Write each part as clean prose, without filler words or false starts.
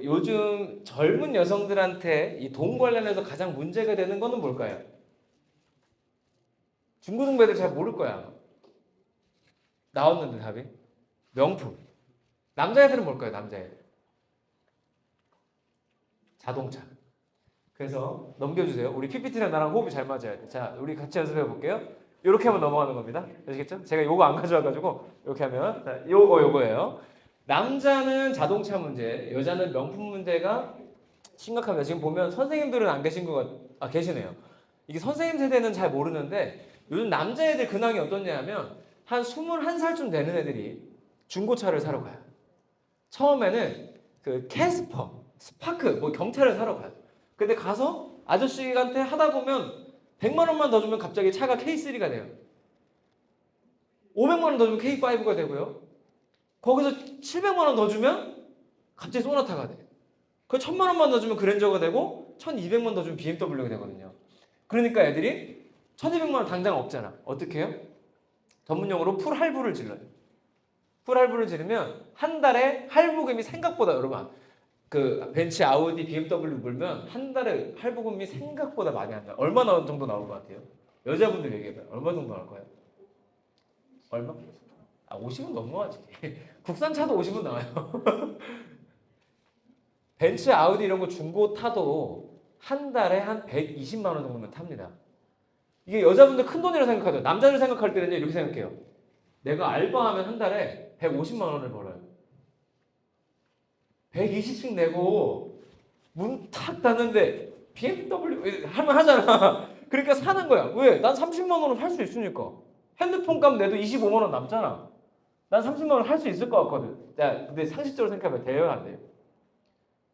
요즘 젊은 여성들한테 이 돈 관련해서 가장 문제가 되는 거는 뭘까요? 중고등부 애들 잘 모를 거야. 나왔는데 답이? 명품. 남자애들은 뭘까요? 남자애들. 자동차. 그래서 넘겨주세요. 우리 PPT랑 나랑 호흡이 잘 맞아야 돼. 자, 우리 같이 연습해 볼게요. 이렇게 하면 넘어가는 겁니다. 아시겠죠? 제가 요거 안 가져와가지고 이렇게 하면 자, 요거예요. 남자는 자동차 문제, 여자는 명품 문제가 심각합니다. 지금 보면 선생님들은 안 계신 계시네요. 이게 선생님 세대는 잘 모르는데 요즘 남자애들 근황이 어떻냐면 한 21살쯤 되는 애들이 중고차를 사러 가요. 처음에는 그 캐스퍼, 스파크, 뭐 경차를 사러 가요. 근데 가서 아저씨한테 하다 보면 100만 원만 더 주면 갑자기 차가 K3가 돼요. 500만 원 더 주면 K5가 되고요. 거기서 700만 원 더 주면 갑자기 소나타가 돼요. 그 1000만 원만 더 주면 그랜저가 되고 1200만 더 주면 BMW가 되거든요. 그러니까 애들이 1200만 원 당장 없잖아. 어떻게 해요? 전문용어로 풀할부를 질러요. 풀할부를 지르면 한 달에 할부금이 생각보다 여러분 그 벤츠, 아우디, BMW 물면 한 달에 할부금이 생각보다 많이 한다. 얼마 정도 나올 것 같아요? 여자분들 얘기해봐요. 얼마 정도 나올 거예요? 얼마? 50은 넘어가지. 국산차도 50은 나와요. 벤츠, 아우디 이런 거 중고 타도 한 달에 한 120만 원 정도면 탑니다. 이게 여자분들 큰 돈이라고 생각하죠. 남자들 생각할 때는 이렇게 생각해요. 내가 알바하면 한 달에 150만 원을 벌어요. 120씩 내고 문 탁 닫는데 BMW 할만 하잖아. 그러니까 사는 거야. 왜? 난 30만 원은 살 수 있으니까. 핸드폰 값 내도 25만 원 남잖아. 난 30만 원 할 수 있을 것 같거든. 자, 근데 상식적으로 생각해봐. 돼요, 안 돼요?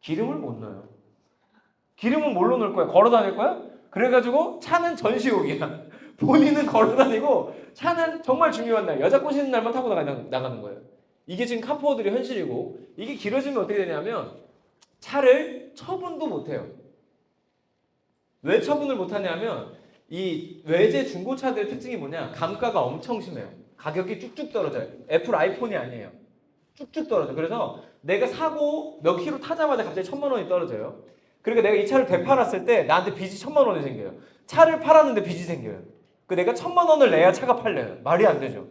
기름을 못 넣어요. 기름은 뭘로 넣을 거야? 걸어 다닐 거야? 그래가지고 차는 전시용이야. 본인은 걸어 다니고 차는 정말 중요한 날, 여자 꼬시는 날만 타고 나가는 거예요. 이게 지금 카푸어들의 현실이고 이게 길어지면 어떻게 되냐면 차를 처분도 못 해요. 왜 처분을 못 하냐면 이 외제 중고차들의 특징이 뭐냐? 감가가 엄청 심해요. 가격이 쭉쭉 떨어져요. 애플 아이폰이 아니에요. 쭉쭉 떨어져. 그래서 내가 사고 몇 킬로 타자마자 갑자기 1000만 원이 떨어져요. 그러니까 내가 이 차를 되팔았을 때 나한테 빚이 1000만 원이 생겨요. 차를 팔았는데 빚이 생겨요. 그 내가 1000만 원을 내야 차가 팔려요. 말이 안 되죠.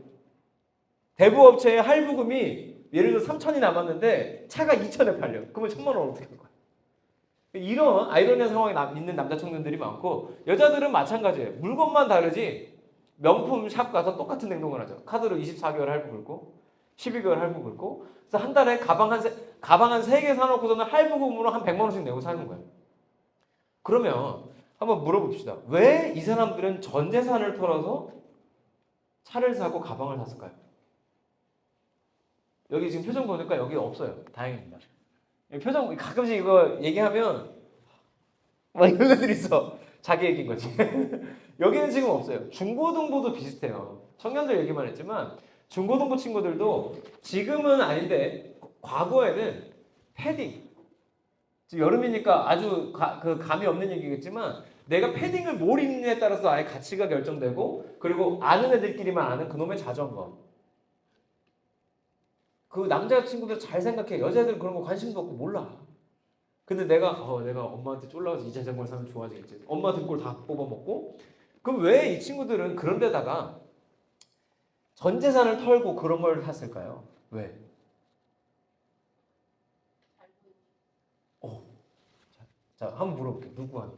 대부업체의 할부금이 예를 들어 3000이 남았는데 차가 2000에 팔려. 그러면 1000만 원 어떻게 할 거야? 이런 아이러니한 상황에 있는 남자 청년들이 많고 여자들은 마찬가지예요. 물건만 다르지 명품 샵 가서 똑같은 행동을 하죠. 카드로 24개월 할부 긁고 12개월 할부 긁고 그래서 한 달에 가방 한 3개 사놓고서는 할부금으로 한 100만 원씩 내고 사는 거예요. 그러면 한번 물어봅시다. 왜 이 사람들은 전 재산을 털어서 차를 사고 가방을 샀을까요? 여기 지금 표정 보니까 여기 없어요. 다행입니다. 표정 가끔씩 이거 얘기하면 막 이런 애들 있어. 자기 얘기인 거지. 여기는 지금 없어요. 중고등부도 비슷해요. 청년들 얘기만 했지만 중고등부 친구들도 지금은 아닌데 과거에는 패딩. 지금 여름이니까 아주 감이 없는 얘기겠지만 내가 패딩을 뭘 입느냐에 따라서 아예 가치가 결정되고 그리고 아는 애들끼리만 아는 그놈의 자전거. 그 남자 친구들 잘 생각해. 여자애들은 그런 거 관심도 없고 몰라. 근데 내가 엄마한테 쫄라서 이 자전거를 사면 좋아지겠지. 엄마 등골 다 뽑아먹고. 그럼 왜 이 친구들은 그런 데다가 전 재산을 털고 그런 걸 샀을까요? 왜? 자, 한번 물어볼게요. 누구한테?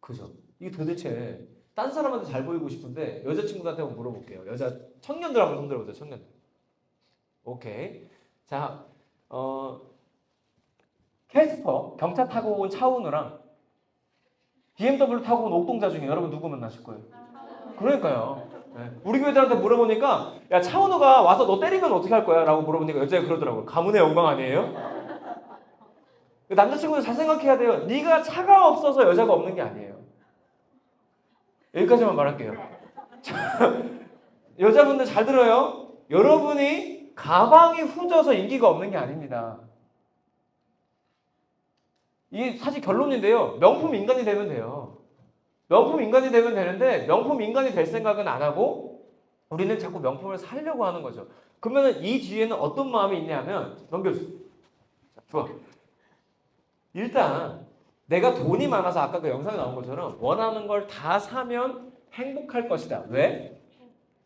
그죠? 이게 도대체 딴 사람한테 잘 보이고 싶은데 여자친구한테 한번 물어볼게요. 여자 청년들 한번 손 들어보세요. 청년들. 오케이. 자, 캐스퍼 경차 타고 온 차은우랑 BMW 타고 온 옥동자 중에 여러분 누구 만나실 거예요? 그러니까요. 네. 우리 교회들한테 물어보니까 야 차은우가 와서 너 때리면 어떻게 할 거야? 라고 물어보니까 여자가 그러더라고요. 가문의 영광 아니에요? 남자친구들 잘 생각해야 돼요. 네가 차가 없어서 여자가 없는 게 아니에요. 여기까지만 말할게요. 여자분들 잘 들어요. 여러분이 가방이 후져서 인기가 없는 게 아닙니다. 이게 사실 결론인데요. 명품 인간이 되면 돼요. 명품 인간이 되면 되는데 명품 인간이 될 생각은 안 하고 우리는 자꾸 명품을 사려고 하는 거죠. 그러면 이 뒤에는 어떤 마음이 있냐면 넘겨주세요. 자, 좋아. 일단 내가 돈이 많아서 아까 그 영상에 나온 것처럼 원하는 걸 다 사면 행복할 것이다. 왜?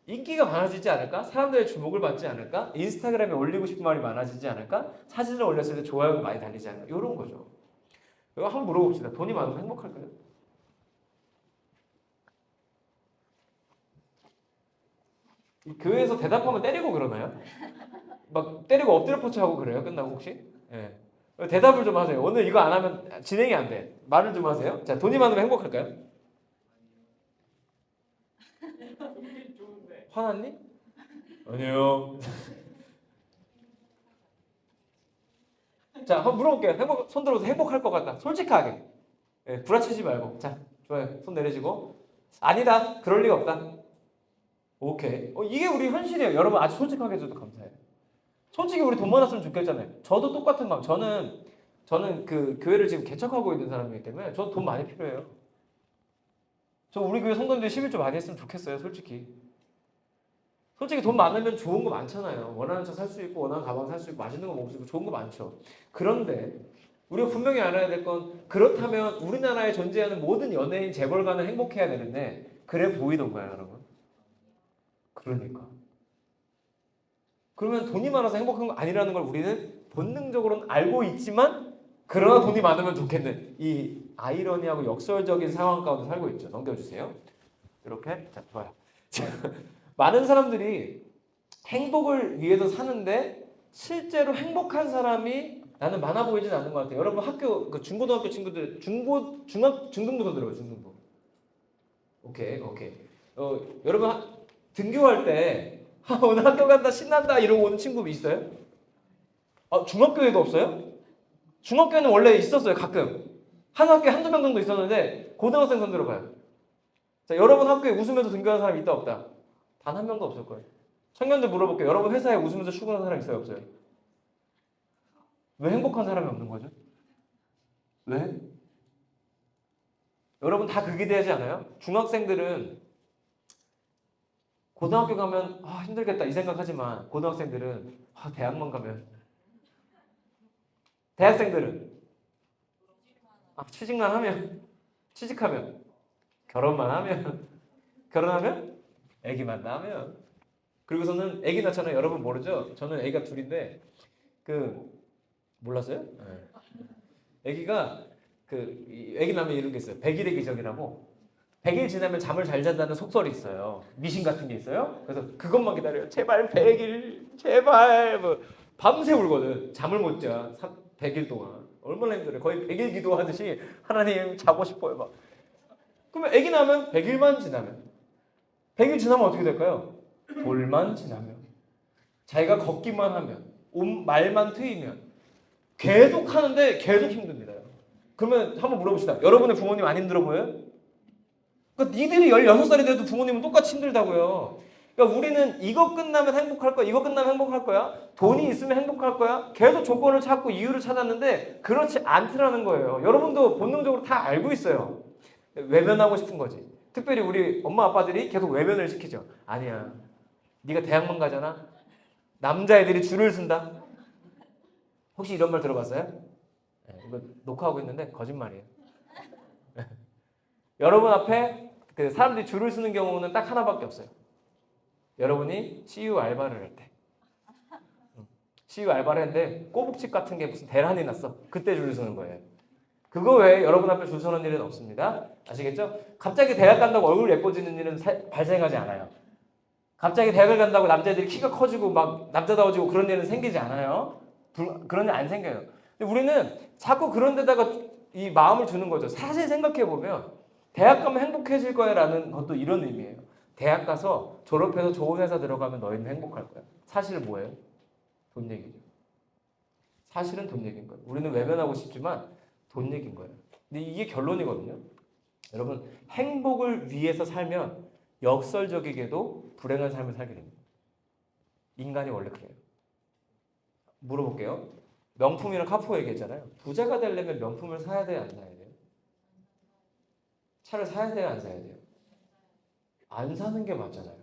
인기가 많아지지 않을까? 사람들의 주목을 받지 않을까? 인스타그램에 올리고 싶은 말이 많아지지 않을까? 사진을 올렸을 때 좋아요가 많이 달리지 않을까? 이런 거죠. 이거 한번 물어봅시다. 돈이 많으면 행복할까요? 교회에서 대답하면 때리고 그러나요? 막 때리고 엎드려 뻗쳐하고 그래요? 끝나고 혹시? 예. 대답을 좀 하세요. 오늘 이거 안 하면 진행이 안 돼. 말을 좀 하세요. 자, 돈이 많으면 행복할까요? 화났니? 아니요. 자, 한번 물어볼게요. 손 들어서 행복할 것 같다. 솔직하게. 예, 구라치지 말고. 자, 좋아요. 손 내리시고. 아니다. 그럴 리가 없다. 오케이. 이게 우리 현실이에요. 여러분 아주 솔직하게 해줘도 감사해요. 솔직히 우리 돈 많았으면 좋겠잖아요. 저도 똑같은 마음. 저는 그 교회를 지금 개척하고 있는 사람이기 때문에 저도 돈 많이 필요해요. 저 우리 교회 성도님들 11조 많이 했으면 좋겠어요. 솔직히 돈 많으면 좋은 거 많잖아요. 원하는 차 살 수 있고 원하는 가방 살 수 있고 맛있는 거 먹을 수 있고 좋은 거 많죠. 그런데 우리가 분명히 알아야 될 건 그렇다면 우리나라에 존재하는 모든 연예인 재벌가는 행복해야 되는데 그래 보이던가요, 여러분? 그러니까. 그러면 돈이 많아서 행복한 거 아니라는 걸 우리는 본능적으로는 알고 있지만 그러나 돈이 많으면 좋겠는 이 아이러니하고 역설적인 상황 가운데 살고 있죠. 넘겨주세요. 이렇게. 자, 좋아요. 많은 사람들이 행복을 위해서 사는데 실제로 행복한 사람이 나는 많아 보이진 않는 것 같아요. 여러분 학교 그 중고등학교 친구들 중등부터 들어요. 중등부. 오케이. 여러분 등교할 때 오늘 학교 간다 신난다 이러고 오는 친구 있어요? 중학교에도 없어요? 중학교에는 원래 있었어요. 가끔 한 학교에 한두 명 정도 있었는데 고등학생 손 들어봐요. 자, 여러분 학교에 웃으면서 등교하는 사람 있다 없다? 단 한 명도 없을 거예요. 청년들 물어볼게요. 여러분 회사에 웃으면서 출근하는 사람 있어요 없어요? 왜 행복한 사람이 없는 거죠? 왜? 여러분 다 그 기대하지 않아요? 중학생들은 고등학교 가면 힘들겠다 이 생각하지만 고등학생들은 대학만 가면 대학생들은 취직만 하면 취직하면 결혼만 하면 결혼하면 애기만 낳으면 그리고서는 애기 낳잖아요. 여러분 모르죠? 저는 애기가 둘인데 몰랐어요? 네. 애기가 애기 낳으면 이런 게 있어요. 100일의 기적이라고 100일 지나면 잠을 잘 잔다는 속설이 있어요. 미신 같은 게 있어요. 그래서 그것만 기다려요. 제발 100일 제발 뭐 밤새 울거든. 잠을 못 자. 100일 동안. 얼마나 힘들어요. 거의 100일 기도하듯이 하나님 자고 싶어요. 막. 그러면 애기 낳으면 100일만 지나면 100일 지나면 어떻게 될까요? 돌만 지나면 자기가 걷기만 하면 말만 트이면 계속 하는데 계속 힘듭니다. 그러면 한번 물어봅시다. 여러분의 부모님 안 힘들어 보여요? 그러니까 니들이 16살이 돼도 부모님은 똑같이 힘들다고요. 그러니까 우리는 이거 끝나면 행복할 거야. 이거 끝나면 행복할 거야. 돈이 있으면 행복할 거야. 계속 조건을 찾고 이유를 찾았는데 그렇지 않더라는 거예요. 여러분도 본능적으로 다 알고 있어요. 외면하고 싶은 거지. 특별히 우리 엄마 아빠들이 계속 외면을 시키죠. 아니야. 네가 대학만 가잖아. 남자애들이 줄을 쓴다. 혹시 이런 말 들어봤어요? 네, 이거 녹화하고 있는데 거짓말이에요. 여러분 앞에 사람들이 줄을 서는 경우는 딱 하나밖에 없어요. 여러분이 CU 알바를 할 때. CU 알바를 했는데 꼬북집 같은 게 무슨 대란이 났어. 그때 줄을 서는 거예요. 그거 외에 여러분 앞에 줄 서는 일은 없습니다. 아시겠죠? 갑자기 대학 간다고 얼굴 예뻐지는 일은 발생하지 않아요. 갑자기 대학을 간다고 남자들이 키가 커지고 막 남자다워지고 그런 일은 생기지 않아요. 그런 일 안 생겨요. 근데 우리는 자꾸 그런 데다가 이 마음을 주는 거죠. 사실 생각해보면 대학 가면 행복해질 거야 라는 것도 이런 의미예요. 대학 가서 졸업해서 좋은 회사 들어가면 너희는 행복할 거야. 사실은 뭐예요? 돈 얘기죠. 사실은 돈 얘기인 거예요. 우리는 외면하고 싶지만 돈 얘기인 거예요. 근데 이게 결론이거든요. 여러분 행복을 위해서 살면 역설적이게도 불행한 삶을 살게 됩니다. 인간이 원래 그래요. 물어볼게요. 명품이랑 카푸어 얘기했잖아요. 부자가 되려면 명품을 사야 돼요? 안 사야 돼요? 차를 사야 돼요? 안 사야 돼요? 안 사는 게 맞잖아요.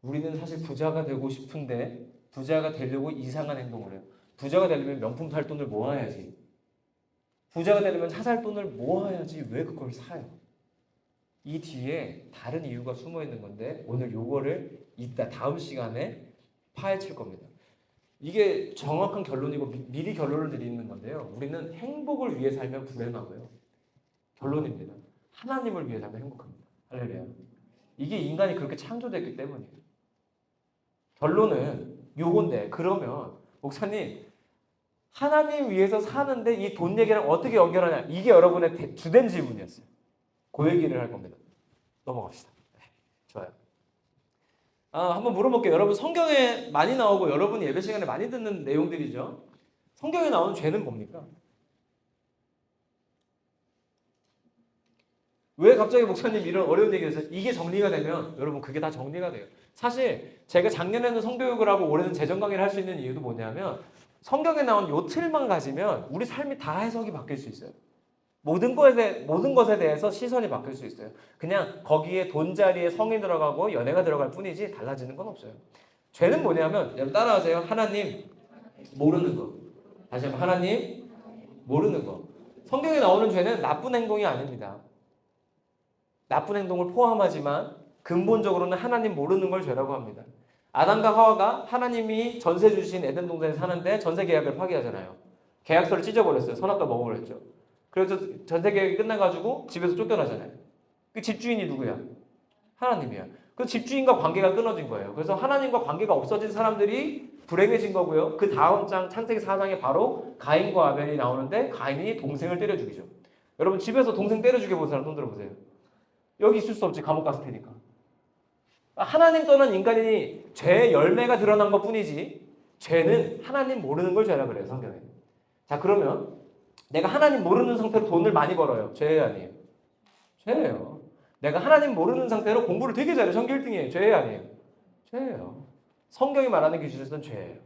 우리는 사실 부자가 되고 싶은데 부자가 되려고 이상한 행동을 해요. 부자가 되려면 명품 살 돈을 모아야지. 부자가 되려면 차 살 돈을 모아야지. 왜 그걸 사요? 이 뒤에 다른 이유가 숨어 있는 건데 오늘 요거를 이따 다음 시간에 파헤칠 겁니다. 이게 정확한 결론이고 미리 결론을 드리는 건데요. 우리는 행복을 위해 살면 불행하고요. 결론입니다. 하나님을 위해 살면 행복합니다. 할렐루야. 이게 인간이 그렇게 창조됐기 때문이에요. 결론은 요건데 그러면 목사님 하나님 위해서 사는데 이 돈 얘기랑 어떻게 연결하냐? 이게 여러분의 주된 질문이었어요. 그 얘기를 할 겁니다. 넘어갑시다. 네, 좋아요. 한번 물어볼게요. 여러분 성경에 많이 나오고 여러분이 예배 시간에 많이 듣는 내용들이죠. 성경에 나오는 죄는 뭡니까? 왜 갑자기 목사님 이런 어려운 얘기를 해서 이게 정리가 되면 여러분 그게 다 정리가 돼요. 사실 제가 작년에는 성교육을 하고 올해는 재정 강의를 할 수 있는 이유도 뭐냐면 성경에 나온 요 틀만 가지면 우리 삶이 다 해석이 바뀔 수 있어요. 모든 것에 대해서 시선이 바뀔 수 있어요. 그냥 거기에 돈자리에 성이 들어가고 연애가 들어갈 뿐이지 달라지는 건 없어요. 죄는 뭐냐면 여러분 따라하세요. 하나님 모르는 거. 다시 한번 하나님 모르는 거. 성경에 나오는 죄는 나쁜 행동이 아닙니다. 나쁜 행동을 포함하지만 근본적으로는 하나님 모르는 걸 죄라고 합니다. 아담과 하와가 하나님이 전세 주신 에덴 동산에 사는데 전세 계약을 파기하잖아요. 계약서를 찢어버렸어요. 선악과 먹어버렸죠. 그래서 전세 계약이 끝나가지고 집에서 쫓겨나잖아요. 그 집주인이 누구야? 하나님이야. 그 집주인과 관계가 끊어진 거예요. 그래서 하나님과 관계가 없어진 사람들이 불행해진 거고요. 그 다음 장 창세기 4장에 바로 가인과 아벨이 나오는데 가인이 동생을 때려 죽이죠. 여러분 집에서 동생 때려 죽여본 사람 손 들어보세요. 여기 있을 수 없지. 감옥 갔을 테니까. 하나님 떠난 인간이 죄의 열매가 드러난 것 뿐이지 죄는 하나님 모르는 걸 죄라 그래요. 성경에. 자 그러면 내가 하나님 모르는 상태로 돈을 많이 벌어요. 죄예요 아니에요? 죄예요. 내가 하나님 모르는 상태로 공부를 되게 잘해요. 전교 1등이에요. 죄예요 아니에요? 죄예요. 성경이 말하는 기준에서는 죄예요.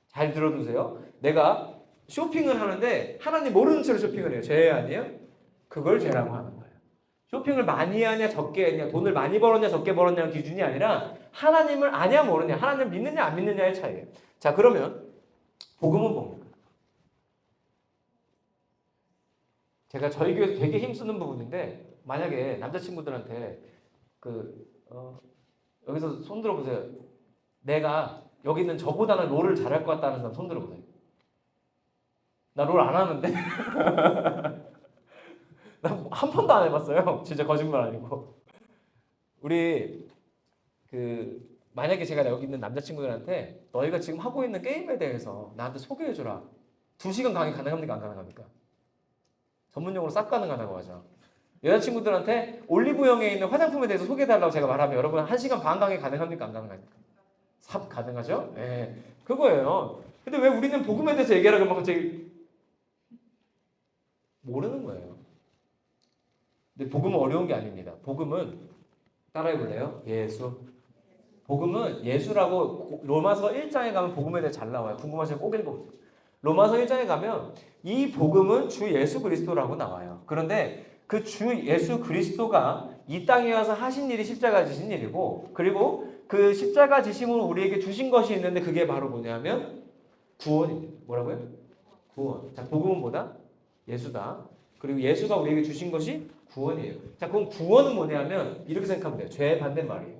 잘 들어두세요. 내가 쇼핑을 하는데 하나님 모르는 채로 쇼핑을 해요. 죄예요 아니에요? 그걸 죄라고 하는 거예요. 쇼핑을 많이 하냐 적게 하냐 돈을 많이 벌었냐 적게 벌었냐는 기준이 아니라 하나님을 아냐 모르냐 하나님을 믿느냐 안 믿느냐의 차이예요. 자 그러면 복음은 뭡니까? 제가 저희 교회에서 되게 힘쓰는 부분인데 만약에 남자친구들한테 여기서 손 들어보세요. 내가 여기 있는 저보다는 롤을 잘할 것 같다는 사람 손 들어보세요. 나 롤 안 하는데 나 한 번도 안 해봤어요. 진짜 거짓말 아니고. 우리 만약에 제가 여기 있는 남자친구들한테 너희가 지금 하고 있는 게임에 대해서 나한테 소개해줘라. 2시간 강의 가능합니까? 안 가능합니까? 전문용어로 싹 가능하다고 하죠. 여자친구들한테 올리브영에 있는 화장품에 대해서 소개해달라고 제가 말하면 여러분 1시간 반 강의 가능합니까? 안 가능합니까? 삽 가능하죠? 네, 그거예요. 근데 왜 우리는 복음에 대해서 얘기하라고 하면 갑자기 모르는 거예요. 근데 복음은 어려운 게 아닙니다. 복음은 따라해볼래요? 예수. 복음은 예수라고 로마서 1장에 가면 복음에 대해 잘 나와요. 궁금하시면 꼭 읽어보세요. 로마서 1장에 가면 이 복음은 주 예수 그리스도라고 나와요. 그런데 그 주 예수 그리스도가 이 땅에 와서 하신 일이 십자가 지신 일이고 그리고 그 십자가 지심으로 우리에게 주신 것이 있는데 그게 바로 뭐냐면 구원입니다. 뭐라고요? 구원. 자, 복음은 뭐다? 예수다. 그리고 예수가 우리에게 주신 것이 구원이에요. 자, 그럼 구원은 뭐냐면 이렇게 생각하면 돼요. 죄의 반대말이에요.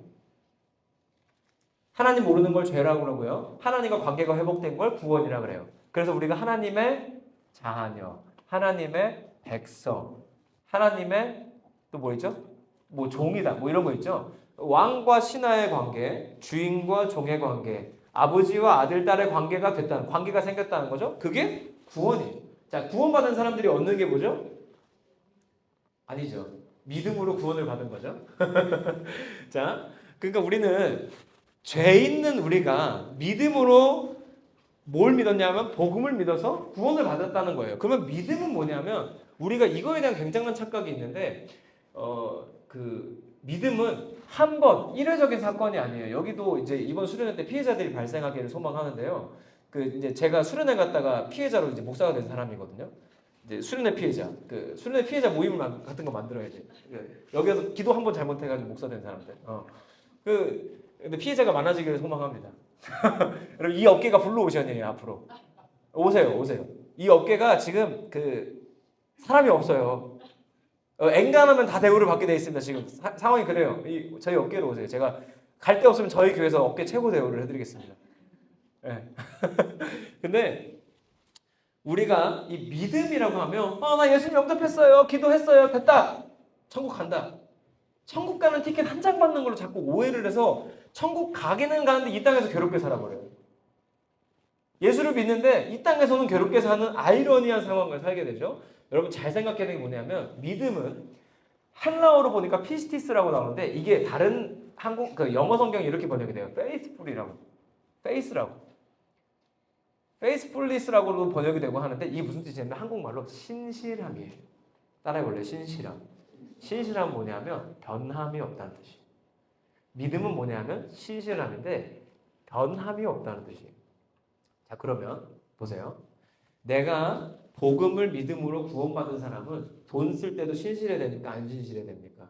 하나님 모르는 걸 죄라고 그러고요. 하나님과 관계가 회복된 걸 구원이라고 그래요. 그래서 우리가 하나님의 자녀, 하나님의 백성, 하나님의 또 뭐 있죠? 뭐 종이다. 뭐 이런 거 있죠? 왕과 신하의 관계, 주인과 종의 관계, 아버지와 아들, 딸의 관계가 됐다는, 관계가 생겼다는 거죠? 그게 구원이에요. 자, 구원받은 사람들이 얻는 게 뭐죠? 아니죠. 믿음으로 구원을 받은 거죠. 자, 그러니까 우리는 죄 있는 우리가 믿음으로 뭘 믿었냐면 복음을 믿어서 구원을 받았다는 거예요. 그러면 믿음은 뭐냐면 우리가 이거에 대한 굉장한 착각이 있는데 믿음은 한 번 일회적인 사건이 아니에요. 여기도 이제 이번 수련회 때 피해자들이 발생하기를 소망하는데요. 이제 제가 수련회 갔다가 피해자로 이제 목사가 된 사람이거든요. 이제 수련회 피해자, 수련회 피해자 모임을 같은 거 만들어야지. 여기서 기도 한 번 잘못해가지고 목사 된 사람들. 근데 피해자가 많아지기를 소망합니다. 여러분 이 업계가 블루오션이에요 앞으로. 오세요. 이 업계가 지금 사람이 없어요. 엔간하면 다 대우를 받게 돼 있습니다. 지금 상황이 그래요. 저희 업계로 오세요. 제가 갈 데 없으면 저희 교회에서 업계 최고 대우를 해드리겠습니다. 네. 근데 우리가 이 믿음이라고 하면 나 예수님 영접했어요. 기도했어요. 됐다. 천국 간다. 천국 가는 티켓 한 장 받는 걸로 자꾸 오해를 해서 천국 가기는 가는데 이 땅에서 괴롭게 살아버려요. 예수를 믿는데 이 땅에서는 괴롭게 사는 아이러니한 상황을 살게 되죠. 여러분 잘 생각해야 되는 게 뭐냐면 믿음은 헬라어로 보니까 피스티스라고 나오는데 이게 다른 영어 성경이 이렇게 번역이 돼요. faithful이라고. faithfulness라고도 번역이 되고 하는데 이게 무슨 뜻이냐면 한국말로 신실함이에요. 따라해볼래요? 신실함. 신실함은 뭐냐면 변함이 없다는 뜻이에요. 믿음은 뭐냐면 신실함인데 변함이 없다는 뜻이에요. 자 그러면 보세요. 내가 복음을 믿음으로 구원받은 사람은 돈 쓸 때도 신실해야 됩니까? 안 신실해야 됩니까?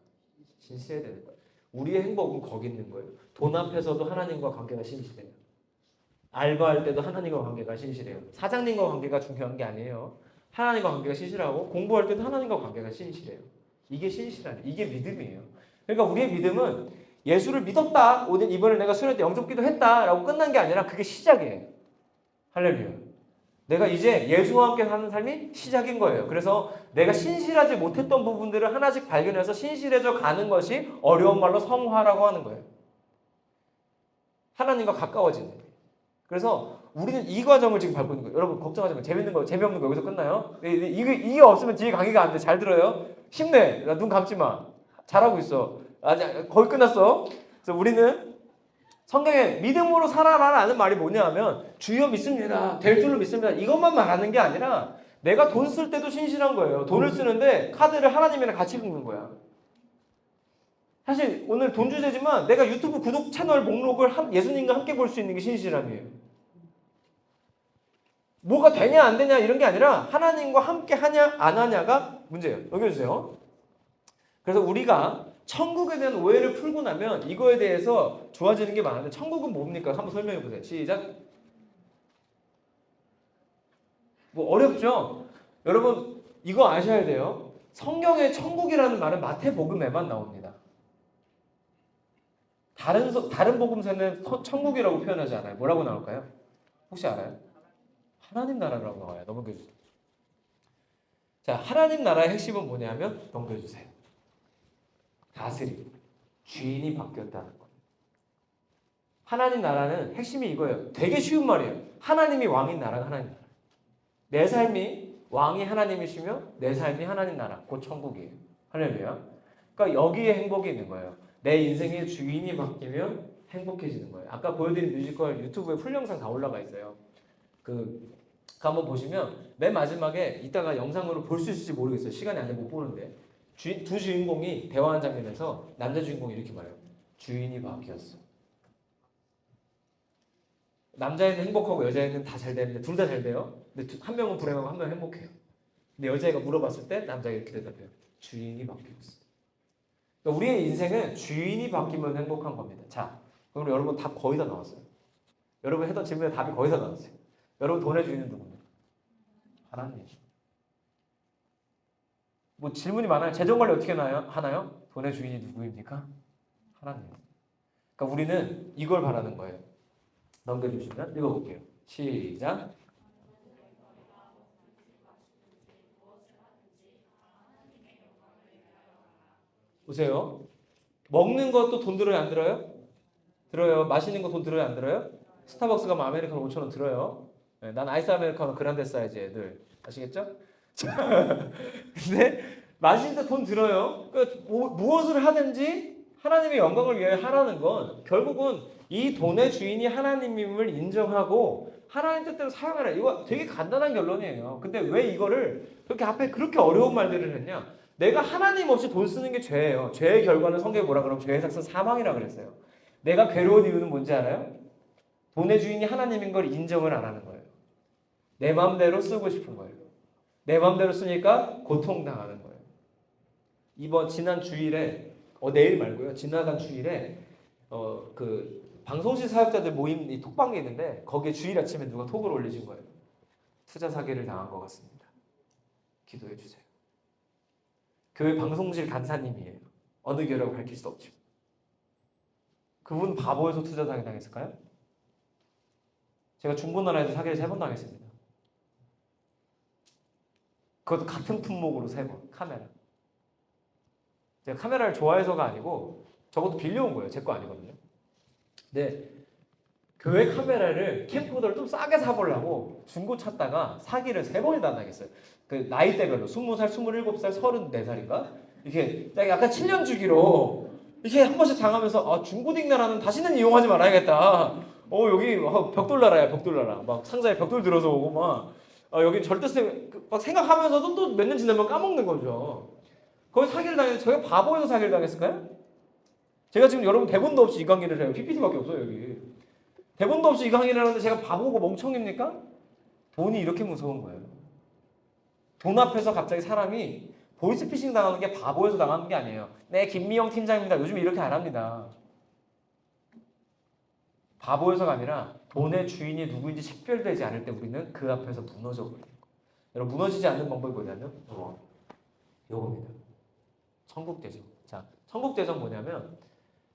신실해야 되는 거예요. 우리의 행복은 거기 있는 거예요. 돈 앞에서도 하나님과 관계가 신실해요. 알바할 때도 하나님과 관계가 신실해요. 사장님과 관계가 중요한 게 아니에요. 하나님과 관계가 신실하고 공부할 때도 하나님과 관계가 신실해요. 이게 신실함이에요. 이게 믿음이에요. 그러니까 우리의 믿음은 예수를 믿었다. 이번에 내가 수련회 때 영접기도 했다라고 끝난 게 아니라 그게 시작이에요. 할렐루야. 내가 이제 예수와 함께 사는 삶이 시작인 거예요. 그래서 내가 신실하지 못했던 부분들을 하나씩 발견해서 신실해져 가는 것이 어려운 말로 성화라고 하는 거예요. 하나님과 가까워지는 거예요. 그래서 우리는 이 과정을 지금 밟고 있는 거예요. 여러분 걱정하지 마세요. 재미없는 거 여기서 끝나요? 이게 없으면 뒤에 강의가 안 돼. 잘 들어요? 힘내. 눈 감지 마. 잘하고 있어. 아직 거의 끝났어. 그래서 우리는 성경에 믿음으로 살아라라는 말이 뭐냐 하면 주여 믿습니다. 될 줄로 믿습니다. 이것만 말하는 게 아니라 내가 돈 쓸 때도 신실한 거예요. 돈을 쓰는데 카드를 하나님이랑 같이 긁는 거야. 사실 오늘 돈 주제지만 내가 유튜브 구독 채널 목록을 예수님과 함께 볼 수 있는 게 신실함이에요. 뭐가 되냐 안 되냐 이런 게 아니라 하나님과 함께 하냐 안 하냐가 문제예요. 여기주세요. 그래서 우리가 천국에 대한 오해를 풀고 나면 이거에 대해서 좋아지는 게 많은데 천국은 뭡니까? 한번 설명해 보세요. 시작. 뭐 어렵죠? 여러분 이거 아셔야 돼요. 성경에 천국이라는 말은 마태복음에만 나옵니다. 다른 복음서는 천국이라고 표현하지 않아요. 뭐라고 나올까요? 혹시 알아요? 하나님 나라라고 나와요. 넘겨주세요. 자, 하나님 나라의 핵심은 뭐냐면 넘겨주세요. 다스림, 주인이 바뀌었다는 것. 하나님 나라는 핵심이 이거예요. 되게 쉬운 말이에요. 하나님이 왕인 나라가 하나님 나라. 내 삶이 왕이 하나님이시며 내 삶이 하나님 나라, 곧 천국이에요. 할렐루야. 그러니까 여기에 행복이 있는 거예요. 내 인생의 주인이 바뀌면 행복해지는 거예요. 아까 보여드린 뮤지컬 유튜브에 풀 영상 다 올라가 있어요. 한번 보시면 맨 마지막에 이따가 영상으로 볼 수 있을지 모르겠어요. 시간이 안 되면 못 보는데 두 주인공이 대화하는 장면에서 남자 주인공이 이렇게 말해요. 주인이 바뀌었어. 남자애는 행복하고 여자애는 다 잘 되는데 둘 다 잘 돼요. 근데 한 명은 불행하고 한 명은 행복해요. 근데 여자애가 물어봤을 때 남자애가 이렇게 대답해요. 주인이 바뀌었어. 그러니까 우리의 인생은 주인이 바뀌면 행복한 겁니다. 자, 그럼 여러분 답 거의 다 나왔어요. 여러분 했던 질문에 답이 거의 다 나왔어요. 여러분 돈의 주인은 누굽니까? 하나님. 뭐 질문이 많아요. 재정관리 어떻게 하나요? 돈의 주인이 누구입니까? 하나님. 그러니까 우리는 이걸 바라는 거예요. 넘겨주시면 읽어볼게요. 시작. 보세요. 먹는 것도 돈 들어요? 안 들어요? 들어요. 마시는 거 돈 들어요? 안 들어요? 스타벅스 가면 아메리카노 5,000원 들어요. 네, 난 아이스 아메리카노 그란데 사이즈 애들. 아시겠죠? 근데 마실 때 돈 들어요. 그러니까 무엇을 하든지 하나님의 영광을 위해 하라는 건 결국은 이 돈의 주인이 하나님임을 인정하고 하나님 뜻대로 사용하라. 이거 되게 간단한 결론이에요. 근데 왜 이거를 그렇게 앞에 그렇게 어려운 말들을 했냐? 내가 하나님 없이 돈 쓰는 게 죄예요. 죄의 결과는 성경에 뭐라 그러면 죄의 삭은 사망이라 그랬어요. 내가 괴로운 이유는 뭔지 알아요? 돈의 주인이 하나님인 걸 인정을 안 하는 거예요. 내 마음대로 쓰고 싶은 거예요. 내 마음대로 쓰니까 고통당하는 거예요. 지난 주일에 내일 말고요. 지나간 주일에 그 방송실 사역자들 모임 이 톡방이 있는데 거기에 주일 아침에 누가 톡을 올리신 거예요. 투자 사기를 당한 것 같습니다. 기도해 주세요. 교회 방송실 간사님이에요. 어느 교회라고 밝힐 수 없죠. 그분 바보여서 투자 사기 당했을까요? 제가 중고나라에서 사기를 3번 당했습니다. 그것도 같은 품목으로 3번. 카메라. 제가 카메라를 좋아해서가 아니고 저것도 빌려온 거예요. 제 거 아니거든요. 근데 교회 카메라를 캠코더를 좀 싸게 사보려고 중고 찾다가 사기를 3번이나 당했어요. 그 나이대별로 20살, 27살, 34살인가? 이렇게 약간 7년 주기로 이렇게 한 번씩 당하면서 아 중고딩나라는 다시는 이용하지 말아야겠다. 여기 벽돌나라야 벽돌나라. 막 상자에 벽돌 들어서 오고 막 여기 절대세 막 생각하면서도 또 몇 년 지나면 까먹는 거죠. 거기 사기를 당해서 저희가 바보여서 사기를 당했을까요? 제가 지금 여러분 대본도 없이 이 강의를 해요. PPT밖에 없어요 여기. 대본도 없이 이 강의를 하는데 제가 바보고 멍청입니까? 돈이 이렇게 무서운 거예요. 돈 앞에서 갑자기 사람이 보이스피싱 당하는 게 바보여서 당하는 게 아니에요. 네, 김미영 팀장입니다. 요즘 이렇게 안 합니다. 바보여서가 아니라 돈의 주인이 누구인지 식별되지 않을 때 우리는 그 앞에서 무너져 버려요. 여러분 무너지지 않는 방법이 뭐냐면 요겁니다. 천국대전. 자, 천국대전 뭐냐면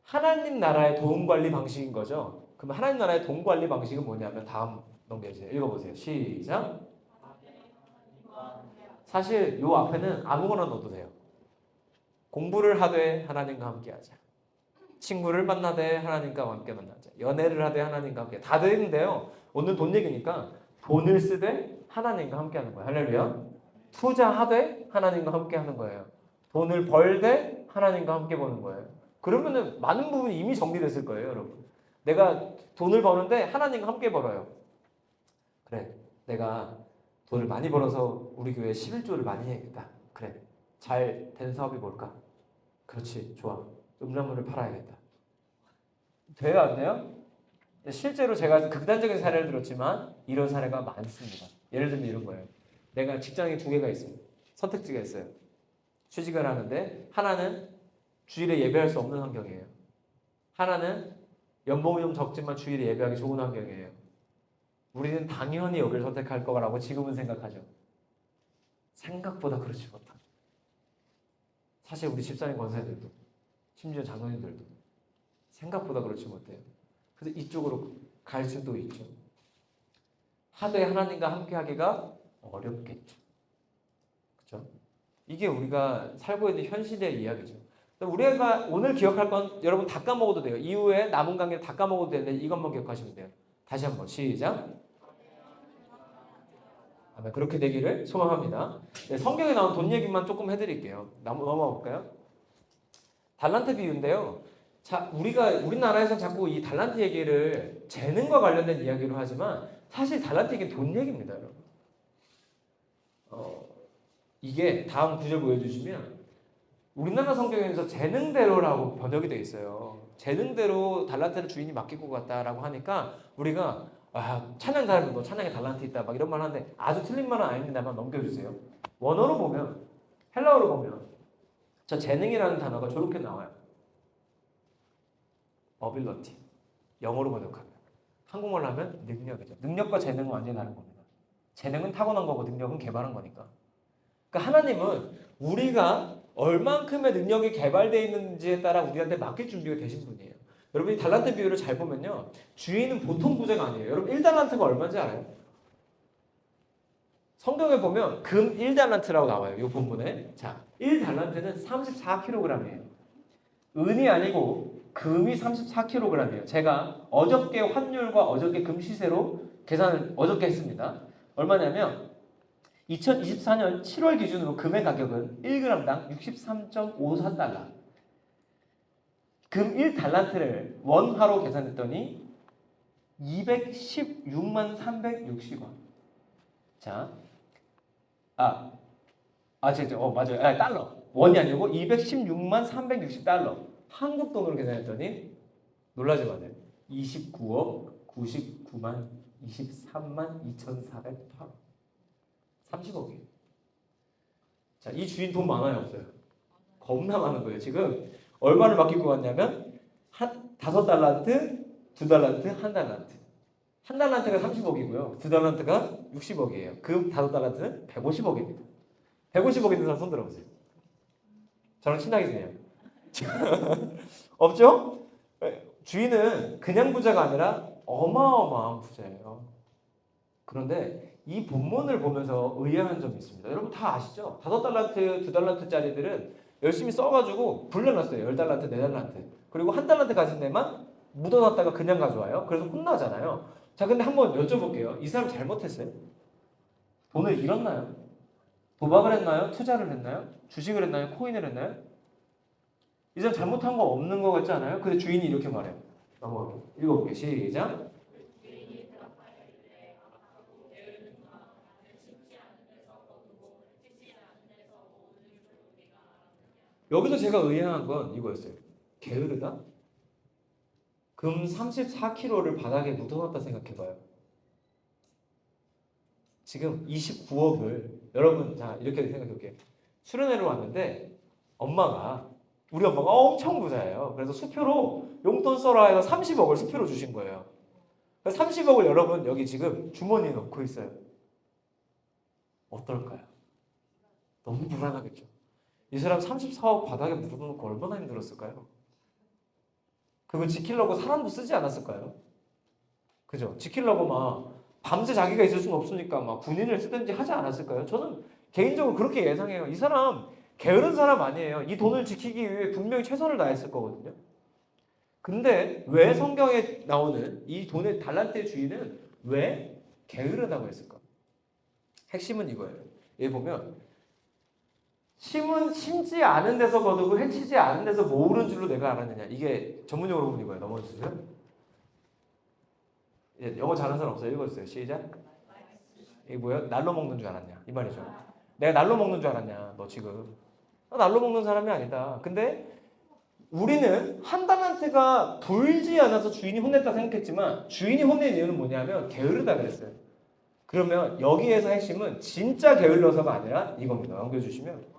하나님 나라의 돈 관리 방식인 거죠. 그럼 하나님 나라의 돈 관리 방식은 뭐냐면 다음 넘겨주세요. 읽어보세요. 시작. 사실 요 앞에는 아무거나 넣어도 돼요. 공부를 하되 하나님과 함께하자. 친구를 만나되 하나님과 함께 만나자. 연애를 하되 하나님과 함께. 다 되는데요. 오늘 돈 얘기니까 돈을 쓰되 하나님과 함께하는 거예요. 할렐루야. 투자하되 하나님과 함께하는 거예요. 돈을 벌되 하나님과 함께 버는 거예요. 그러면은 많은 부분이 이미 정리됐을 거예요, 여러분. 내가 돈을 버는데 하나님과 함께 벌어요. 그래, 내가 돈을 많이 벌어서 우리 교회에 11조를 많이 해야겠다. 그래, 잘 된 사업이 뭘까? 그렇지, 좋아. 음란물을 팔아야겠다. 돼요, 안 돼요? 실제로 제가 극단적인 사례를 들었지만 이런 사례가 많습니다. 예를 들면 이런 거예요. 내가 직장이 2개가 있어요. 선택지가 있어요. 취직을 하는데 하나는 주일에 예배할 수 없는 환경이에요. 하나는 연봉이 좀 적지만 주일에 예배하기 좋은 환경이에요. 우리는 당연히 여기를 선택할 거라고 지금은 생각하죠. 생각보다 그렇지 못합니다. 사실 우리 집사님 권사님들도 심지어 장로님들도 생각보다 그렇지 못해요. 그래서 이쪽으로 갈 수도 있죠. 하되 하나님과 함께 하기가 어렵겠죠. 그렇죠? 이게 우리가 살고 있는 현실의 이야기죠. 우리가 오늘 기억할 건 여러분 다 까먹어도 돼요. 이후에 남은 강의를 다 까먹어도 되는데 이것만 기억하시면 돼요. 다시 한번 시작. 아마 그렇게 되기를 소망합니다. 네, 성경에 나온 돈 얘기만 조금 해드릴게요. 넘어가 볼까요? 달란트 비유인데요. 자, 우리나라에서 자꾸 이 달란트 얘기를 재능과 관련된 이야기로 하지만 사실 달란트 얘기는 돈 얘기입니다, 여러분. 이게 다음 구절 보여주시면 우리나라 성경에서 재능대로라고 번역이 되어 있어요. 재능대로 달란트를 주인이 맡길 것 같다라고 하니까 우리가 찬양 잘하면 너 찬양에 달란트 있다 막 이런 말 하는데 아주 틀린 말은 아닙니다만 넘겨주세요. 원어로 보면 헬라어로 보면 저 재능이라는 단어가 저렇게 나와요. 어빌러티. 영어로 번역하면 한국말로 하면 능력이죠. 능력과 재능은 완전히 다른 겁니다. 재능은 타고난 거고 능력은 개발한 거니까. 그러니까 하나님은 우리가 얼만큼의 능력이 개발되어 있는지에 따라 우리한테 맡길 준비가 되신 분이에요. 여러분이 달란트 비유를 잘 보면요. 주인은 보통 부자가 아니에요. 여러분 1달란트가 얼마인지 알아요? 성경에 보면 금 1달란트라고 나와요. 이 본문에. 자, 1달란트는 34kg이에요. 은이 아니고 금이 34kg이에요. 제가 어저께 환율과 어저께 금 시세로 계산을 어저께 했습니다. 얼마냐면 2024년 7월 기준으로 금의 가격은 1g당 63.54달러. 금 1달란트를 원화로 계산했더니 216만 360원. 자, 맞아요. 달러. 원이 아니고 216만 360달러. 한국 돈으로 계산했더니 놀라지 마세요. 29억 99만 23만 2,408원. 30억이에요. 자, 이 주인 돈 많아요, 없어요? 겁나 많은 거예요. 지금 얼마를 맡길 것 같냐면 5달란트, 2달란트, 1달란트. 1달란트가 30억이고요. 2달란트가 60억이에요. 그 5달란트는 150억입니다. 150억 있는 사람 손 들어보세요. 저랑 친하게 지내요. 없죠? 주인은 그냥 부자가 아니라 어마어마한 부자예요. 그런데 이 본문을 보면서 의아한 점이 있습니다. 여러분 다 아시죠? 5달란트, 2달란트짜리들은 열심히 써가지고 불려놨어요. 10달란트, 4달란트. 그리고 1달란트 가진 데만 묻어놨다가 그냥 가져와요. 그래서 혼나잖아요. 자, 근데 한번 여쭤볼게요. 이 사람 잘못했어요? 돈을 잃었나요? 도박을 했나요? 투자를 했나요? 주식을 했나요? 코인을 했나요? 이 사람 잘못한 거 없는 거 같지 않아요? 근데 주인이 이렇게 말해요. 한번 읽어볼게요. 시작. 여기서 제가 의아한 건 이거였어요. 게으르다? 금 34kg를 바닥에 묻어놨다 생각해봐요. 지금 29억을 여러분 자 이렇게 생각해볼게요. 수련회로 왔는데 우리 엄마가 엄청 부자예요. 그래서 수표로 용돈 써라 해서 30억을 수표로 주신 거예요. 30억을 여러분 여기 지금 주머니에 넣고 있어요. 어떨까요? 너무 불안하겠죠. 이 사람 34억 바닥에 묻어놓고 얼마나 힘들었을까요? 그거 지키려고 사람도 쓰지 않았을까요? 그죠? 지키려고 막 밤새 자기가 있을 수는 없으니까 막 군인을 쓰든지 하지 않았을까요? 저는 개인적으로 그렇게 예상해요. 이 사람 게으른 사람 아니에요. 이 돈을 지키기 위해 분명히 최선을 다했을 거거든요. 근데 왜 성경에 나오는 이 돈의 달란트의 주인은 왜 게으르다고 했을까? 핵심은 이거예요. 여기 보면 심지 않은 데서 거두고 해치지 않은 데서 모으는 줄로 내가 알았느냐. 이게 전문용어로 보면 이거예요. 넘어주세요. 예, 영어 잘하는 사람 없어요? 읽어주세요. 시작. 이게 뭐야? 날로 먹는 줄 알았냐. 이 말이죠. 내가 날로 먹는 줄 알았냐. 너 지금. 날로 먹는 사람이 아니다. 근데 우리는 1달란트가 돌지 않아서 주인이 혼냈다 생각했지만 주인이 혼낸 이유는 뭐냐면 게으르다 그랬어요. 그러면 여기에서 핵심은 진짜 게을러서가 아니라 이겁니다. 넘겨주시면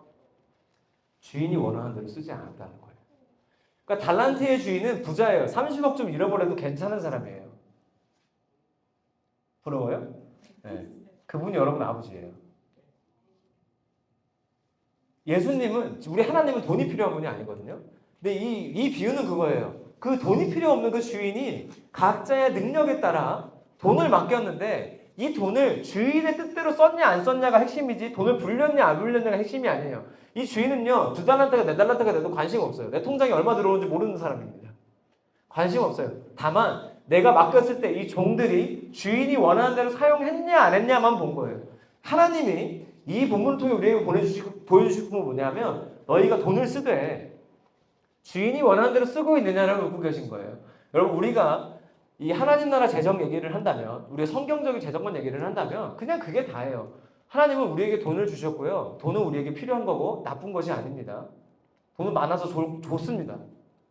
주인이 원하는 대로 쓰지 않았다는 거예요. 그러니까 달란트의 주인은 부자예요. 30억 좀 잃어버려도 괜찮은 사람이에요. 부러워요? 네. 그분이 여러분 아버지예요. 예수님은 우리 하나님은 돈이 필요한 분이 아니거든요. 근데 이 비유는 그거예요. 그 돈이 필요 없는 그 주인이 각자의 능력에 따라 돈을 맡겼는데 이 돈을 주인의 뜻대로 썼냐 안 썼냐가 핵심이지 돈을 불렸냐 안 불렸냐가 핵심이 아니에요. 이 주인은요 2달란트가 4달란트가 돼도 관심 없어요. 내 통장에 얼마 들어오는지 모르는 사람입니다. 관심 없어요. 다만 내가 맡겼을 때 이 종들이 주인이 원하는 대로 사용했냐 안 했냐만 본 거예요. 하나님이 이 본문을 통해 우리에게 보여주실 건 뭐냐면 너희가 돈을 쓰되 주인이 원하는 대로 쓰고 있느냐를 묻고 계신 거예요. 여러분 우리가 이 하나님 나라 재정 얘기를 한다면 우리가 성경적인 재정권 얘기를 한다면 그냥 그게 다예요. 하나님은 우리에게 돈을 주셨고요. 돈은 우리에게 필요한 거고 나쁜 것이 아닙니다. 돈은 많아서 좋습니다.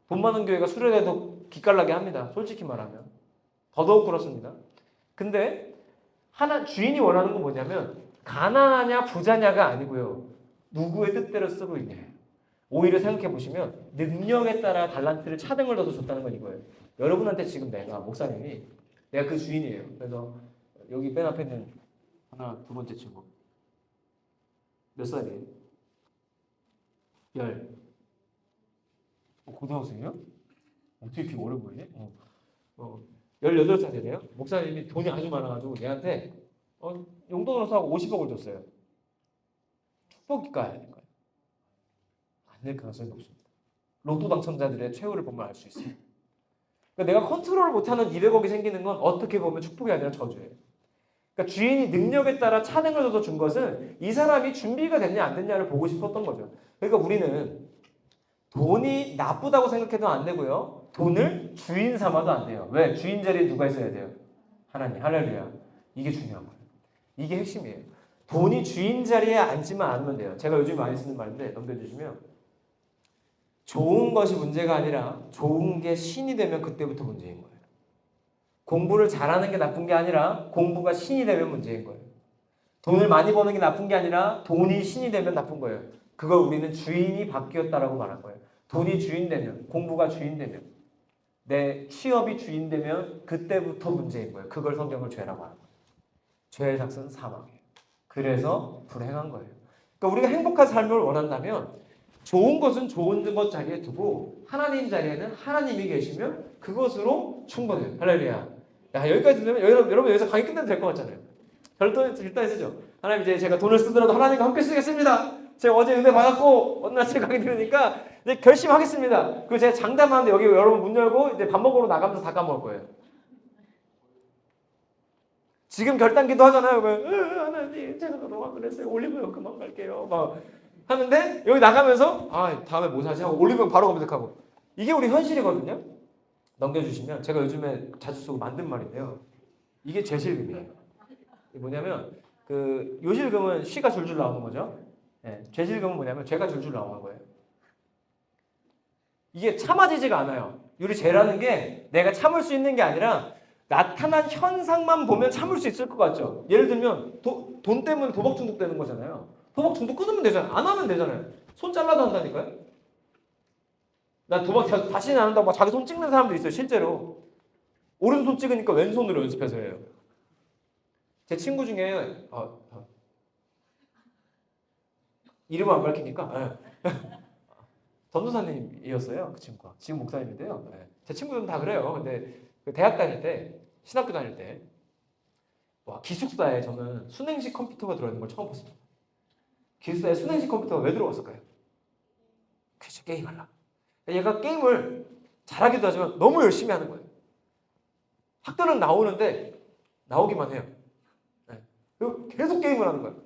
돈 많은 교회가 수련회도 기깔나게 합니다. 솔직히 말하면. 더더욱 그렇습니다. 근데 주인이 원하는 건 뭐냐면 가난하냐 부자냐가 아니고요. 누구의 뜻대로 쓰고 있냐. 오히려 생각해 보시면 능력에 따라 달란트를 차등을 넣어서 줬다는 건 이거예요. 여러분한테 지금 목사님이 내가 그 주인이에요. 그래서 여기 맨 앞에 있는 두 번째 친구 몇 살이에요? 10. 고등학생이요? 어떻게 이렇게 어려 보이지? 18살이래요. 목사님이 돈이 아주 많아가지고 얘한테 용돈으로 사고 50억을 줬어요. 축복일까요? 아닐까요? 안 될 가능성이 높습니다. 로또 당첨자들의 최후를 보면 알 수 있어요. 그러니까 내가 컨트롤 못하는 200억이 생기는 건 어떻게 보면 축복이 아니라 저주예요. 그러니까 주인이 능력에 따라 차등을 넣어서 준 것은 이 사람이 준비가 됐냐 안 됐냐를 보고 싶었던 거죠. 그러니까 우리는 돈이 나쁘다고 생각해도 안 되고요. 돈을 주인 삼아도 안 돼요. 왜? 주인 자리에 누가 있어야 돼요? 하나님. 할렐루야. 이게 중요한 거예요. 이게 핵심이에요. 돈이 주인 자리에 앉지만 않으면 돼요. 제가 요즘 많이 쓰는 말인데 넘겨주시면 좋은 것이 문제가 아니라 좋은 게 신이 되면 그때부터 문제인 거예요. 공부를 잘하는 게 나쁜 게 아니라 공부가 신이 되면 문제인 거예요. 돈을 많이 버는 게 나쁜 게 아니라 돈이 신이 되면 나쁜 거예요. 그걸 우리는 주인이 바뀌었다라고 말한 거예요. 돈이 주인 되면, 공부가 주인 되면. 내 취업이 주인 되면 그때부터 문제인 거예요. 그걸 성경은 죄라고 하는 거예요. 죄의 삭은 사망이에요. 그래서 불행한 거예요. 그러니까 우리가 행복한 삶을 원한다면 좋은 것은 좋은 것 자리에 두고 하나님 자리에는 하나님이 계시면 그것으로 충분해요. 할렐루야. 야, 여기까지 들으면 여러분 여기서 강의 끝내도 될 것 같잖아요. 일단 쓰죠. 하나님 이제 제가 돈을 쓰더라도 하나님과 함께 쓰겠습니다. 제가 어제 은혜 받았고 어느 날 제가 강의 들으니까 이제 결심하겠습니다. 그리고 제가 장담하는데 여기 여러분 문 열고 이제 밥 먹으러 나가면서 다 까먹을 거예요. 지금 결단기도 하잖아요. 하나님 제가 그동안 그랬어요. 올리브영 그만 갈게요. 막 하는데 여기 나가면서 다음에 뭐 사지 하고 올리브영 바로 검색하고 이게 우리 현실이거든요. 넘겨주시면 제가 요즘에 자주 쓰고 만든 말인데요. 이게 죄실금이에요. 이게 뭐냐면 그 요실금은 쉬가 줄줄 나오는 거죠. 네, 죄실금은 뭐냐면 죄가 줄줄 나오는 거예요. 이게 참아지지가 않아요. 우리 죄라는 게 내가 참을 수 있는 게 아니라 나타난 현상만 보면 참을 수 있을 것 같죠. 예를 들면 돈 때문에 도박 중독되는 거잖아요. 도박 중독 끊으면 되잖아요. 안 하면 되잖아요. 손 잘라도 한다니까요. 나 도박 다시는 안 한다고 막 자기 손 찍는 사람도 있어요. 실제로. 오른손 찍으니까 왼손으로 연습해서 해요. 제 친구 중에 이름을 안 밝히니까 전도사님이었어요. 그 친구가. 지금 목사님인데요. 제 친구들은 다 그래요. 근데 그 대학 다닐 때, 신학교 다닐 때 기숙사에 저는 수냉식 컴퓨터가 들어있는 걸 처음 봤습니다. 기숙사에 수냉식 컴퓨터가 왜 들어왔을까요? 그렇죠. 게임하려고. 얘가 게임을 잘하기도 하지만 너무 열심히 하는 거예요. 학교는 나오는데 나오기만 해요. 그리고 계속 게임을 하는 거예요.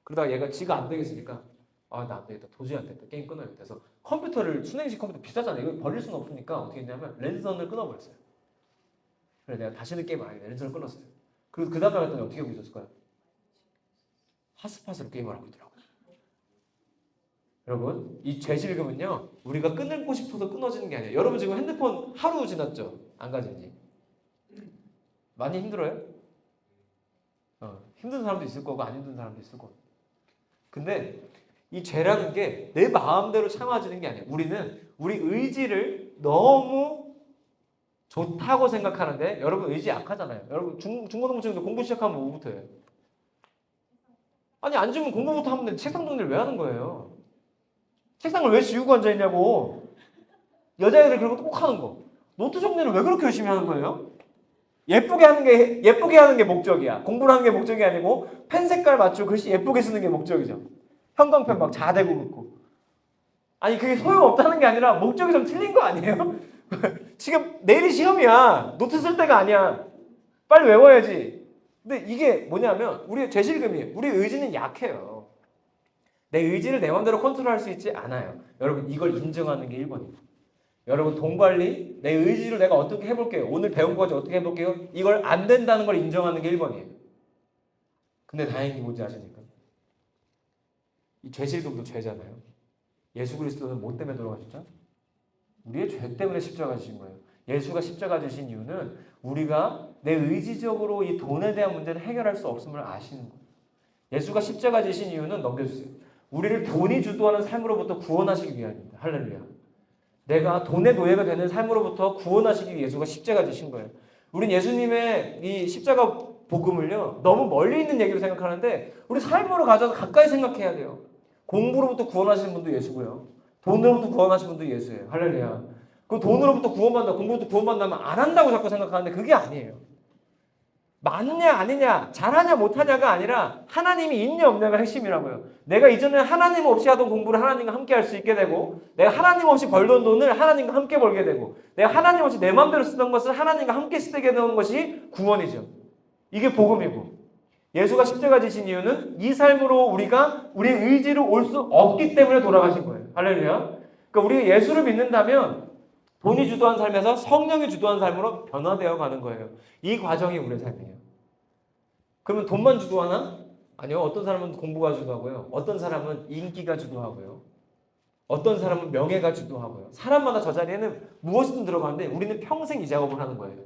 그러다가 얘가 지가 안 되겠으니까 나 안 되겠다. 도저히 안 되겠다. 게임 끊어야겠다. 그래서 컴퓨터를 수냉식 컴퓨터 비싸잖아요. 이거 버릴 수는 없으니까 어떻게 했냐면 랜선을 끊어버렸어요. 그래서 내가 다시는 게임 안 하겠다. 랜선을 끊었어요. 그리고 그 다음에 갔더니 어떻게 하고 있었을까요? 핫스팟으로 게임을 하고 있더라고요. 여러분, 이 죄질금은요, 우리가 끊고 싶어서 끊어지는 게 아니에요. 여러분 지금 핸드폰 하루 지났죠? 안 가진 지. 많이 힘들어요? 힘든 사람도 있을 거고 안 힘든 사람도 있을 거고. 근데 이 죄라는 게 내 마음대로 참아지는 게 아니에요. 우리는 우리 의지를 너무 좋다고 생각하는데 여러분 의지 약하잖아요. 여러분 중고등부생도 공부 시작하면 뭐부터 해요? 아니 앉으면 공부부터 하면 되는데 책상 정리를 왜 하는 거예요? 책상을 왜 지우고 앉아있냐고. 여자애들 그런 거 꼭 하는 거. 노트 정리를 왜 그렇게 열심히 하는 거예요? 예쁘게 하는 게 목적이야. 공부를 하는 게 목적이 아니고 펜 색깔 맞추고 글씨 예쁘게 쓰는 게 목적이죠. 형광펜 막 자대고 긋고. 아니 그게 소용없다는 게 아니라 목적이 좀 틀린 거 아니에요? 지금 내일이 시험이야. 노트 쓸 때가 아니야. 빨리 외워야지. 근데 이게 뭐냐면 우리의 죄질금이에요. 우리 의지는 약해요. 내 의지를 내 마음대로 컨트롤할 수 있지 않아요. 여러분 이걸 인정하는 게 1번입니다. 여러분 돈 관리, 내 의지를 내가 어떻게 해볼게요. 오늘 배운 거 가지고 어떻게 해볼게요. 이걸 안 된다는 걸 인정하는 게 1번이에요. 근데 다행히 뭔지 아십니까? 이 죄질금도 죄잖아요. 예수 그리스도는 뭐 때문에 돌아가셨죠? 우리의 죄 때문에 십자가 지신 거예요. 예수가 십자가 지신 이유는 우리가 내 의지적으로 이 돈에 대한 문제를 해결할 수 없음을 아시는 거예요. 예수가 십자가 지신 이유는 넘겨주세요. 우리를 돈이 주도하는 삶으로부터 구원하시기 위함입니다. 할렐루야. 내가 돈의 노예가 되는 삶으로부터 구원하시기 위해 예수가 십자가 지신 거예요. 우린 예수님의 이 십자가 복음을요 너무 멀리 있는 얘기로 생각하는데 우리 삶으로 가져서 가까이 생각해야 돼요. 공부로부터 구원하시는 분도 예수고요. 돈으로부터 구원하시는 분도 예수예요. 할렐루야. 그 돈으로부터 구원받는다, 공부로부터 구원받는다면 안 한다고 자꾸 생각하는데 그게 아니에요. 맞냐 아니냐, 잘하냐 못하냐가 아니라 하나님이 있냐 없냐가 핵심이라고요. 내가 이전에 하나님 없이 하던 공부를 하나님과 함께 할 수 있게 되고 내가 하나님 없이 벌던 돈을 하나님과 함께 벌게 되고 내가 하나님 없이 내 마음대로 쓰던 것을 하나님과 함께 쓰게 되는 것이 구원이죠. 이게 복음이고 예수가 십자가 지신 이유는 이 삶으로 우리가 우리의 의지로 올 수 없기 때문에 돌아가신 거예요. 할렐루야. 그러니까 우리가 예수를 믿는다면 돈이 주도한 삶에서 성령이 주도한 삶으로 변화되어 가는 거예요. 이 과정이 우리의 삶이에요. 그러면 돈만 주도하나? 아니요. 어떤 사람은 공부가 주도하고요. 어떤 사람은 인기가 주도하고요. 어떤 사람은 명예가 주도하고요. 사람마다 저 자리에는 무엇이든 들어가는데 우리는 평생 이 작업을 하는 거예요.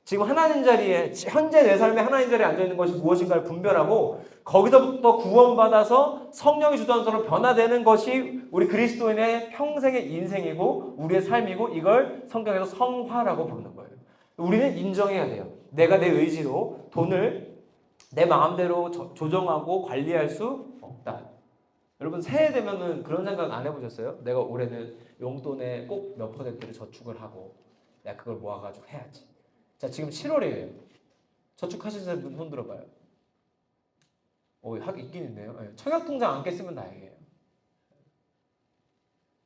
지금 하나님 자리에 현재 내 삶에 하나님 자리에 앉아 있는 것이 무엇인가를 분별하고 거기서부터 구원받아서 성령이 주도하는 서로 변화되는 것이 우리 그리스도인의 평생의 인생이고 우리의 삶이고 이걸 성경에서 성화라고 부르는 거예요. 우리는 인정해야 돼요. 내가 내 의지로 돈을 내 마음대로 조정하고 관리할 수 없다. 여러분 새해 되면은 그런 생각 안 해보셨어요? 내가 올해는 용돈에 꼭 몇 퍼센트를 저축을 하고 내가 그걸 모아가지고 해야지. 자, 지금 7월이에요. 저축하시는 분 손 들어봐요. 하긴 있긴 있네요. 청약통장 안 깼으면 다행이에요.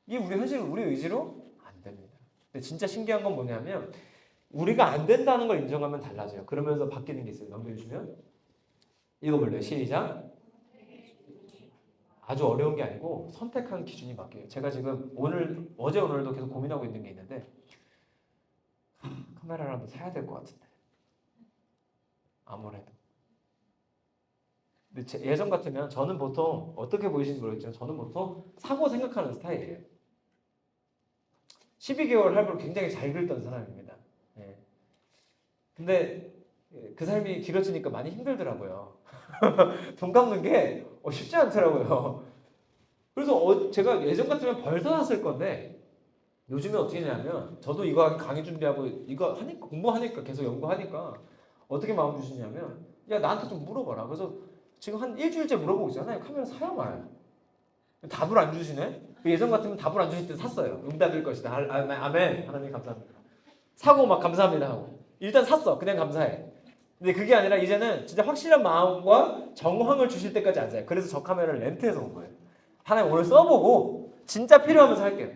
이게 우리 현실, 우리 의지로 안 됩니다. 근데 진짜 신기한 건 뭐냐면 우리가 안 된다는 걸 인정하면 달라져요. 그러면서 바뀌는 게 있어요. 넘겨주시면 읽어볼래요? 시작. 아주 어려운 게 아니고 선택하는 기준이 바뀌어요. 제가 지금 어제 오늘도 계속 고민하고 있는 게 있는데 카메라를 한번 사야 될 것 같은데 아무래도. 근데 예전 같으면 저는 보통 어떻게 보이시는지 모르겠지만 저는 보통 사고 생각하는 스타일이에요. 12개월 할부를 굉장히 잘 긁던 사람입니다. 예. 근데 그 삶이 길어지니까 많이 힘들더라고요. 돈 갚는 게 쉽지 않더라고요. 그래서 제가 예전 같으면 벌써 놨을 건데 요즘에 어떻게 되냐면 저도 이거 강의 준비하고 이거 하니까 공부하니까 계속 연구하니까 어떻게 마음 주시냐면 야 나한테 좀 물어봐라. 그래서 지금 한 일주일째 물어보고 있어요. 하나님 카메라 사요 말아요. 답을 안 주시네. 예전 같으면 답을 안 주실 때 샀어요. 응답일 것이다. 아멘. 하나님 감사합니다. 사고 막 감사합니다 하고 일단 샀어. 그냥 감사해. 근데 그게 아니라 이제는 진짜 확실한 마음과 정황을 주실 때까지 안 사요. 그래서 저 카메라를 렌트해서 온 거예요. 하나님 오늘 써보고 진짜 필요하면 살게요.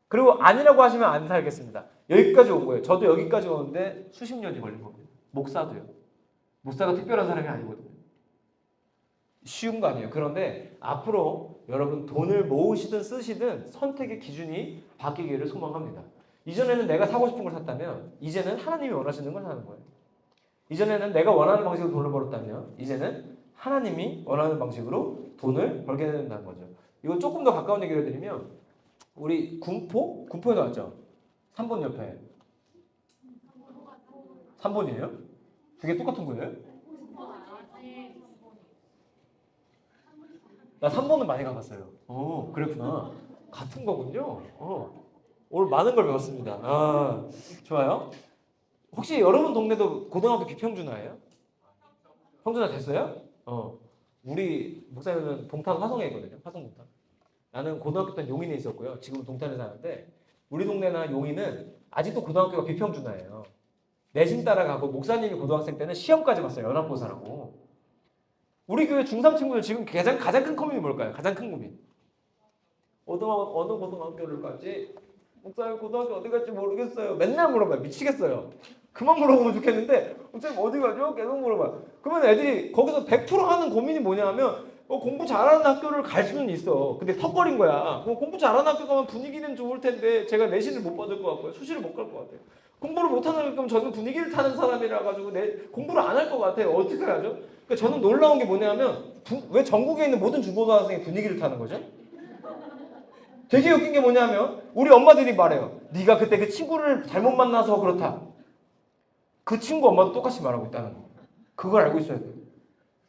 그리고 아니라고 하시면 안 살겠습니다. 여기까지 온 거예요. 저도 여기까지 오는데 수십 년이 걸린 겁니다. 목사도요. 목사가 특별한 사람이 아니거든요. 쉬운 거 아니에요. 그런데 앞으로 여러분 돈을 모으시든 쓰시든 선택의 기준이 바뀌기를 소망합니다. 이전에는 내가 사고 싶은 걸 샀다면 이제는 하나님이 원하시는 걸 사는 거예요. 이전에는 내가 원하는 방식으로 돈을 벌었다면 이제는 하나님이 원하는 방식으로 돈을 벌게 된다는 거죠. 이거 조금 더 가까운 얘기를 해드리면 우리 군포에 나왔죠? 3번 옆에 3번이에요? 두 개 똑같은 거예요? 나 3번은 많이 가봤어요. 그랬구나. 같은 거군요. 오늘 많은 걸 배웠습니다. 좋아요. 혹시 여러분 동네도 고등학교 비평준화예요? 평준화 됐어요? 우리 목사님은 동탄 화성에 있거든요. 화성 동탄. 나는 고등학교 때는 용인에 있었고요. 지금 동탄에 사는데 우리 동네나 용인은 아직도 고등학교가 비평준화예요. 내신 따라가고 목사님이 고등학생 때는 시험까지 봤어요. 연합고사라고. 우리 교회 중3 친구들 지금 가장 큰 고민이 뭘까요? 가장 큰 고민. 어느 고등학교를 가지? 목사님 고등학교 어디 갈지 모르겠어요. 맨날 물어봐요. 미치겠어요. 그만 물어보면 좋겠는데 목사님 어디 가죠? 계속 물어봐요. 그러면 애들이 거기서 100% 하는 고민이 뭐냐 하면 공부 잘하는 학교를 갈 수는 있어. 근데 턱걸인 거야. 공부 잘하는 학교 가면 분위기는 좋을 텐데 제가 내신을 못 받을 것 같고요. 수시를 못 갈 것 같아요. 공부를 못하는 학교 면 저는 분위기를 타는 사람이라 가지고 공부를 안 할 것 같아요. 어떻게 하죠? 그러니까 저는 놀라운 게 뭐냐면 왜 전국에 있는 모든 중고등학생이 분위기를 타는 거죠? 되게 웃긴 게 뭐냐면 우리 엄마들이 말해요. 네가 그때 그 친구를 잘못 만나서 그렇다. 그 친구 엄마도 똑같이 말하고 있다는 거. 그걸 알고 있어야 돼요.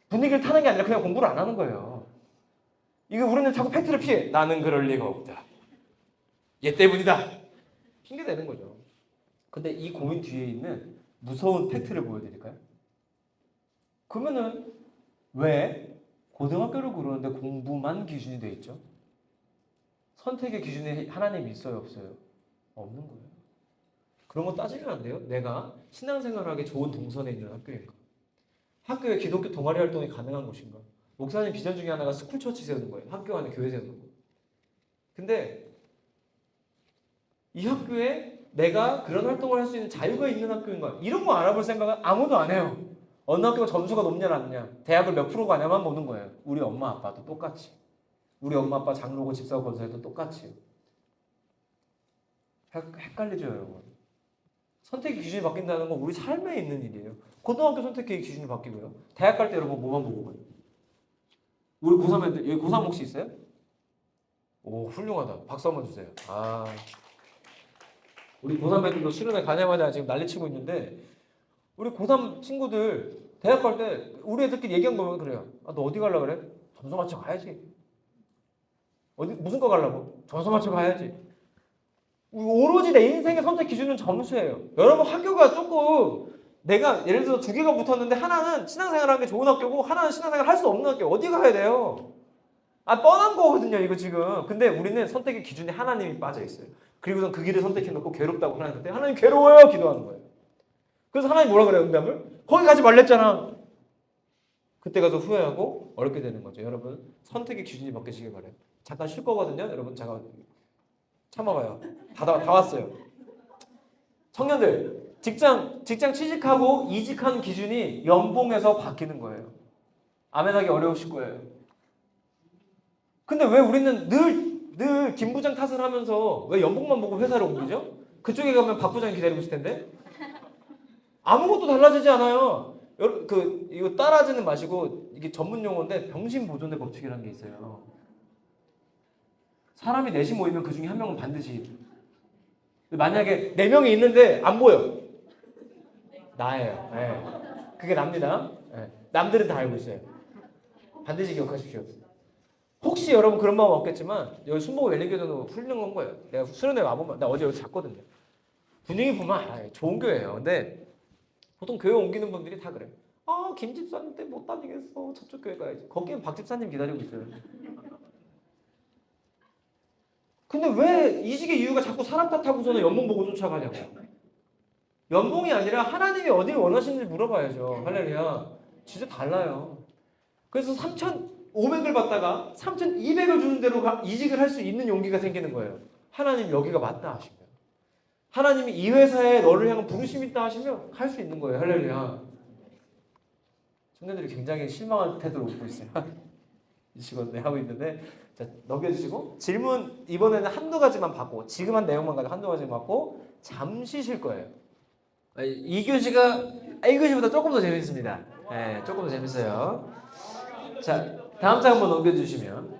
분위기를 타는 게 아니라 그냥 공부를 안 하는 거예요. 이거 우리는 자꾸 팩트를 피해. 나는 그럴 리가 없다. 얘 때문이다. 핑계 대는 거죠. 근데 이 고민 뒤에 있는 무서운 팩트를 보여드릴까요? 그러면은 왜 고등학교를 고르는데 공부만 기준이 돼 있죠? 선택의 기준에 하나님이 있어요, 없어요? 없는 거예요. 그런 거 따지면 안 돼요. 내가 신앙생활하기 좋은 동선에 있는 학교인가? 학교에 기독교 동아리 활동이 가능한 곳인가? 목사님 비전 중에 하나가 스쿨처치 세우는 거예요. 학교 안에 교회 세우는 거. 근데 이 학교에 내가 그런 활동을 할 수 있는 자유가 있는 학교인가? 이런 거 알아볼 생각은 아무도 안 해요. 어느 학교가 점수가 높냐 낮냐, 대학을 몇 프로 가냐만 보는 거예요. 우리 엄마 아빠도 똑같이. 우리 엄마 아빠 장로고 집사고 권사해도 똑같이. 헷갈리죠 여러분. 선택의 기준이 바뀐다는 건 우리 삶에 있는 일이에요. 고등학교 선택의 기준이 바뀌고요. 대학 갈 때 여러분 뭐만 보고 가요? 우리 고3 애들, 여기 고3 혹시 있어요? 오 훌륭하다. 박수 한번 주세요. 우리 고3 애들도 수련회 가자마자 지금 난리치고 있는데 우리 고3 친구들 대학 갈 때 우리 애들끼리 얘기한 거 보면 그래요. 아, 너 어디 가려고 그래? 점수 맞춰 가야지. 어디 무슨 거 가려고? 점수 맞춰 가야지. 오로지 내 인생의 선택 기준은 점수예요. 여러분 학교가 조금 내가 예를 들어 두 개가 붙었는데 하나는 신앙생활하는 게 좋은 학교고 하나는 신앙생활 할 수 없는 학교 어디 가야 돼요? 아 뻔한 거거든요 이거 지금. 근데 우리는 선택의 기준에 하나님이 빠져 있어요. 그리고선 그 길을 선택해놓고 괴롭다고 하나님한테 하나님 괴로워요 기도하는 거예요. 그래서 하나님 뭐라 그래요 응답을? 거기 가지 말랬잖아. 그때 가서 후회하고 어렵게 되는 거죠. 여러분 선택의 기준이 바뀌시길 바래요. 잠깐 쉴 거거든요. 여러분 잠깐 참아봐요. 다 왔어요. 청년들 직장 취직하고 이직한 기준이 연봉에서 바뀌는 거예요. 아멘하기 어려우실 거예요. 근데 왜 우리는 늘 김 부장 탓을 하면서 왜 연봉만 보고 회사를 옮기죠? 그쪽에 가면 박 부장이 기다리고 있을 텐데 아무것도 달라지지 않아요. 이거 따라하지는 마시고 이게 전문 용어인데 병신보존의 법칙이라는 게 있어요. 사람이 넷이 모이면 그 중에 한 명은 반드시 만약에 네 명이 있는데 안 보여. 나예요. 네. 그게 납니다. 네. 남들은 다 알고 있어요. 반드시 기억하십시오. 혹시 여러분 그런 마음 없겠지만 여기 순복음 웰링교전도 훌륭한 거예요. 내가 수련회 와보면 나 어제 여기 잤거든요. 분위기 보면 좋은 교회예요. 근데 보통 교회 옮기는 분들이 다 그래. 아, 김 집사님 때문에 못 다니겠어. 저쪽 교회 가야지. 거기는 박 집사님 기다리고 있어요. 근데 왜 이직의 이유가 자꾸 사람 탓하고서는 연봉 보고 쫓아가냐고. 연봉이 아니라 하나님이 어디를 원하시는지 물어봐야죠. 할렐루야. 진짜 달라요. 그래서 3,500을 받다가 3,200을 주는 대로 이직을 할 수 있는 용기가 생기는 거예요. 하나님 여기가 맞다 하시면. 하나님이 이 회사에 너를 향한 부르심이 있다 하시면 할 수 있는 거예요. 할렐루야. 청년들이 굉장히 실망한 태도로 웃고 있어요. 이 시간 하고 있는데 자, 넘겨주시고 질문 이번에는 한두 가지만 받고 지금 한 내용만 가지고 한두 가지만 받고 잠시 쉴 거예요. 이 교시가 1교시보다 조금 더 재밌습니다. 네, 조금 더 재밌어요. 자, 다음 장 한번 넘겨주시면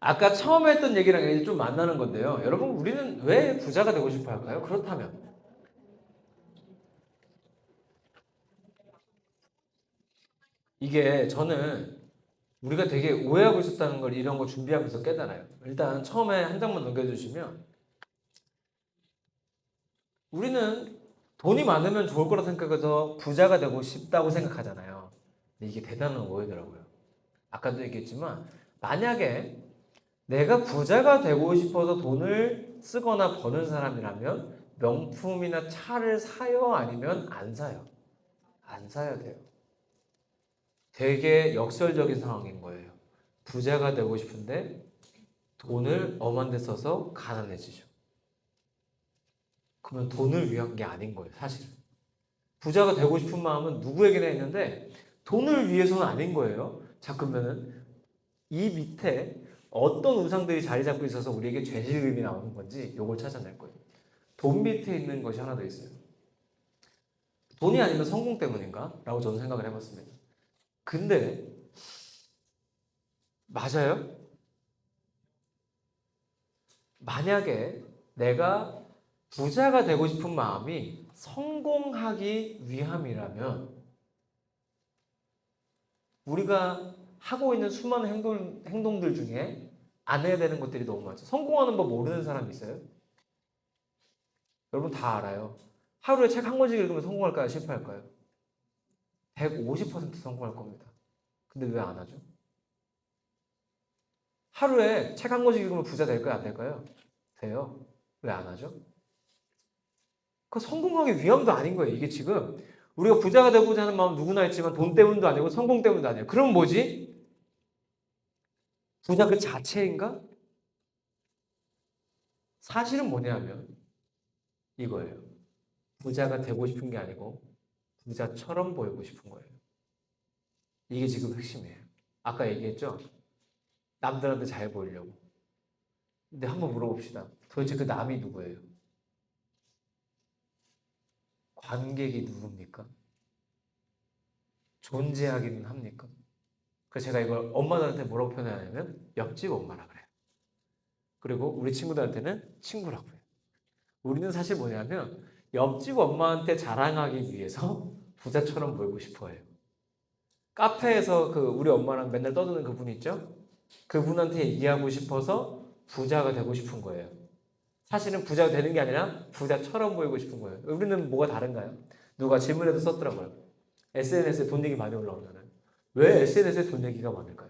아까 처음에 했던 얘기랑 이제 좀 만나는 건데요. 여러분 우리는 왜 부자가 되고 싶어 할까요? 그렇다면 이게 저는 우리가 되게 오해하고 있었다는 걸 이런 거 준비하면서 깨달아요. 일단 처음에 한 장만 넘겨주시면 우리는 돈이 많으면 좋을 거라 생각해서 부자가 되고 싶다고 생각하잖아요. 근데 이게 대단한 오해더라고요. 아까도 얘기했지만 만약에 내가 부자가 되고 싶어서 돈을 쓰거나 버는 사람이라면 명품이나 차를 사요? 아니면 안 사요? 안 사야 돼요. 되게 역설적인 상황인 거예요. 부자가 되고 싶은데 돈을 엄한 데 써서 가난해지죠. 그러면 돈을 위한 게 아닌 거예요, 사실은. 부자가 되고 싶은 마음은 누구에게나 있는데 돈을 위해서는 아닌 거예요. 자, 그러면은 이 밑에 어떤 우상들이 자리 잡고 있어서 우리에게 죄질금이 나오는 건지 이걸 찾아낼 거예요. 돈 밑에 있는 것이 하나 더 있어요. 돈이 아니면 성공 때문인가? 라고 저는 생각을 해봤습니다. 근데 맞아요? 만약에 내가 부자가 되고 싶은 마음이 성공하기 위함이라면 우리가 하고 있는 수많은 행동들 중에 안 해야 되는 것들이 너무 많죠. 성공하는 법 모르는 사람 있어요? 여러분 다 알아요. 하루에 책 한 권씩 읽으면 성공할까요? 실패할까요? 150% 성공할 겁니다. 근데 왜 안 하죠? 하루에 책 한 권씩 읽으면 부자 될까요? 안 될까요? 돼요. 왜 안 하죠? 그 성공하기 위함도 아닌 거예요. 이게 지금 우리가 부자가 되고자 하는 마음 누구나 있지만 돈 때문도 아니고 성공 때문도 아니에요. 그럼 뭐지? 부자 그 자체인가? 사실은 뭐냐면 이거예요. 부자가 되고 싶은 게 아니고 부자처럼 보이고 싶은 거예요. 이게 지금 핵심이에요. 아까 얘기했죠? 남들한테 잘 보이려고. 근데 한번 물어봅시다. 도대체 그 남이 누구예요? 관객이 누굽니까? 존재하기는 합니까? 그래서 제가 이걸 엄마들한테 뭐라고 표현하냐면 옆집 엄마라 그래요. 그리고 우리 친구들한테는 친구라고 해요. 우리는 사실 뭐냐면 옆집 엄마한테 자랑하기 위해서 부자처럼 보이고 싶어 해요. 카페에서 그 우리 엄마랑 맨날 떠드는 그분 있죠? 그분한테 얘기하고 싶어서 부자가 되고 싶은 거예요. 사실은 부자가 되는 게 아니라 부자처럼 보이고 싶은 거예요. 우리는 뭐가 다른가요? 누가 질문에도 썼더라고요. SNS에 돈 얘기 많이 올라오잖아요. 왜 SNS에 돈 얘기가 많을까요?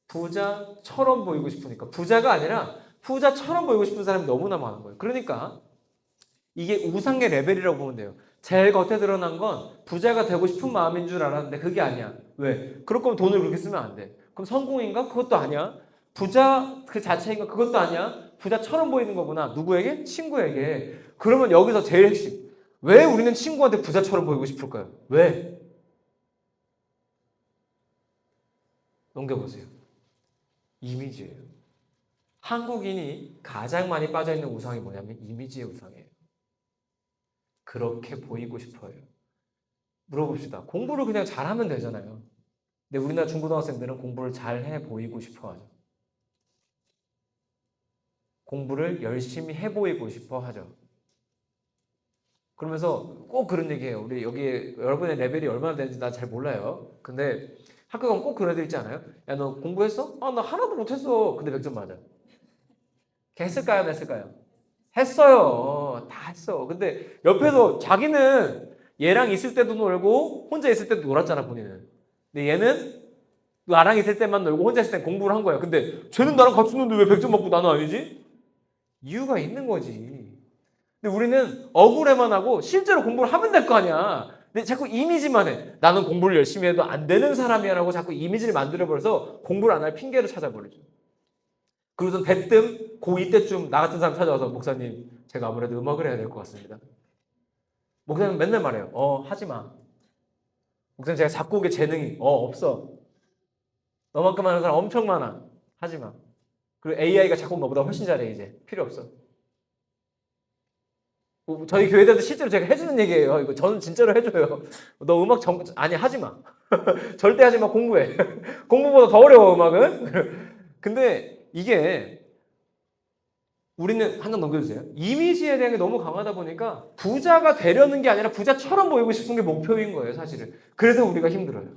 부자처럼 보이고 싶으니까. 부자가 아니라 부자처럼 보이고 싶은 사람이 너무나 많은 거예요. 그러니까 이게 우상의 레벨이라고 보면 돼요. 제일 겉에 드러난 건 부자가 되고 싶은 마음인 줄 알았는데 그게 아니야. 왜? 그럴 거면 돈을 그렇게 쓰면 안 돼. 그럼 성공인가? 그것도 아니야. 부자 그 자체인가? 그것도 아니야. 부자처럼 보이는 거구나. 누구에게? 친구에게. 그러면 여기서 제일 핵심. 왜 우리는 친구한테 부자처럼 보이고 싶을까요? 왜? 넘겨보세요. 이미지예요. 한국인이 가장 많이 빠져있는 우상이 뭐냐면 이미지의 우상이에요. 그렇게 보이고 싶어요. 물어봅시다. 공부를 그냥 잘하면 되잖아요. 근데 우리나라 중고등학생들은 공부를 잘해 보이고 싶어 하죠. 공부를 열심히 해 보이고 싶어 하죠. 그러면서 꼭 그런 얘기해요. 우리 여기 여러분의 레벨이 얼마나 되는지 난 잘 몰라요. 근데 학교 가면 꼭 그런 애들 있지 않아요? 야, 너 공부했어? 아, 나 하나도 못했어. 근데 100점 맞아. 했을까요? 안 했을까요? 했어요. 다 했어. 근데 옆에서 자기는 얘랑 있을 때도 놀고 혼자 있을 때도 놀았잖아, 본인은. 근데 얘는 나랑 있을 때만 놀고 혼자 있을 때 공부를 한 거야. 근데 쟤는 나랑 같이 노는데 왜 100점 맞고 나는 아니지? 이유가 있는 거지. 근데 우리는 억울해만 하고 실제로 공부를 하면 될 거 아니야. 근데 자꾸 이미지만 해. 나는 공부를 열심히 해도 안 되는 사람이야 라고 자꾸 이미지를 만들어버려서 공부를 안 할 핑계를 찾아버리죠. 그러고서 대뜸 고2 때쯤 나 같은 사람 찾아와서 목사님 제가 아무래도 음악을 해야 될 것 같습니다. 목사님 맨날 말해요. 하지 마. 목사님 제가 작곡에 재능이 없어. 너만큼 하는 사람 엄청 많아. 하지 마. 그리고 AI가 작곡 너보다 훨씬 잘해 이제. 필요 없어. 저희 교회에도 실제로 제가 해주는 얘기예요. 이거 저는 진짜로 해줘요. 너 음악 아니 하지 마. 절대 하지 마. 공부해. 공부보다 더 어려워 음악은. 근데 이게 우리는 한 장 넘겨주세요. 이미지에 대한 게 너무 강하다 보니까 부자가 되려는 게 아니라 부자처럼 보이고 싶은 게 목표인 거예요, 사실은. 그래서 우리가 힘들어요.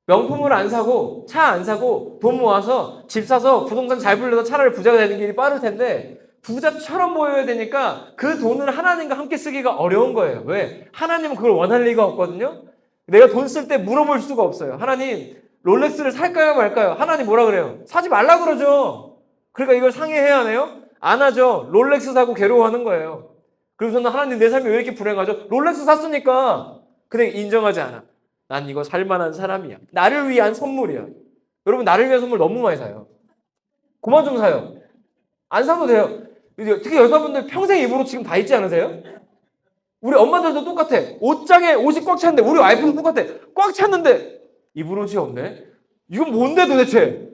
명품을 안 사고 차 안 사고 돈 모아서 집 사서 부동산 잘 불려서 차라리 부자가 되는 길이 빠를 텐데 부자처럼 보여야 되니까 그 돈을 하나님과 함께 쓰기가 어려운 거예요. 왜? 하나님은 그걸 원할 리가 없거든요. 내가 돈 쓸 때 물어볼 수가 없어요. 하나님 롤렉스를 살까요 말까요? 하나님 뭐라 그래요? 사지 말라 그러죠. 그러니까 이걸 상의해야 하네요? 안 하죠. 롤렉스 사고 괴로워하는 거예요. 그래서 저는 하나님 내 삶이 왜 이렇게 불행하죠? 롤렉스 샀으니까. 근데 인정하지 않아. 난 이거 살만한 사람이야. 나를 위한 선물이야. 여러분 나를 위한 선물 너무 많이 사요. 그만 좀 사요. 안 사도 돼요. 특히 여자분들 평생 입으로 지금 다 있지 않으세요? 우리 엄마들도 똑같아. 옷장에 옷이 꽉 찼는데 우리 와이프도 똑같아. 꽉 찼는데 입을 옷이 없네. 이건 뭔데 도대체?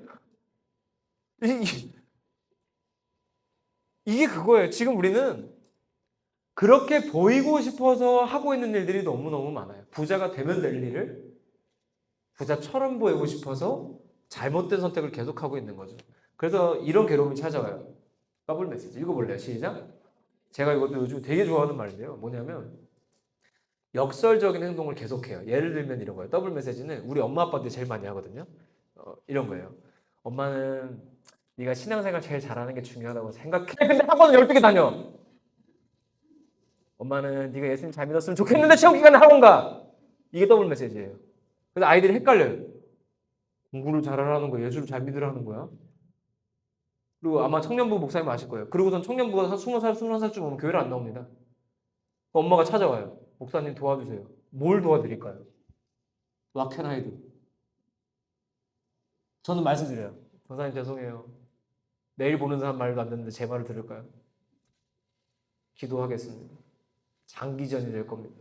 이게 그거예요. 지금 우리는 그렇게 보이고 싶어서 하고 있는 일들이 너무너무 많아요. 부자가 되면 될 일을 부자처럼 보이고 싶어서 잘못된 선택을 계속하고 있는 거죠. 그래서 이런 괴로움이 찾아와요. 더블 메시지 읽어볼래요? 시작. 제가 이것도 요즘 되게 좋아하는 말인데요. 뭐냐면 역설적인 행동을 계속해요. 예를 들면 이런 거예요. 더블 메시지는 우리 엄마 아빠들이 제일 많이 하거든요. 이런 거예요. 엄마는 네가 신앙생활 제일 잘하는 게 중요하다고 생각해. 근데 학원은 12개 다녀. 엄마는 네가 예수님 잘 믿었으면 좋겠는데 시험 기간에 학원 가. 이게 더블 메시지예요. 그래서 아이들이 헷갈려요. 공부를 잘하라는 거야? 예수를 잘 믿으라는 거야? 그리고 아마 청년부 목사님 아실 거예요. 그리고선 청년부가 20살, 21살쯤 오면 교회를 안 나옵니다. 엄마가 찾아와요. 목사님 도와주세요. 뭘 도와드릴까요? What can I do? 저는 말씀드려요. 목사님 죄송해요. 내일 보는 사람 말도 안 듣는데 제 말을 들을까요? 기도하겠습니다. 장기전이 될 겁니다.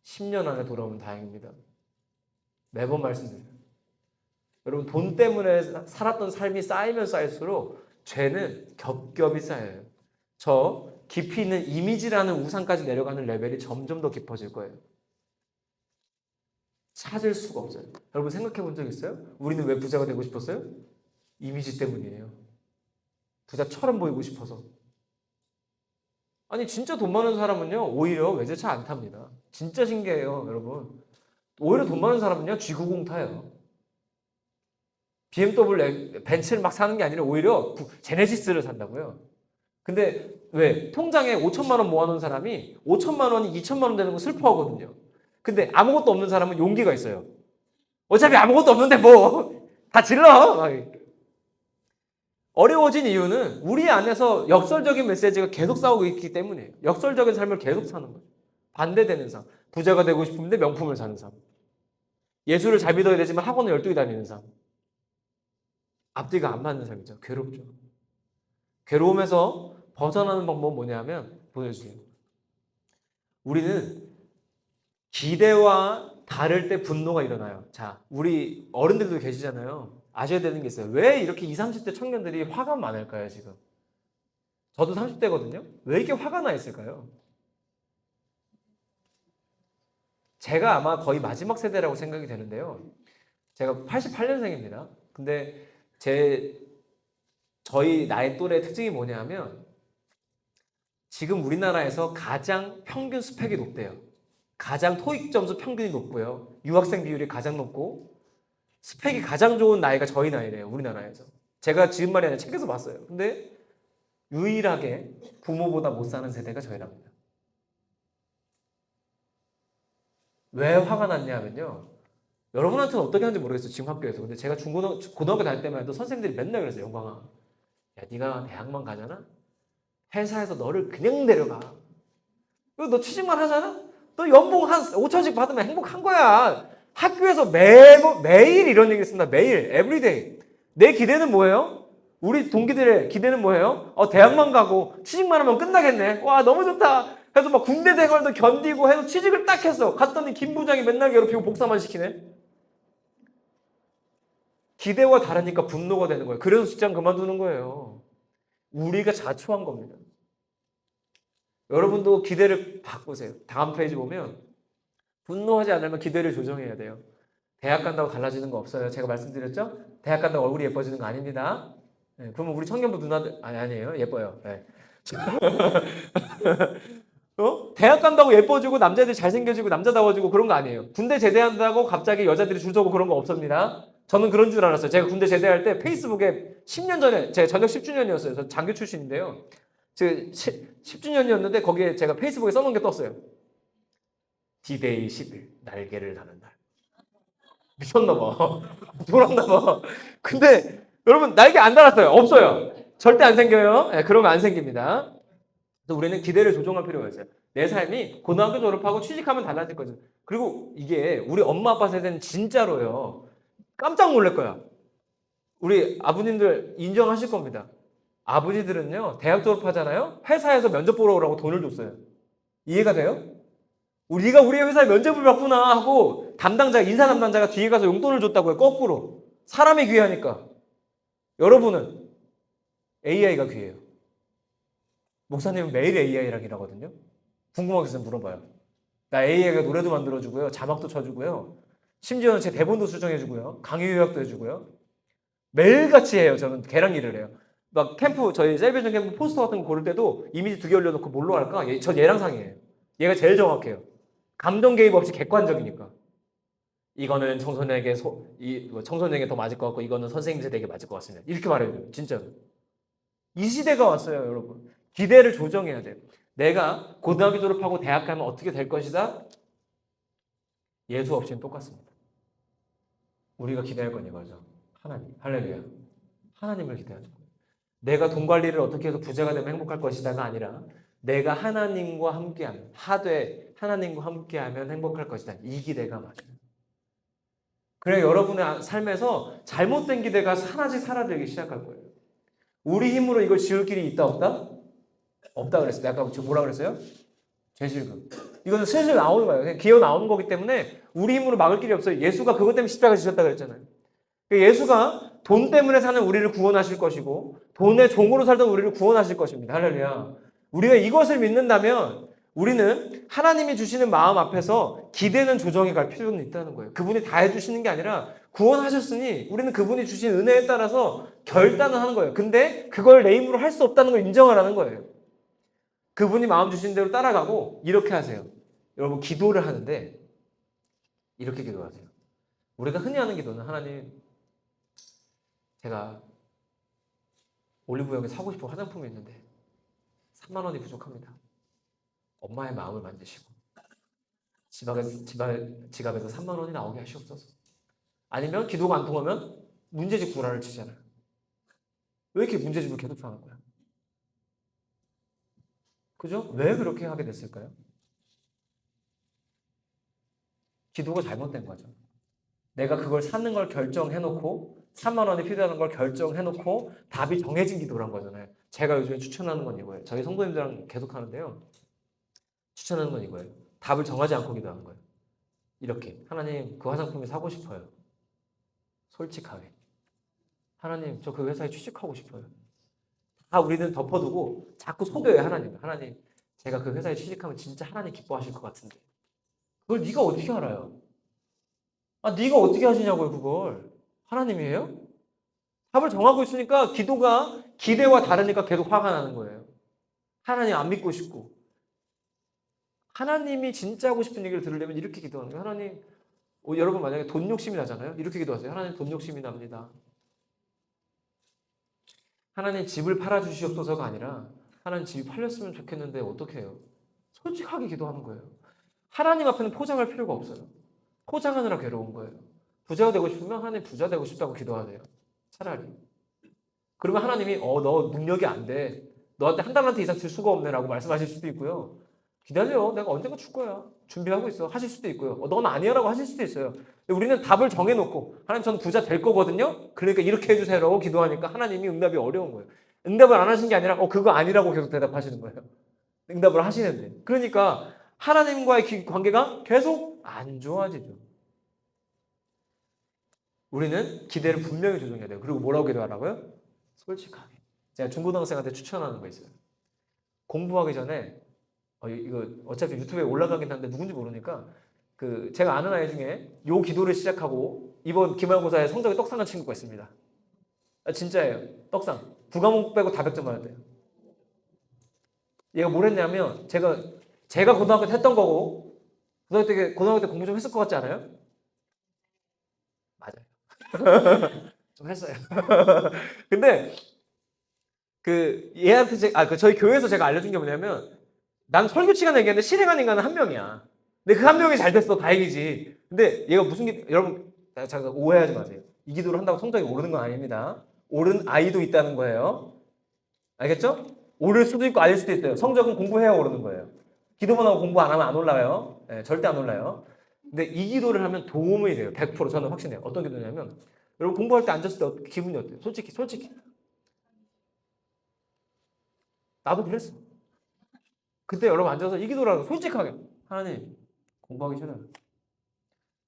10년 안에 돌아오면 다행입니다. 매번 말씀드려요. 여러분 돈 때문에 살았던 삶이 쌓이면 쌓일수록 죄는 겹겹이 쌓여요. 저 깊이 있는 이미지라는 우상까지 내려가는 레벨이 점점 더 깊어질 거예요. 찾을 수가 없어요. 여러분 생각해 본 적 있어요? 우리는 왜 부자가 되고 싶었어요? 이미지 때문이에요. 부자처럼 보이고 싶어서. 아니 진짜 돈 많은 사람은요 오히려 외제차 안 탑니다. 진짜 신기해요 여러분. 오히려 돈 많은 사람은요 G90 타요. BMW 벤츠를 막 사는 게 아니라 오히려 제네시스를 산다고요. 근데 왜? 통장에 5천만 원 모아놓은 사람이 5천만 원이 2천만 원 되는 거 슬퍼하거든요. 근데 아무것도 없는 사람은 용기가 있어요. 어차피 아무것도 없는데 뭐 다 질러. 어려워진 이유는 우리 안에서 역설적인 메시지가 계속 싸우고 있기 때문이에요. 역설적인 삶을 계속 사는 거예요. 반대되는 삶. 부자가 되고 싶은데 명품을 사는 삶. 예수를 잘 믿어야 되지만 학원을 12개 다니는 삶. 앞뒤가 안 맞는 삶이죠. 괴롭죠. 괴로움에서 벗어나는 방법은 뭐냐면 보여주세요. 우리는 기대와 다를 때 분노가 일어나요. 자, 우리 어른들도 계시잖아요. 아셔야 되는 게 있어요. 왜 이렇게 20, 30대 청년들이 화가 많을까요, 지금? 저도 30대거든요. 왜 이렇게 화가 나 있을까요? 제가 아마 거의 마지막 세대라고 생각이 되는데요. 제가 88년생입니다. 근데 저희 나이 또래 특징이 뭐냐면 지금 우리나라에서 가장 평균 스펙이 높대요. 가장 토익 점수 평균이 높고요. 유학생 비율이 가장 높고 스펙이 가장 좋은 나이가 저희 나이래요. 우리나라에서. 제가 지은 말이 아니라 책에서 봤어요. 근데 유일하게 부모보다 못 사는 세대가 저희랍니다. 왜 화가 났냐면요. 여러분한테는 어떻게 하는지 모르겠어요. 지금 학교에서. 근데 제가 고등학교 다닐 때만 해도 선생님들이 맨날 그랬어요. 영광아. 야, 네가 대학만 가잖아? 회사에서 너를 그냥 데려가. 그리고 너 취직만 하잖아? 너 연봉 한 5천씩 받으면 행복한 거야. 학교에서 매일 이런 얘기 쓴다. 매일. 에브리데이. 내 기대는 뭐예요? 우리 동기들의 기대는 뭐예요? 대학만 가고 취직만 하면 끝나겠네. 와, 너무 좋다. 해서 막 군대 생활도 견디고 해서 취직을 딱 했어. 갔더니 김 부장이 맨날 괴롭히고 복사만 시키네. 기대와 다르니까 분노가 되는 거예요. 그래서 직장 그만두는 거예요. 우리가 자초한 겁니다. 여러분도 기대를 바꾸세요. 다음 페이지 보면 분노하지 않으면 기대를 조정해야 돼요. 대학 간다고 달라지는 거 없어요. 제가 말씀드렸죠? 대학 간다고 얼굴이 예뻐지는 거 아닙니다. 네, 그러면 우리 청년부 누나들 아니에요. 예뻐요. 네. 대학 간다고 예뻐지고 남자들이 잘생겨지고 남자다워지고 그런 거 아니에요. 군대 제대한다고 갑자기 여자들이 줄 서고 그런 거 없습니다. 저는 그런 줄 알았어요. 제가 군대 제대할 때 페이스북에 10년 전에 제가 전역 10주년이었어요. 저 장교 출신인데요. 제가 10주년이었는데 거기에 제가 페이스북에 써놓은 게 떴어요. D-Day 10일 날개를 다는 날. 미쳤나봐. 돌았나봐. 근데 여러분 날개 안 달았어요. 없어요. 절대 안 생겨요. 네, 그런 거 안 생깁니다. 그래서 우리는 기대를 조정할 필요가 있어요. 내 삶이 고등학교 졸업하고 취직하면 달라질 거죠. 그리고 이게 우리 엄마 아빠 세대는 진짜로요. 깜짝 놀랄 거야. 우리 아버님들 인정하실 겁니다. 아버지들은요. 대학 졸업하잖아요. 회사에서 면접 보러 오라고 돈을 줬어요. 이해가 돼요? 우리가 우리 회사에 면접을 봤구나 하고 인사 담당자가 뒤에 가서 용돈을 줬다고요. 거꾸로. 사람이 귀하니까. 여러분은 AI가 귀해요. 목사님은 매일 AI랑 일하거든요. 궁금하게 있으면 물어봐요. 나 AI가 노래도 만들어주고요. 자막도 쳐주고요. 심지어는 제 대본도 수정해주고요. 강의 요약도 해주고요. 매일같이 해요. 저는 걔랑 일을 해요. 막 캠프, 저희 셀베이션 캠프 포스터 같은 거 고를 때도 이미지 2개 올려놓고 뭘로 할까? 전 얘랑 상의해요. 얘가 제일 정확해요. 감정 개입 없이 객관적이니까. 이거는 청소년에게 더 맞을 것 같고 이거는 선생님 세대에게 맞을 것 같습니다. 이렇게 말해요. 진짜로. 이 시대가 왔어요, 여러분. 기대를 조정해야 돼요. 내가 고등학교 졸업하고 대학 가면 어떻게 될 것이다? 예수 없이는 똑같습니다. 우리가 기대할 건 이거죠. 하나님. 할렐루야. 하나님을 기대하는 거예요. 내가 돈 관리를 어떻게 해서 부자가 되면 행복할 것이다가 아니라 내가 하나님과 함께하면 하나님과 함께하면 행복할 것이다. 이 기대가 맞아요. 그래 여러분의 삶에서 잘못된 기대가 하나씩 사라지기 시작할 거예요. 우리 힘으로 이걸 지을 길이 있다 없다? 없다 그랬어요. 아까 뭐라 그랬어요? 죄질금. 이거는 슬슬 나오는 거예요. 그냥 기어 나오는 거기 때문에 우리 힘으로 막을 길이 없어요. 예수가 그것 때문에 십자가 지셨다 그랬잖아요. 예수가 돈 때문에 사는 우리를 구원하실 것이고 돈의 종으로 살던 우리를 구원하실 것입니다. 할렐루야. 우리가 이것을 믿는다면 우리는 하나님이 주시는 마음 앞에서 기대는 조정해 갈 필요는 있다는 거예요. 그분이 다 해주시는 게 아니라 구원하셨으니 우리는 그분이 주신 은혜에 따라서 결단을 하는 거예요. 근데 그걸 내 힘으로 할 수 없다는 걸 인정하라는 거예요. 그분이 마음 주신 대로 따라가고 이렇게 하세요. 여러분 기도를 하는데 이렇게 기도하세요. 우리가 흔히 하는 기도는 하나님 제가 올리브영에 사고 싶은 화장품이 있는데 3만 원이 부족합니다. 엄마의 마음을 만드시고 지갑에서 3만 원이 나오게 하시옵소서. 아니면 기도가 안 통하면 문제집 구라를 치잖아요. 왜 이렇게 문제집을 계속 사는 거야? 그죠? 왜 그렇게 하게 됐을까요? 기도가 잘못된 거죠. 내가 그걸 사는 걸 결정해놓고 3만 원이 필요하는 걸 결정해놓고 답이 정해진 기도란 거잖아요. 제가 요즘에 추천하는 건 이거예요. 저희 성도님들랑 계속 하는데요. 추천하는 건 이거예요. 답을 정하지 않고 기도하는 거예요. 이렇게 하나님 그 화장품이 사고 싶어요. 솔직하게. 하나님 저 그 회사에 취직하고 싶어요. 다 우리는 덮어두고 자꾸 속여요 하나님. 하나님 제가 그 회사에 취직하면 진짜 하나님 기뻐하실 것 같은데. 그걸 네가 어떻게 알아요? 아 네가 어떻게 하시냐고요 그걸. 하나님이에요? 답을 정하고 있으니까 기도가 기대와 다르니까 계속 화가 나는 거예요. 하나님 안 믿고 싶고. 하나님이 진짜 하고 싶은 얘기를 들으려면 이렇게 기도하는 거예요. 하나님 여러분 만약에 돈 욕심이 나잖아요. 이렇게 기도하세요. 하나님 돈 욕심이 납니다. 하나님 집을 팔아주시옵소서가 아니라 하나님 집이 팔렸으면 좋겠는데 어떻게 해요? 솔직하게 기도하는 거예요. 하나님 앞에는 포장할 필요가 없어요. 포장하느라 괴로운 거예요. 부자가 되고 싶으면 하나님 부자 되고 싶다고 기도하세요. 차라리. 그러면 하나님이 너 능력이 안 돼. 너한테 한 달한테 이상 줄 수가 없네라고 말씀하실 수도 있고요. 기다려. 내가 언젠가 줄 거야. 준비하고 있어. 하실 수도 있고요. 넌 아니야라고 하실 수도 있어요. 근데 우리는 답을 정해놓고 하나님 저는 부자 될 거거든요. 그러니까 이렇게 해주세요라고 기도하니까 하나님이 응답이 어려운 거예요. 응답을 안 하신 게 아니라 그거 아니라고 계속 대답하시는 거예요. 응답을 하시는데. 그러니까 하나님과의 관계가 계속 안 좋아지죠. 우리는 기대를 분명히 조정해야 돼요. 그리고 뭐라고 기도하라고요? 솔직하게. 제가 중고등학생한테 추천하는 거 있어요. 공부하기 전에 이거 어차피 유튜브에 올라가긴 하는데 누군지 모르니까 그 제가 아는 아이 중에 요 기도를 시작하고 이번 기말고사에 성적이 떡상한 친구가 있습니다. 아, 진짜예요. 떡상. 두 과목 빼고 다 100점 맞았대요. 얘가 뭘 했냐면 제가 고등학교 때 했던 거고 고등학교 때 공부 좀 했을 것 같지 않아요? 맞아요. 좀 했어요. 근데 그 얘한테 저희 교회에서 제가 알려준 게 뭐냐면 난 설교 시간에 얘기했는데 실행한 인간은 한 명이야. 근데 그 한 명이 잘 됐어. 다행이지. 근데 얘가 여러분 잠깐 오해하지 마세요. 이 기도를 한다고 성적이 오르는 건 아닙니다. 오른 아이도 있다는 거예요. 알겠죠? 오를 수도 있고 아닐 수도 있어요. 성적은 공부해야 오르는 거예요. 기도만 하고 공부 안 하면 안 올라요. 네, 절대 안 올라요. 근데 이 기도를 하면 도움이 돼요. 100% 저는 확신해요. 어떤 기도냐면 여러분 공부할 때 앉았을 때 기분이 어때요? 솔직히. 나도 그랬어. 그때 여러분 앉아서 이 기도를 하고 솔직하게 하나님 공부하기 싫어요.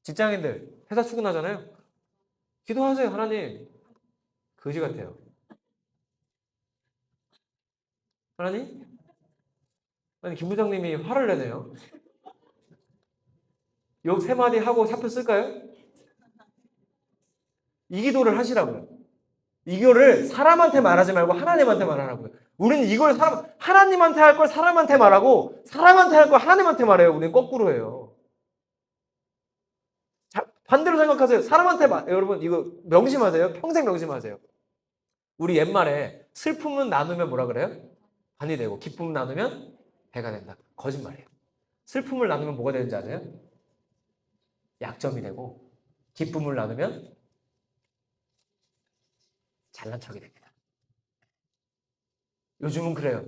직장인들 회사 출근하잖아요. 기도하세요. 하나님 거지 같아요. 하나님? 아니 김 부장님이 화를 내네요. 욕 3마디 하고 사표 쓸까요? 이 기도를 하시라고요. 이거를 사람한테 말하지 말고 하나님한테 말하라고요. 우리는 이걸 하나님한테 할 걸 사람한테 말하고 사람한테 할 걸 하나님한테 말해요. 우리는 거꾸로 해요. 자, 반대로 생각하세요. 여러분 이거 명심하세요. 평생 명심하세요. 우리 옛말에 슬픔은 나누면 뭐라 그래요? 반이 되고 기쁨은 나누면 배가 된다. 거짓말이에요. 슬픔을 나누면 뭐가 되는지 아세요? 약점이 되고 기쁨을 나누면 잘난 척이 됩니다. 요즘은 그래요.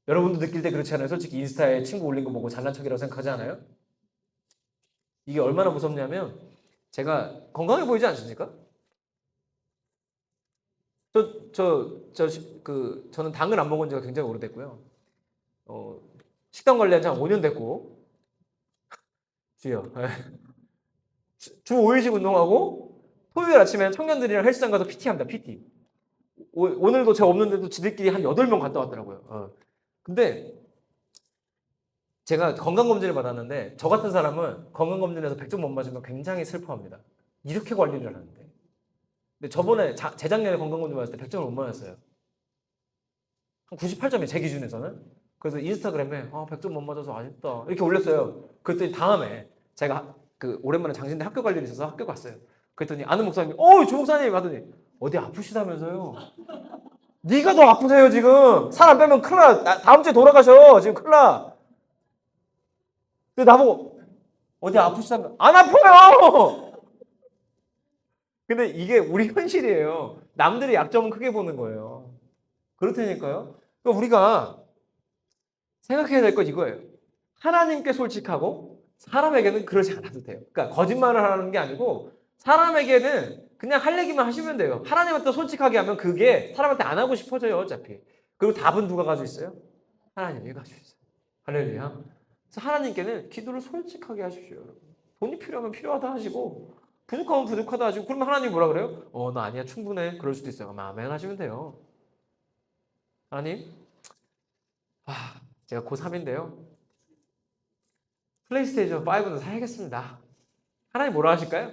여러분도 느낄 때 그렇지 않아요? 솔직히 인스타에 친구 올린 거 보고 잘난 척이라고 생각하지 않아요? 이게 얼마나 무섭냐면 제가 건강해 보이지 않습니까? 저는 당을 안 먹은 지가 굉장히 오래됐고요. 식단 관리한 지 한 5년 됐고, 주요. 주 5일씩 운동하고, 토요일 아침에 청년들이랑 헬스장 가서 PT 합니다, PT. 오늘도 제가 없는데도 지들끼리 한 8명 갔다 왔더라고요. 근데 제가 건강검진을 받았는데 저 같은 사람은 건강검진에서 100점 못 맞으면 굉장히 슬퍼합니다. 이렇게 관리를 하는데. 근데 저번에 재작년에 건강검진 받았을 때 100점을 못 맞았어요. 한 98점이에요. 제 기준에서는. 그래서 인스타그램에 100점 못 맞아서 아쉽다 이렇게 올렸어요. 그랬더니 다음에 제가 그 오랜만에 장신대 학교 갈 일이 있어서 학교 갔어요. 그랬더니 아는 목사님이 조 목사님 하더니 어디 아프시다면서요. 네가 더 아프세요 지금. 살 안 빼면 큰일 나. 다음 주에 돌아가셔. 지금 큰일 나. 근데 나보고 어디 아프시다면 안 아파요. 근데 이게 우리 현실이에요. 남들의 약점은 크게 보는 거예요. 그렇다니까요. 그러니까 우리가 생각해야 될 건 이거예요. 하나님께 솔직하고 사람에게는 그러지 않아도 돼요. 그러니까 거짓말을 하는 게 아니고 사람에게는 그냥 할 얘기만 하시면 돼요. 하나님한테 솔직하게 하면 그게 사람한테 안 하고 싶어져요, 어차피. 그리고 답은 누가 가지고 있어요? 하나님이 가지고 있어요. 할렐루야. 그래서 하나님께는 기도를 솔직하게 하십시오, 여러분. 돈이 필요하면 필요하다 하시고 부족하면 부족하다 하시고 그러면 하나님 뭐라 그래요? 나 아니야, 충분해. 그럴 수도 있어요. 아멘 하시면 돼요. 하나님, 제가 고3인데요. 플레이스테이션 5는 사야겠습니다. 하나님 뭐라 하실까요?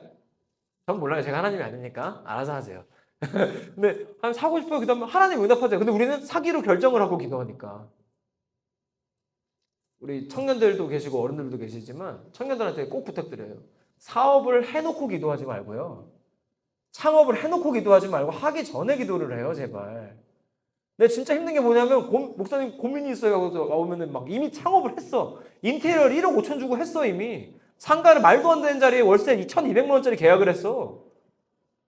전 몰라요. 제가 하나님이 아니니까 알아서 하세요. 근데 하나님 사고 싶어요. 그 다음에 하나님 응답하세요. 근데 우리는 사기로 결정을 하고 기도하니까. 우리 청년들도 계시고 어른들도 계시지만 청년들한테 꼭 부탁드려요. 사업을 해놓고 기도하지 말고요. 창업을 해놓고 기도하지 말고 하기 전에 기도를 해요. 제발. 근데 진짜 힘든 게 뭐냐면 목사님 고민이 있어요. 그래서 오면은 막 이미 창업을 했어. 인테리어를 1억 5천 주고 했어 이미. 상가를 말도 안 되는 자리에 월세 2,200만 원짜리 계약을 했어.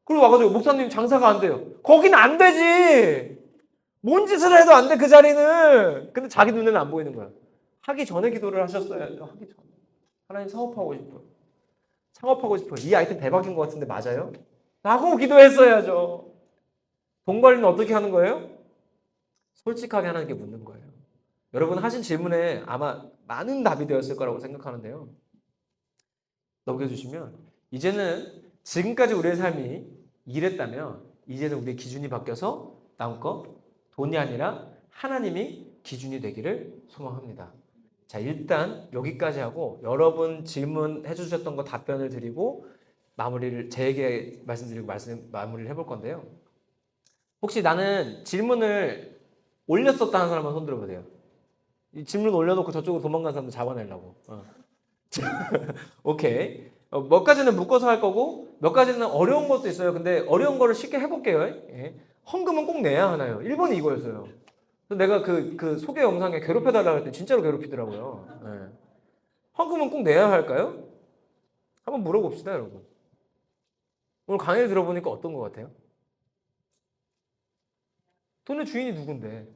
그리고 와가지고 목사님 장사가 안 돼요. 거기는 안 되지. 뭔 짓을 해도 안 돼 그 자리는. 근데 자기 눈에는 안 보이는 거야. 하기 전에 기도를 하셨어야죠. 하기 전에. 하나님 사업하고 싶어요. 창업하고 싶어요. 이 아이템 대박인 것 같은데 맞아요? 라고 기도했어야죠. 돈 관리는 어떻게 하는 거예요? 솔직하게 하나님께 묻는 거예요. 여러분 하신 질문에 아마 많은 답이 되었을 거라고 생각하는데요. 넘겨주시면 이제는 지금까지 우리의 삶이 이랬다면 이제는 우리의 기준이 바뀌어서 남껏 돈이 아니라 하나님이 기준이 되기를 소망합니다. 자, 일단 여기까지 하고 여러분 질문해 주셨던 거 답변을 드리고 제게 말씀드리고 마무리를 해볼 건데요. 혹시 나는 질문을 올렸었다는 사람만 손 들어보세요. 이 질문 올려놓고 저쪽으로 도망간 사람들 잡아내려고. 오케이. 몇 가지는 묶어서 할 거고 몇 가지는 어려운 것도 있어요. 근데 어려운 거를 쉽게 해볼게요. 예. 헌금은 꼭 내야 하나요? 1번이 이거였어요. 내가 그 소개 영상에 괴롭혀달라고 할 때 진짜로 괴롭히더라고요. 예. 헌금은 꼭 내야 할까요? 한번 물어봅시다, 여러분. 오늘 강의를 들어보니까 어떤 것 같아요? 돈의 주인이 누군데?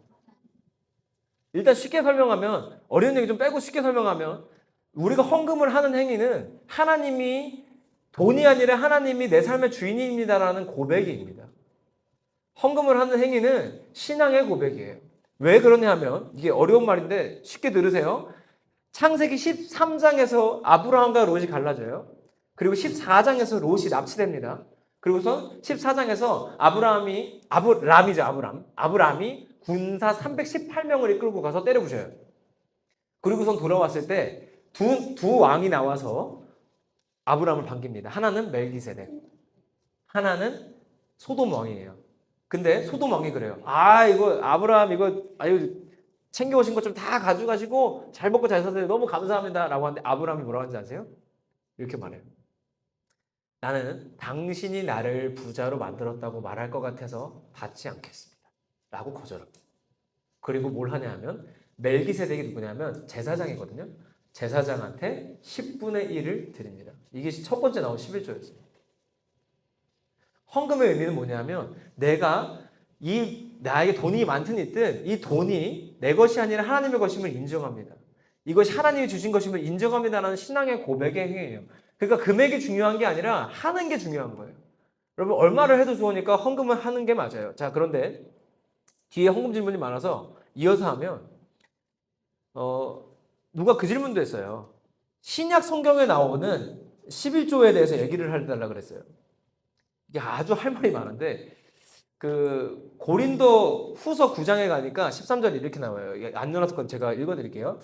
일단 쉽게 설명하면 어려운 얘기 좀 빼고 쉽게 설명하면 우리가 헌금을 하는 행위는 하나님이 돈이 아니라 하나님이 내 삶의 주인입니다라는 고백입니다. 헌금을 하는 행위는 신앙의 고백이에요. 왜 그러냐 하면 이게 어려운 말인데 쉽게 들으세요. 창세기 13장에서 아브라함과 롯이 갈라져요. 그리고 14장에서 롯이 납치됩니다. 그리고서 14장에서 아브라함이 군사 318명을 이끌고 가서 때려 부셔요. 그리고선 돌아왔을 때 두 왕이 나와서 아브라함을 반깁니다. 하나는 멜기세덱, 하나는 소돔 왕이에요. 근데 소돔 왕이 그래요. 이거 아브라함 챙겨오신 것 좀 다 가져가시고 잘 먹고 잘 사세요. 너무 감사합니다라고 하는데 아브라함이 뭐라고 하는지 아세요? 이렇게 말해요. 나는 당신이 나를 부자로 만들었다고 말할 것 같아서 받지 않겠습니다. 라고 거절합니다. 그리고 뭘 하냐 하면 멜기세덱이 누구냐면 제사장이거든요. 제사장한테 10분의 1을 드립니다. 이게 첫 번째 나온 11조였어요. 헌금의 의미는 뭐냐면 내가 나에게 돈이 많든 있든 이 돈이 내 것이 아니라 하나님의 것임을 인정합니다. 이것이 하나님이 주신 것임을 인정합니다라는 신앙의 고백의 행위예요. 그러니까 금액이 중요한 게 아니라 하는 게 중요한 거예요. 여러분 얼마를 해도 좋으니까 헌금을 하는 게 맞아요. 자, 그런데 뒤에 헌금 질문이 많아서 이어서 하면 누가 그 질문도 했어요. 신약 성경에 나오는 11조에 대해서 얘기를 해달라 그랬어요. 이게 아주 할 말이 많은데 그 고린도 후서 9장에 가니까 13절이 이렇게 나와요. 안 열어서 제가 읽어드릴게요.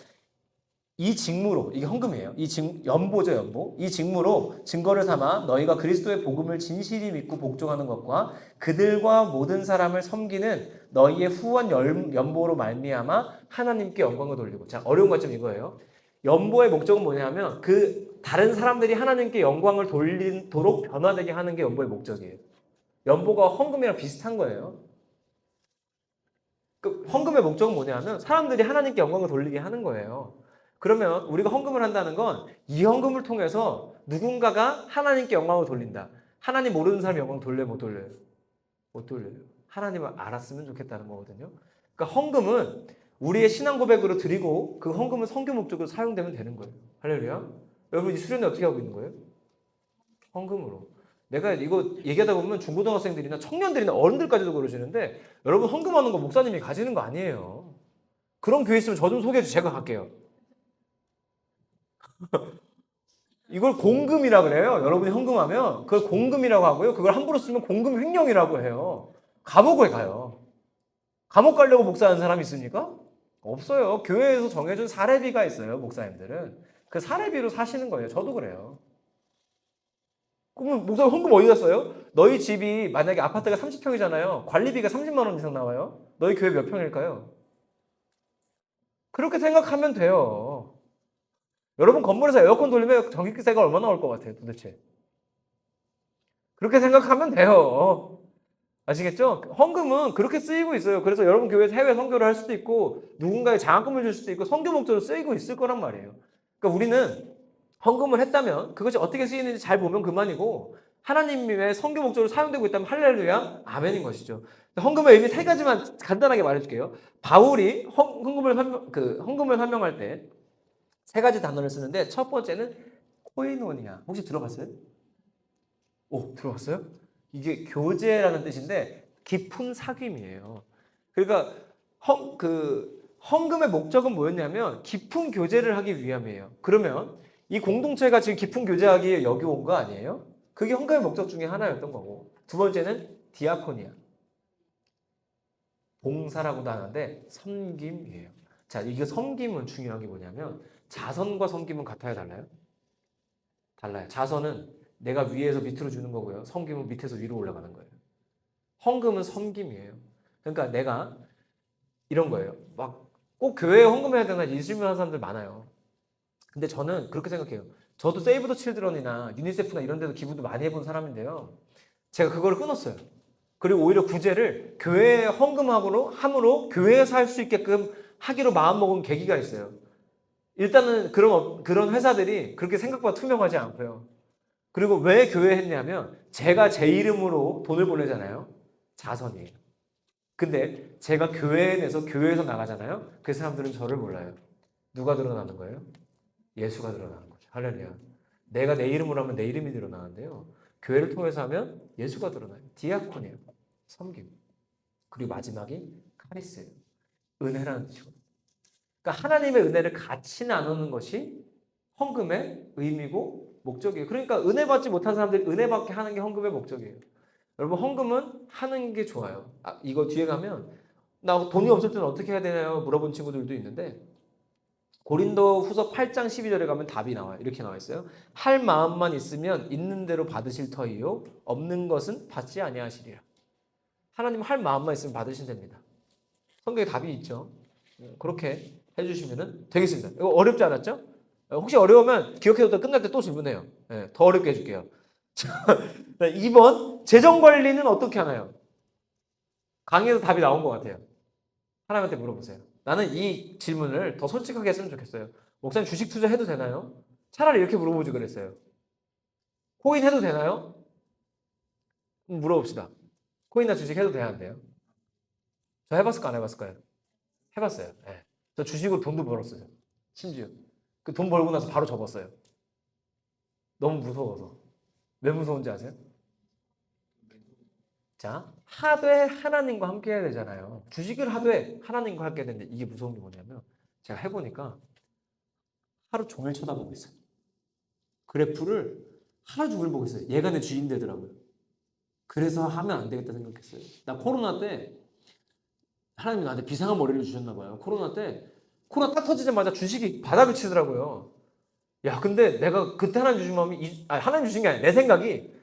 이 직무로, 이게 헌금이에요. 연보죠, 연보. 이 직무로 증거를 삼아 너희가 그리스도의 복음을 진실히 믿고 복종하는 것과 그들과 모든 사람을 섬기는 너희의 후원 연보로 말미암아 하나님께 영광을 돌리고. 자, 어려운 것 좀 이거예요. 연보의 목적은 뭐냐면 그 다른 사람들이 하나님께 영광을 돌리도록 변화되게 하는 게 연보의 목적이에요. 연보가 헌금이랑 비슷한 거예요. 그 헌금의 목적은 뭐냐면 사람들이 하나님께 영광을 돌리게 하는 거예요. 그러면 우리가 헌금을 한다는 건 이 헌금을 통해서 누군가가 하나님께 영광을 돌린다. 하나님 모르는 사람이 영광 돌려요, 못 돌려요? 못 돌려요. 하나님을 알았으면 좋겠다는 거거든요. 그러니까 헌금은 우리의 신앙 고백으로 드리고 그 헌금은 선교 목적으로 사용되면 되는 거예요. 할렐루야. 여러분 이 수련회 어떻게 하고 있는 거예요? 헌금으로. 내가 이거 얘기하다 보면 중고등학생들이나 청년들이나 어른들까지도 그러시는데 여러분 헌금하는 거 목사님이 가지는 거 아니에요. 그런 교회 있으면 저 좀 소개해 주세요. 제가 갈게요. 이걸 공금이라 그래요. 여러분이 헌금하면 그걸 공금이라고 하고요. 그걸 함부로 쓰면 공금 횡령이라고 해요. 감옥에 가요. 감옥 가려고 목사하는 사람이 있습니까? 없어요. 교회에서 정해준 사례비가 있어요. 목사님들은. 그 사례비로 사시는 거예요. 저도 그래요. 그러면 목사님 헌금 어디다 써요? 너희 집이 만약에 아파트가 30평이잖아요. 관리비가 30만 원 이상 나와요. 너희 교회 몇 평일까요? 그렇게 생각하면 돼요. 여러분 건물에서 에어컨 돌리면 전기세가 얼마 나올 것 같아요, 도대체? 그렇게 생각하면 돼요. 아시겠죠? 헌금은 그렇게 쓰이고 있어요. 그래서 여러분 교회에서 해외 선교를 할 수도 있고 누군가의 장학금을 줄 수도 있고 선교 목적으로 쓰이고 있을 거란 말이에요. 그러니까 우리는 헌금을 했다면 그것이 어떻게 쓰이는지 잘 보면 그만이고 하나님의 선교 목적으로 사용되고 있다면 할렐루야, 아멘인 것이죠. 헌금의 의미 세 가지만 간단하게 말해줄게요. 바울이 헌금을 설명할 때 세 가지 단어를 쓰는데 첫 번째는 코이노니아. 혹시 들어봤어요? 오, 들어봤어요? 이게 교제라는 뜻인데 깊은 사귐이에요. 그러니까 헌금의 목적은 뭐였냐면 깊은 교제를 하기 위함이에요. 그러면 이 공동체가 지금 깊은 교제하기에 여기 온 거 아니에요? 그게 헌금의 목적 중에 하나였던 거고. 두 번째는 디아코니아. 봉사라고도 하는데 섬김이에요. 자, 이게 섬김은 중요한 게 뭐냐면 자선과 섬김은 같아요, 달라요? 달라요. 자선은 내가 위에서 밑으로 주는 거고요. 섬김은 밑에서 위로 올라가는 거예요. 헌금은 섬김이에요. 그러니까 내가 이런 거예요. 막 꼭 교회에 헌금해야 되나 이 질문하는 사람들 많아요. 근데 저는 그렇게 생각해요. 저도 세이브 더 칠드런이나 유니세프나 이런 데도 기부도 많이 해본 사람인데요. 제가 그걸 끊었어요. 그리고 오히려 구제를 교회에 함으로 교회에서 할 수 있게끔 하기로 마음먹은 계기가 있어요. 일단은 그런 회사들이 그렇게 생각보다 투명하지 않고요. 그리고 왜 교회에 했냐면 제가 제 이름으로 돈을 보내잖아요. 자선이에요. 근데 제가 교회에 내서 교회에서 나가잖아요. 그 사람들은 저를 몰라요. 누가 드러나는 거예요? 예수가 드러나는 거죠. 할렐루야. 내가 내 이름으로 하면 내 이름이 드러나는데요. 교회를 통해서 하면 예수가 드러나요. 디아코니아, 섬김. 그리고 마지막이 카리스예요. 은혜라는 뜻이거든요. 그러니까 하나님의 은혜를 같이 나누는 것이 헌금의 의미고 목적이에요. 그러니까 은혜 받지 못한 사람들이 은혜 받게 하는 게 헌금의 목적이에요. 여러분 헌금은 하는 게 좋아요. 이거 뒤에 가면 나 돈이 없을 때는 어떻게 해야 되나요? 물어본 친구들도 있는데 고린도 후서 8장 12절에 가면 답이 나와요. 이렇게 나와 있어요. 할 마음만 있으면 있는 대로 받으실 터이요 없는 것은 받지 아니하시리라. 하나님 할 마음만 있으면 받으신답니다. 성경에 답이 있죠. 그렇게 해주시면 되겠습니다. 이거 어렵지 않았죠? 혹시 어려우면 기억해뒀다 끝날 때 또 질문해요. 더 어렵게 해줄게요. 2번 재정관리는 어떻게 하나요? 강의에서 답이 나온 것 같아요. 하나님한테 물어보세요. 나는 이 질문을 더 솔직하게 했으면 좋겠어요. 목사님 주식 투자해도 되나요? 차라리 이렇게 물어보지 그랬어요. 코인 해도 되나요? 물어봅시다. 코인이나 주식 해도 돼야 한대요. 저 해봤을까 안 해봤을까요? 해봤어요. 네. 저 주식으로 돈도 벌었어요. 심지어. 그 돈 벌고 나서 바로 접었어요. 너무 무서워서. 왜 무서운지 아세요? 자, 하되 하나님과 함께 해야 되잖아요. 주식을 하되 하나님과 함께 해야 되는데 이게 무서운 게 뭐냐면 제가 해보니까 하루 종일 쳐다보고 있어요. 그래프를 하루 종일 보고 있어요. 얘가 내 주인 되더라고요. 그래서 하면 안 되겠다 생각했어요. 나 코로나 때 하나님이 나한테 비상한 머리를 주셨나 봐요. 코로나 때 코로나 딱 터지자마자 주식이 바닥을 치더라고요. 야, 근데 내가 그때 하나님 주신 마음이, 하나님 주신 게 아니라 내 생각이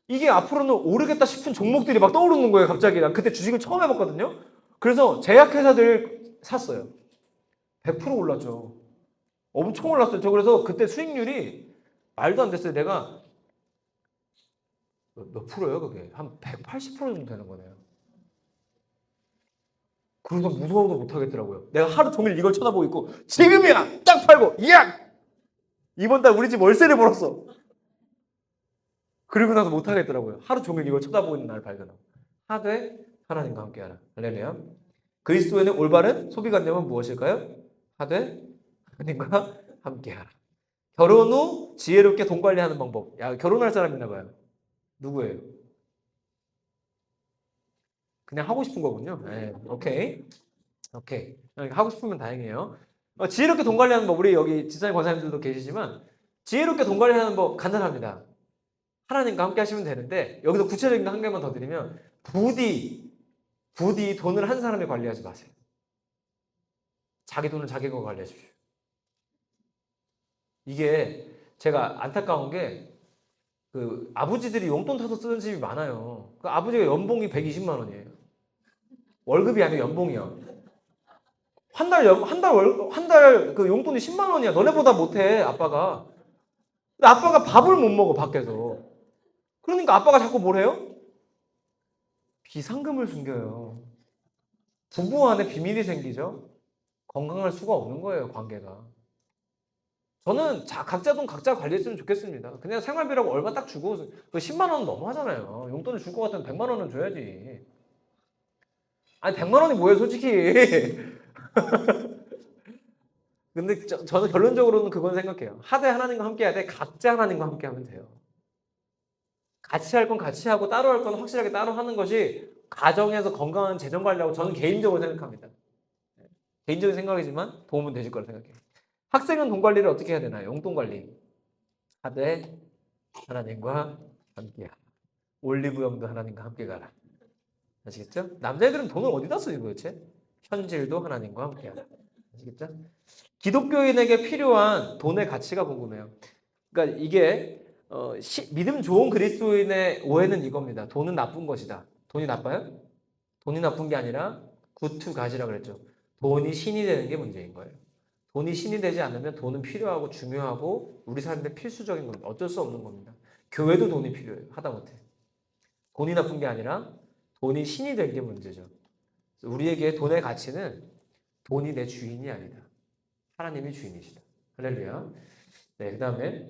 이게 앞으로는 오르겠다 싶은 종목들이 막 떠오르는 거예요, 갑자기. 난 그때 주식을 처음 해봤거든요. 그래서 제약회사들 샀어요. 100% 올랐죠. 엄청 올랐어요. 저 그래서 그때 수익률이 말도 안 됐어요. 내가 몇 프로예요, 그게? 한 180% 정도 되는 거네요. 그래서 무서워서 못 하겠더라고요. 내가 하루 종일 이걸 쳐다보고 있고 지금이야! 딱 팔고 야! 이번 달 우리 집 월세를 벌었어. 그리고 나서 못 하겠더라고요. 하루 종일 이걸 쳐다보고 있는 날 발견하고. 하되 하나님과 함께하라. 할렐루야. 그리스도에는 올바른 소비관념은 무엇일까요? 하되 하나님과 함께하라. 결혼 후 지혜롭게 돈 관리하는 방법. 야, 결혼할 사람 있나 봐요. 누구예요? 그냥 하고 싶은 거군요. 네, 오케이. 오케이. 하고 싶으면 다행이에요. 지혜롭게 돈 관리하는 법, 우리 여기 지사님 권사님들도 계시지만 지혜롭게 돈 관리하는 법 간단합니다. 하나님과 함께 하시면 되는데 여기서 구체적인 거 한 개만 더 드리면 부디 돈을 한 사람이 관리하지 마세요. 자기 돈은 자기가 관리하십시오. 이게 제가 안타까운 게 그 아버지들이 용돈 타서 쓰는 집이 많아요. 그 아버지가 연봉이 120만 원이에요. 월급이 아니고 연봉이야. 한 달 그 용돈이 10만 원이야. 너네보다 못해, 아빠가. 근데 아빠가 밥을 못 먹어, 밖에서. 그러니까 아빠가 자꾸 뭘 해요? 비상금을 숨겨요. 부부 안에 비밀이 생기죠? 건강할 수가 없는 거예요, 관계가. 저는 각자 돈 각자 관리했으면 좋겠습니다. 그냥 생활비라고 얼마 딱 주고, 그 10만 원은 너무하잖아요. 용돈을 줄 것 같으면 100만 원은 줘야지. 아니, 100만 원이 뭐예요, 솔직히. 근데 저는 결론적으로는 그건 생각해요. 하되 하나님과 함께 해야 돼. 각자 하나님과 함께 하면 돼요. 같이 할 건 같이 하고 따로 할 건 확실하게 따로 하는 것이 가정에서 건강한 재정 관리라고 저는 개인적으로 생각합니다. 개인적인 생각이지만 도움은 되실 거라 생각해요. 학생은 돈 관리를 어떻게 해야 되나요? 용돈 관리. 하되 하나님과 함께 하라. 올리브영도 하나님과 함께 가라. 아시겠죠? 남자애들은 돈을 어디다 쓰지 도대체? 현질도 하나님과 함께 하라. 아시겠죠? 기독교인에게 필요한 돈의 가치가 궁금해요. 그러니까 이게 믿음 좋은 그리스도인의 오해는 이겁니다. 돈은 나쁜 것이다. 돈이 나빠요? 돈이 나쁜 게 아니라 굿투 갓이라 그랬죠. 돈이 신이 되는 게 문제인 거예요. 돈이 신이 되지 않으면 돈은 필요하고 중요하고 우리 삶의 필수적인 겁니다. 어쩔 수 없는 겁니다. 교회도 돈이 필요해요. 하다못해. 돈이 나쁜 게 아니라 돈이 신이 된 게 문제죠. 우리에게 돈의 가치는 돈이 내 주인이 아니다. 하나님이 주인이시다. 할렐루야. 네, 그 다음에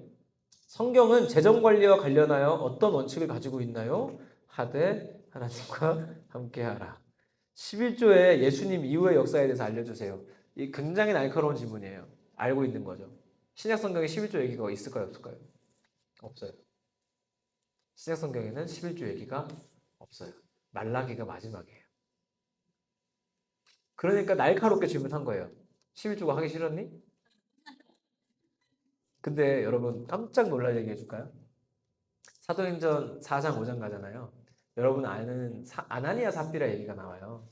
성경은 재정 관리와 관련하여 어떤 원칙을 가지고 있나요? 하되 하나님과 함께하라. 11조의 예수님 이후의 역사에 대해서 알려주세요. 이 굉장히 날카로운 질문이에요. 알고 있는 거죠. 신약 성경에 11조 얘기가 있을까요, 없을까요? 없어요. 신약 성경에는 11조 얘기가 없어요. 말라기가 마지막이에요. 그러니까 날카롭게 질문한 거예요. 11조가 하기 싫었니? 근데 여러분 깜짝 놀랄 얘기 해줄까요? 사도행전 4장 5장 가잖아요. 여러분 아는 아나니아 삽비라 얘기가 나와요.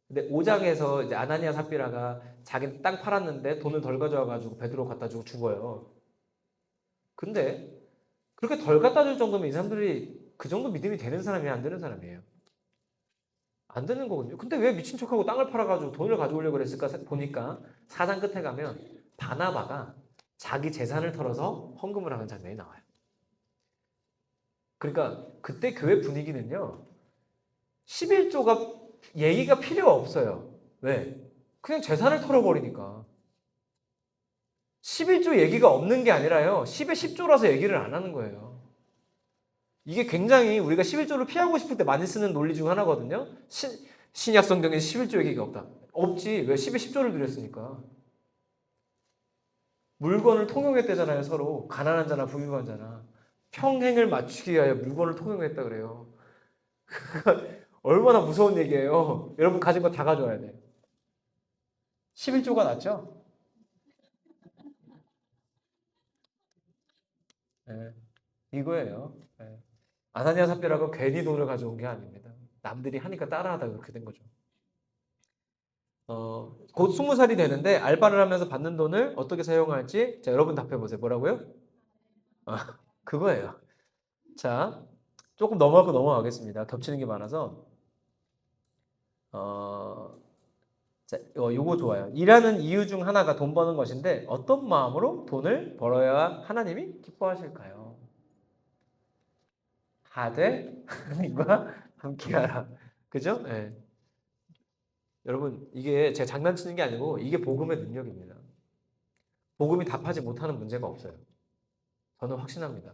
근데 5장에서 이제 아나니아 삽비라가 자기 땅 팔았는데 돈을 덜 가져와가지고 베드로 갖다 주고 죽어요. 근데 그렇게 덜 갖다 줄 정도면 이 사람들이 그 정도 믿음이 되는 사람이에요, 안 되는 사람이에요? 안 되는 거거든요. 근데 왜 미친 척하고 땅을 팔아가지고 돈을 가져오려고 그랬을까 보니까 4장 끝에 가면 바나바가 자기 재산을 털어서 헌금을 하는 장면이 나와요. 그러니까 그때 교회 분위기는요. 11조가 얘기가 필요 없어요. 왜? 그냥 재산을 털어버리니까. 11조 얘기가 없는 게 아니라요. 10에 10조라서 얘기를 안 하는 거예요. 이게 굉장히 우리가 11조를 피하고 싶을 때 많이 쓰는 논리 중 하나거든요. 신약 성경에 11조 얘기가 없다. 없지. 왜 10에 10조를 드렸으니까. 물건을 통용했대잖아요, 서로. 가난한 자나 부유한 자나. 평행을 맞추기 위하여 물건을 통용했다 그래요. 얼마나 무서운 얘기예요. 여러분 가진 거 다 가져와야 돼요. 11조가 낫죠? 네, 이거예요. 네. 아나니아 삽비라고 괜히 돈을 가져온 게 아닙니다. 남들이 하니까 따라하다 그렇게 된 거죠. 곧 20살이 되는데 알바를 하면서 받는 돈을 어떻게 사용할지 자, 여러분 답해 보세요. 뭐라고요? 그거예요. 자, 조금 넘어가고 넘어가겠습니다. 겹치는 게 많아서. 어, 자, 요거 좋아요. 일하는 이유 중 하나가 돈 버는 것인데 어떤 마음으로 돈을 벌어야 하나님이 기뻐하실까요? 하되 하나님과 함께하라. 그죠? 예. 여러분 이게 제가 장난치는 게 아니고 이게 복음의 능력입니다. 복음이 답하지 못하는 문제가 없어요. 저는 확신합니다.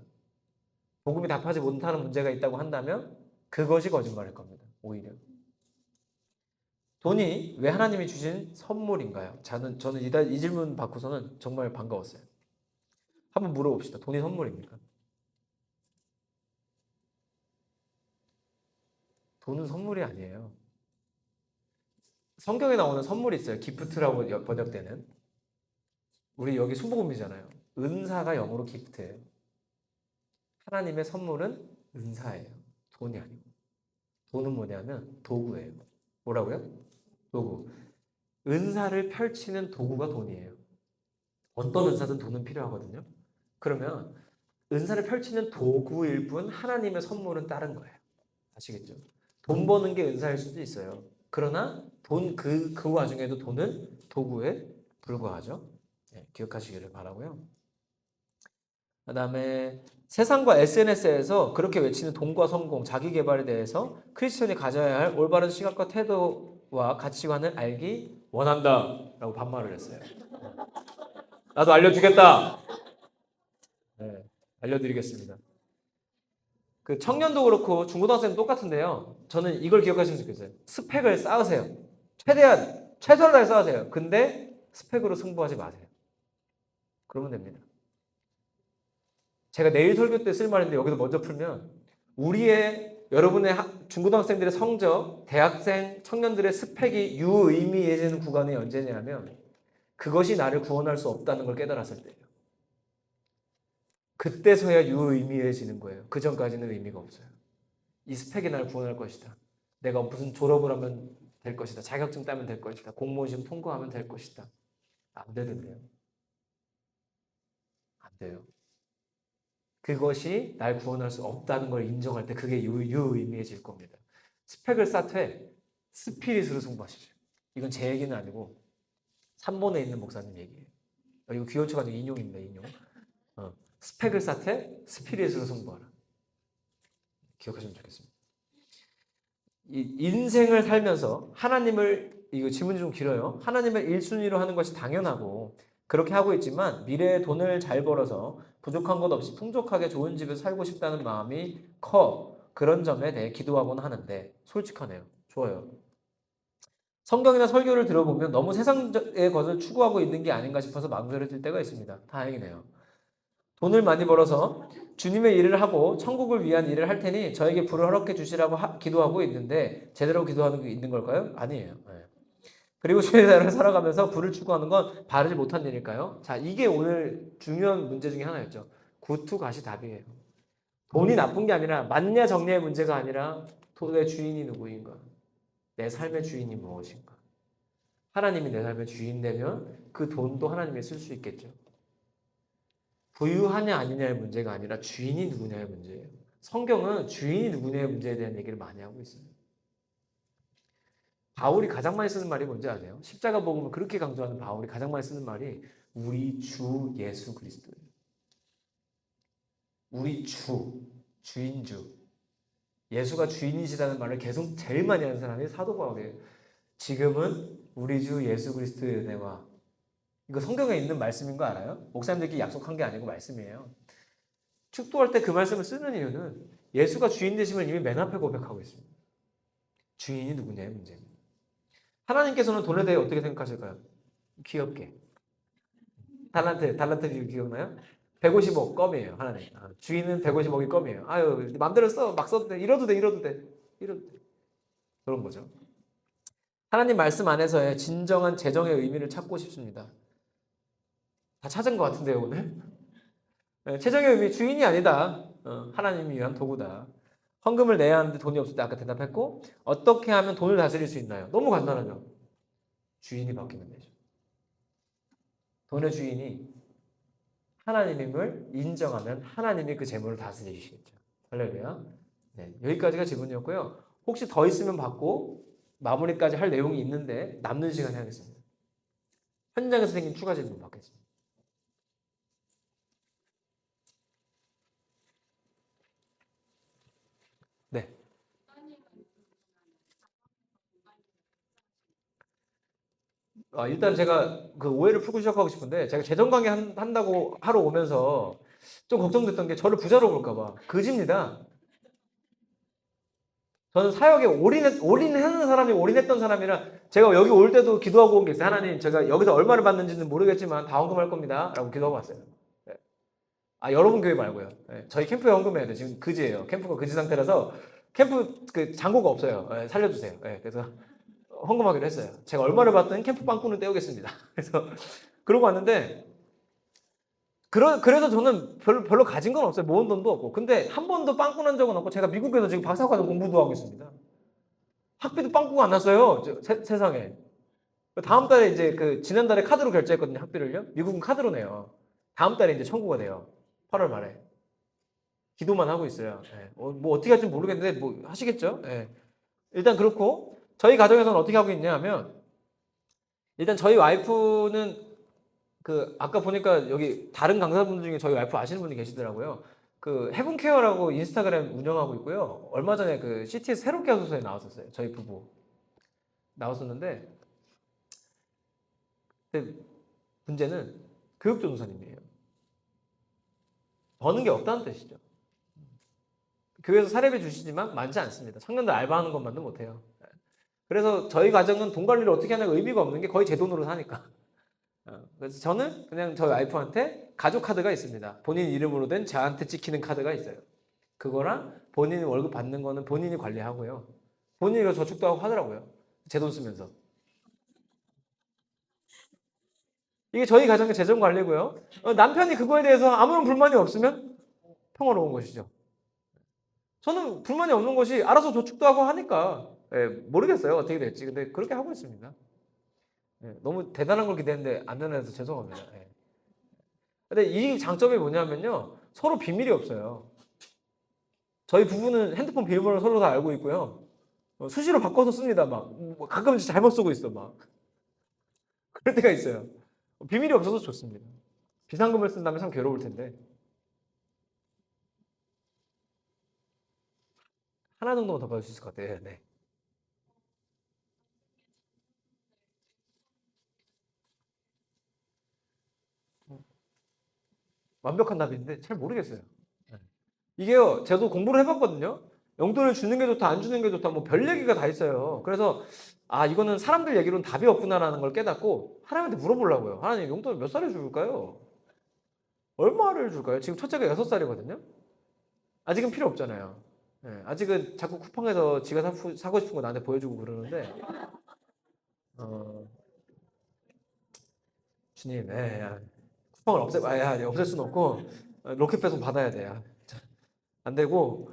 복음이 답하지 못하는 문제가 있다고 한다면 그것이 거짓말일 겁니다. 오히려. 돈이 왜 하나님이 주신 선물인가요? 저는 이 질문 받고서는 정말 반가웠어요. 한번 물어봅시다. 돈이 선물입니까? 돈은 선물이 아니에요. 성경에 나오는 선물이 있어요. 기프트라고 번역되는. 우리 여기 순복음이잖아요. 은사가 영어로 기프트예요. 하나님의 선물은 은사예요. 돈이 아니고. 돈은 뭐냐면 도구예요. 뭐라고요? 도구. 은사를 펼치는 도구가 돈이에요. 어떤 은사든 돈은 필요하거든요. 그러면 은사를 펼치는 도구일 뿐 하나님의 선물은 다른 거예요. 아시겠죠? 돈 버는 게 은사일 수도 있어요. 그러나 그 와중에도 돈은 도구에 불과하죠. 네, 기억하시기를 바라고요. 그 다음에 세상과 SNS에서 그렇게 외치는 돈과 성공, 자기 개발에 대해서 크리스천이 가져야 할 올바른 시각과 태도와 가치관을 알기 원한다 라고 반말을 했어요. 나도 알려주겠다. 네, 알려드리겠습니다. 그 청년도 그렇고 중고등학생도 똑같은데요. 저는 이걸 기억하시면 좋겠어요. 스펙을 쌓으세요. 최대한 최선을 다해 쌓으세요. 근데 스펙으로 승부하지 마세요. 그러면 됩니다. 제가 내일 설교 때 쓸 말인데 여기서 먼저 풀면 여러분의 중고등학생들의 성적, 대학생, 청년들의 스펙이 유의미해지는 구간이 언제냐면 그것이 나를 구원할 수 없다는 걸 깨달았을 때예요. 그때서야 유의미해지는 거예요. 그 전까지는 의미가 없어요. 이 스펙이 나를 구원할 것이다. 내가 무슨 졸업을 하면 될 것이다. 자격증 따면 될 것이다. 공무원 시험 통과하면 될 것이다. 안 되던데요. 안 돼요. 그것이 날 구원할 수 없다는 걸 인정할 때 그게 유의미해질 겁니다. 스펙을 쌓되 스피릿으로 승부하십시오. 이건 제 얘기는 아니고 3번에 있는 목사님 얘기예요. 이거 귀여운 아니고 인용입니다. 인용. 스펙을 쌓되 스피릿으로 승부하라. 기억하시면 좋겠습니다. 이 인생을 살면서 이거 질문이 좀 길어요. 하나님을 1순위로 하는 것이 당연하고 그렇게 하고 있지만 미래에 돈을 잘 벌어서 부족한 것 없이 풍족하게 좋은 집에서 살고 싶다는 마음이 커. 그런 점에 대해 기도하곤 하는데 솔직하네요. 좋아요. 성경이나 설교를 들어보면 너무 세상의 것을 추구하고 있는 게 아닌가 싶어서 망설여질 때가 있습니다. 다행이네요. 돈을 많이 벌어서 주님의 일을 하고 천국을 위한 일을 할 테니 저에게 불을 허락해 주시라고 기도하고 있는데 제대로 기도하는 게 있는 걸까요? 아니에요. 네. 그리고 주의 나라를 살아가면서 부를 추구하는 건 바르지 못한 일일까요? 자, 이게 오늘 중요한 문제 중에 하나였죠. 구투가시 답이에요. 돈이 나쁜 게 아니라 맞냐 정냐의 문제가 아니라 돈의 주인이 누구인가? 내 삶의 주인이 무엇인가? 하나님이 내 삶의 주인 되면 그 돈도 하나님이 쓸 수 있겠죠. 부유하냐 아니냐의 문제가 아니라 주인이 누구냐의 문제예요. 성경은 주인이 누구냐의 문제에 대한 얘기를 많이 하고 있어요. 바울이 가장 많이 쓰는 말이 뭔지 아세요? 십자가 복음을 그렇게 강조하는 바울이 가장 많이 쓰는 말이 우리 주 예수 그리스도예요. 우리 주인주. 예수가 주인이시다는 말을 계속 제일 많이 하는 사람이 사도 바울이에요. 지금은 우리 주 예수 그리스도의 은혜와 이거 성경에 있는 말씀인 거 알아요? 목사님들끼리 약속한 게 아니고 말씀이에요. 축도할 때 그 말씀을 쓰는 이유는 예수가 주인 되심을 이미 맨 앞에 고백하고 있습니다. 주인이 누구냐의 문제입니다. 하나님께서는 돈에 대해 어떻게 생각하실까요? 귀엽게. 달란트 비유 기억나요? 150억 껌이에요, 하나님. 주인은 150억이 껌이에요. 아유, 마음대로 써. 막 써도 돼. 이러도 돼. 그런 거죠. 하나님 말씀 안에서의 진정한 재정의 의미를 찾고 싶습니다. 다 찾은 것 같은데요, 오늘? 네, 최종의 의미 주인이 아니다. 하나님이 위한 도구다. 헌금을 내야 하는데 돈이 없을 때 아까 대답했고 어떻게 하면 돈을 다스릴 수 있나요? 너무 간단하죠. 주인이 바뀌면 되죠. 돈의 주인이 하나님임을 인정하면 하나님이 그 재물을 다스리시겠죠. 할렐루야. 네, 여기까지가 질문이었고요. 혹시 더 있으면 받고 마무리까지 할 내용이 있는데 남는 시간에 하겠습니다. 현장에서 생긴 추가 질문 받겠습니다. 네. 일단 제가 그 오해를 풀고 시작하고 싶은데 제가 재정 강의 한다고 하러 오면서 좀 걱정됐던 게 저를 부자로 볼까 봐. 그지입니다. 저는 사역에 올인하는 사람이 올인했던 사람이라 제가 여기 올 때도 기도하고 온 게 있어요. 하나님, 제가 여기서 얼마를 받는지는 모르겠지만 다 헌금할 겁니다. 라고 기도하고 왔어요. 네. 여러분 교회 말고요. 네. 저희 캠프에 헌금해야 돼요. 지금 그지예요. 캠프가 그지 상태라서 캠프 그 잔고가 없어요. 네, 살려주세요. 네, 그래서 헌금하기로 했어요. 제가 얼마를 받든 캠프 빵꾸는 떼우겠습니다. 그래서 그러고 왔는데 그래서 저는 별로 가진 건 없어요. 모은 돈도 없고. 근데 한 번도 빵꾸 난 적은 없고 제가 미국에서 지금 박사과정 공부도 하고 있습니다. 학비도 빵꾸가 안 났어요. 세상에. 다음 달에 이제 그 지난달에 카드로 결제했거든요. 학비를요. 미국은 카드로 내요. 다음 달에 이제 청구가 돼요. 8월 말에. 기도만 하고 있어요. 예. 뭐 어떻게 할지 모르겠는데 뭐 하시겠죠. 예. 일단 그렇고 저희 가정에서는 어떻게 하고 있냐 하면 일단 저희 와이프는 그 아까 보니까 여기 다른 강사분들 중에 저희 와이프 아시는 분이 계시더라고요. 그 헤븐케어라고 인스타그램 운영하고 있고요. 얼마 전에 그 CT에서 새롭게 하소서에 나왔었어요. 저희 부부 나왔었는데 근데 문제는 교육전도사님이에요. 버는 게 없다는 뜻이죠. 교회에서 사례비 주시지만 많지 않습니다. 청년들 알바하는 것만도 못해요. 그래서 저희 가정은 돈 관리를 어떻게 하냐가 의미가 없는 게 거의 제 돈으로 사니까. 그래서 저는 그냥 저희 와이프한테 가족 카드가 있습니다. 본인 이름으로 된 저한테 찍히는 카드가 있어요. 그거랑 본인이 월급 받는 거는 본인이 관리하고요. 본인이 저축도 하고 하더라고요. 제 돈 쓰면서. 이게 저희 가정의 재정 관리고요. 남편이 그거에 대해서 아무런 불만이 없으면 평화로운 것이죠. 저는 불만이 없는 것이 알아서 저축도 하고 하니까 모르겠어요. 어떻게 될지. 근데 그렇게 하고 있습니다. 너무 대단한 걸 기대했는데 안 되는 해서 죄송합니다. 근데 이 장점이 뭐냐면요. 서로 비밀이 없어요. 저희 부부는 핸드폰 비밀번호 서로 다 알고 있고요. 수시로 바꿔서 씁니다. 막 가끔 잘못 쓰고 있어. 막 그럴 때가 있어요. 비밀이 없어서 좋습니다. 비상금을 쓴다면 참 괴로울 텐데 하나 정도만 더 받을 수 있을 것 같아요. 네. 완벽한 답인데 잘 모르겠어요. 네. 이게요, 저도 공부를 해봤거든요. 용돈을 주는 게 좋다, 안 주는 게 좋다, 뭐 별 얘기가 다 있어요. 그래서 이거는 사람들 얘기로는 답이 없구나라는 걸 깨닫고 하나님한테 물어보려고요. 하나님, 용돈을 몇 살에 줄까요? 얼마를 줄까요? 지금 첫째가 6살이거든요. 아직은 필요 없잖아요. 아직은 자꾸 쿠팡에서 지가 사고 싶은 거 나한테 보여주고 그러는데 어, 주님, 쿠팡을 없앨 수는 없고 로켓 배송 받아야 돼요. 안 되고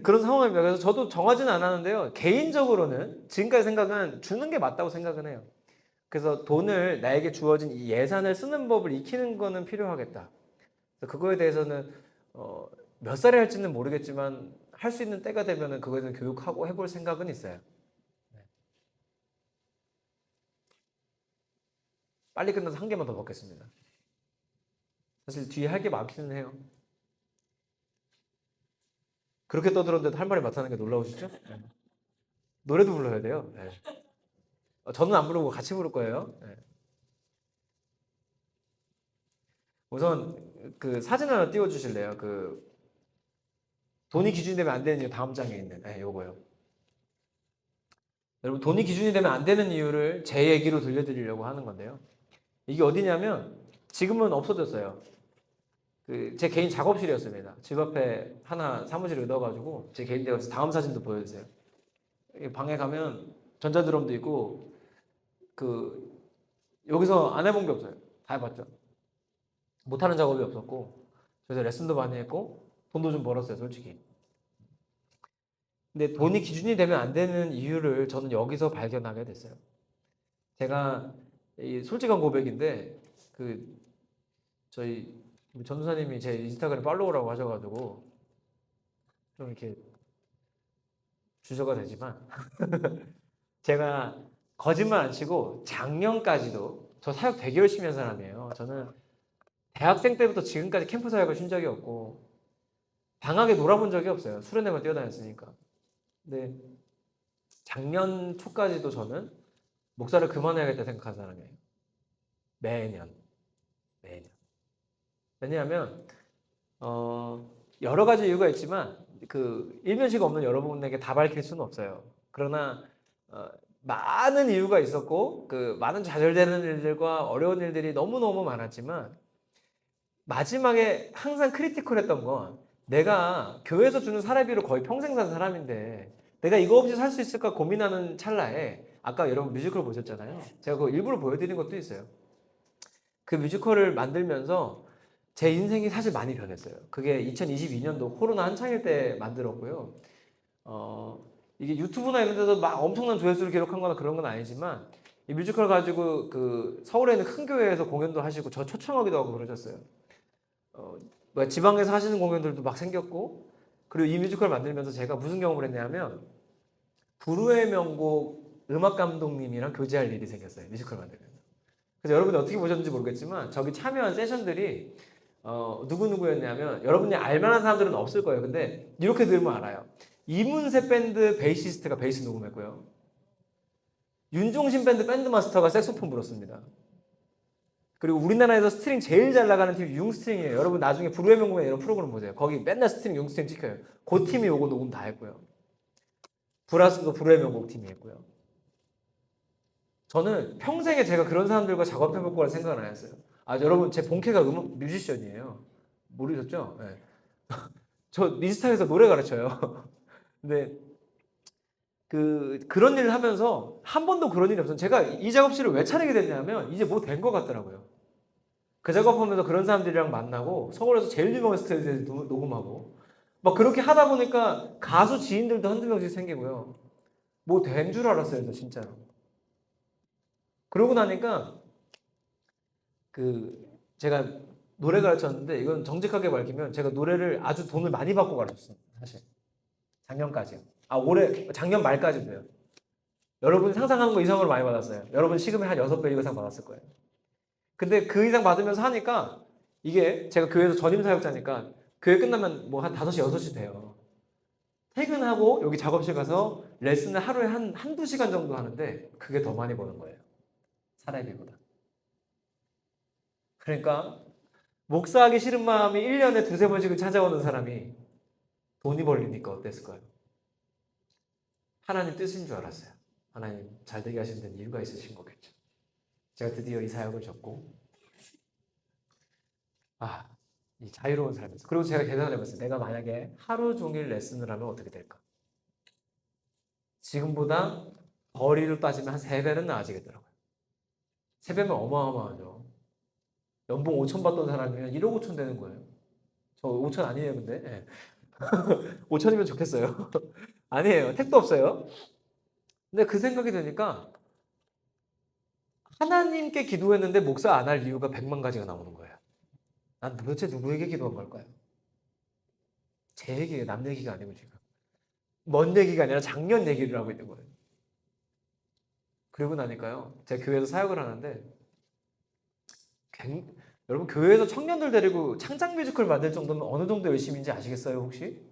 그런 상황입니다. 그래서 저도 정하지는 않았는데요. 개인적으로는 지금까지 생각은 주는 게 맞다고 생각은 해요. 그래서 돈을 나에게 주어진 이 예산을 쓰는 법을 익히는 거는 필요하겠다. 그거에 대해서는 몇 살에 할지는 모르겠지만 할 수 있는 때가 되면은 그거에 대해서 교육하고 해볼 생각은 있어요. 빨리 끝나서 한 개만 더 먹겠습니다. 사실 뒤에 할 게 많기는 해요. 그렇게 떠들었는데도 할 말이 많다는 게 놀라우시죠? 네. 노래도 불러야 돼요. 네. 저는 안 부르고 같이 부를 거예요. 네. 우선 그 사진 하나 띄워주실래요? 그 돈이 기준이 되면 안 되는 이유 다음 장에 있는 요거요. 여러분 돈이 기준이 되면 안 되는 이유를 제 얘기로 들려드리려고 하는 건데요. 이게 어디냐면 지금은 없어졌어요. 그 제 개인 작업실이었습니다. 집 앞에 하나 사무실을 넣어가지고 제 개인 데서 다음 사진도 보여주세요. 방에 가면 전자드럼도 있고 그 여기서 안 해본 게 없어요. 다 해봤죠. 못하는 작업이 없었고 그래서 레슨도 많이 했고 돈도 좀 벌었어요, 솔직히. 근데 돈이 기준이 되면 안 되는 이유를 저는 여기서 발견하게 됐어요. 제가 이 솔직한 고백인데 그 저희 전도사님이 제 인스타그램 팔로우라고 하셔가지고 좀 이렇게 주저가 되지만 제가 거짓말 안 치고 작년까지도 저 사역 되게 열심히 한 사람이에요. 저는 대학생 때부터 지금까지 캠프 사역을 쉰 적이 없고 방학에 놀아본 적이 없어요. 수련회만 뛰어다녔으니까. 근데 작년 초까지도 저는 목사를 그만해야겠다 생각한 사람이에요. 매년. 매년. 왜냐하면 여러 가지 이유가 있지만 그 일면식 없는 여러분에게 다 밝힐 수는 없어요. 그러나 많은 이유가 있었고 그 많은 좌절되는 일들과 어려운 일들이 너무너무 많았지만 마지막에 항상 크리티컬했던 건 내가 교회에서 주는 사례비로 거의 평생 산 사람인데 내가 이거 없이 살 수 있을까 고민하는 찰나에 아까 여러분 뮤지컬 보셨잖아요. 제가 그거 일부러 보여드린 것도 있어요. 그 뮤지컬을 만들면서 제 인생이 사실 많이 변했어요. 그게 2022년도 코로나 한창일 때 만들었고요. 이게 유튜브나 이런 데서 막 엄청난 조회수를 기록한 거나 그런 건 아니지만 이 뮤지컬 가지고 그 서울에 있는 큰 교회에서 공연도 하시고 저 초청하기도 하고 그러셨어요. 뭐 지방에서 하시는 공연들도 막 생겼고 그리고 이 뮤지컬 만들면서 제가 무슨 경험을 했냐면 불후의 명곡 음악 감독님이랑 교제할 일이 생겼어요. 뮤지컬 만들면서. 그래서 여러분이 어떻게 보셨는지 모르겠지만 저기 참여한 세션들이 누구누구였냐면 여러분이 알만한 사람들은 없을 거예요. 근데 이렇게 들으면 알아요. 이문세 밴드 베이시스트가 베이스 녹음했고요. 윤종신 밴드 밴드 마스터가 색소폰 불었습니다. 그리고 우리나라에서 스트링 제일 잘 나가는 팀이 융스트링이에요. 여러분 나중에 불후의 명곡에 이런 프로그램 보세요. 거기 맨날 스트링 융스트링 찍혀요. 그 팀이 요거 녹음 다 했고요. 브라스도 불후의 명곡 팀이 했고요. 저는 평생에 제가 그런 사람들과 작업해볼 거라 생각을 안 했어요. 아 여러분 제 본캐가 뮤지션이에요. 모르셨죠? 네. 저 리스타에서 노래 가르쳐요. 근데 그런 일을 하면서 한 번도 그런 일이 없어요. 제가 이 작업실을 왜 차리게 됐냐면 이제 뭐 된 것 같더라고요. 그 작업하면서 그런 사람들이랑 만나고 서울에서 제일 유명한 스튜디오에서 녹음하고 막 그렇게 하다 보니까 가수 지인들도 한두 명씩 생기고요. 뭐 된 줄 알았어요, 저 진짜로. 그러고 나니까 제가 노래 가르쳤는데 이건 정직하게 밝히면 제가 노래를 아주 돈을 많이 받고 가르쳤어요. 사실 작년까지요. 올해 작년 말까지도요. 여러분이 상상하는 거 이상으로 많이 받았어요. 여러분 시급의 한 6배 이상 받았을 거예요. 근데 그 이상 받으면서 하니까 이게 제가 교회에서 전임 사역자니까 교회 끝나면 뭐 한 5시, 6시 돼요. 퇴근하고 여기 작업실 가서 레슨을 하루에 한두 시간 정도 하는데 그게 더 많이 버는 거예요. 사례비보다. 그러니까 목사하기 싫은 마음이 1년에 두세 번씩은 찾아오는 사람이 돈이 벌리니까 어땠을까요? 하나님 뜻인 줄 알았어요. 하나님 잘 되게 하시는 데는 이유가 있으신 거겠죠. 제가 드디어 이 사역을 접고 이 자유로운 삶에서 그리고 제가 계산을 해봤어요. 내가 만약에 하루 종일 레슨을 하면 어떻게 될까? 지금보다 벌이를 따지면 한 3배는 나아지겠더라고요. 3배면 어마어마하죠. 연봉 5천 받던 사람이면 1억 5천 되는 거예요. 저 5천 아니에요, 근데. 네. 5천이면 좋겠어요. 아니에요. 택도 없어요. 근데 그 생각이 드니까 하나님께 기도했는데 목사 안 할 이유가 100만 가지가 나오는 거예요. 난 도대체 누구에게 기도한 걸까요? 제 얘기예요. 남 얘기가 아니고 지금. 먼 얘기가 아니라 작년 얘기를 하고 있는 거예요. 그리고 나니까요. 제가 교회에서 사역을 하는데 여러분 교회에서 청년들 데리고 창작 뮤지컬 만들 정도면 어느 정도 열심인지 아시겠어요 혹시?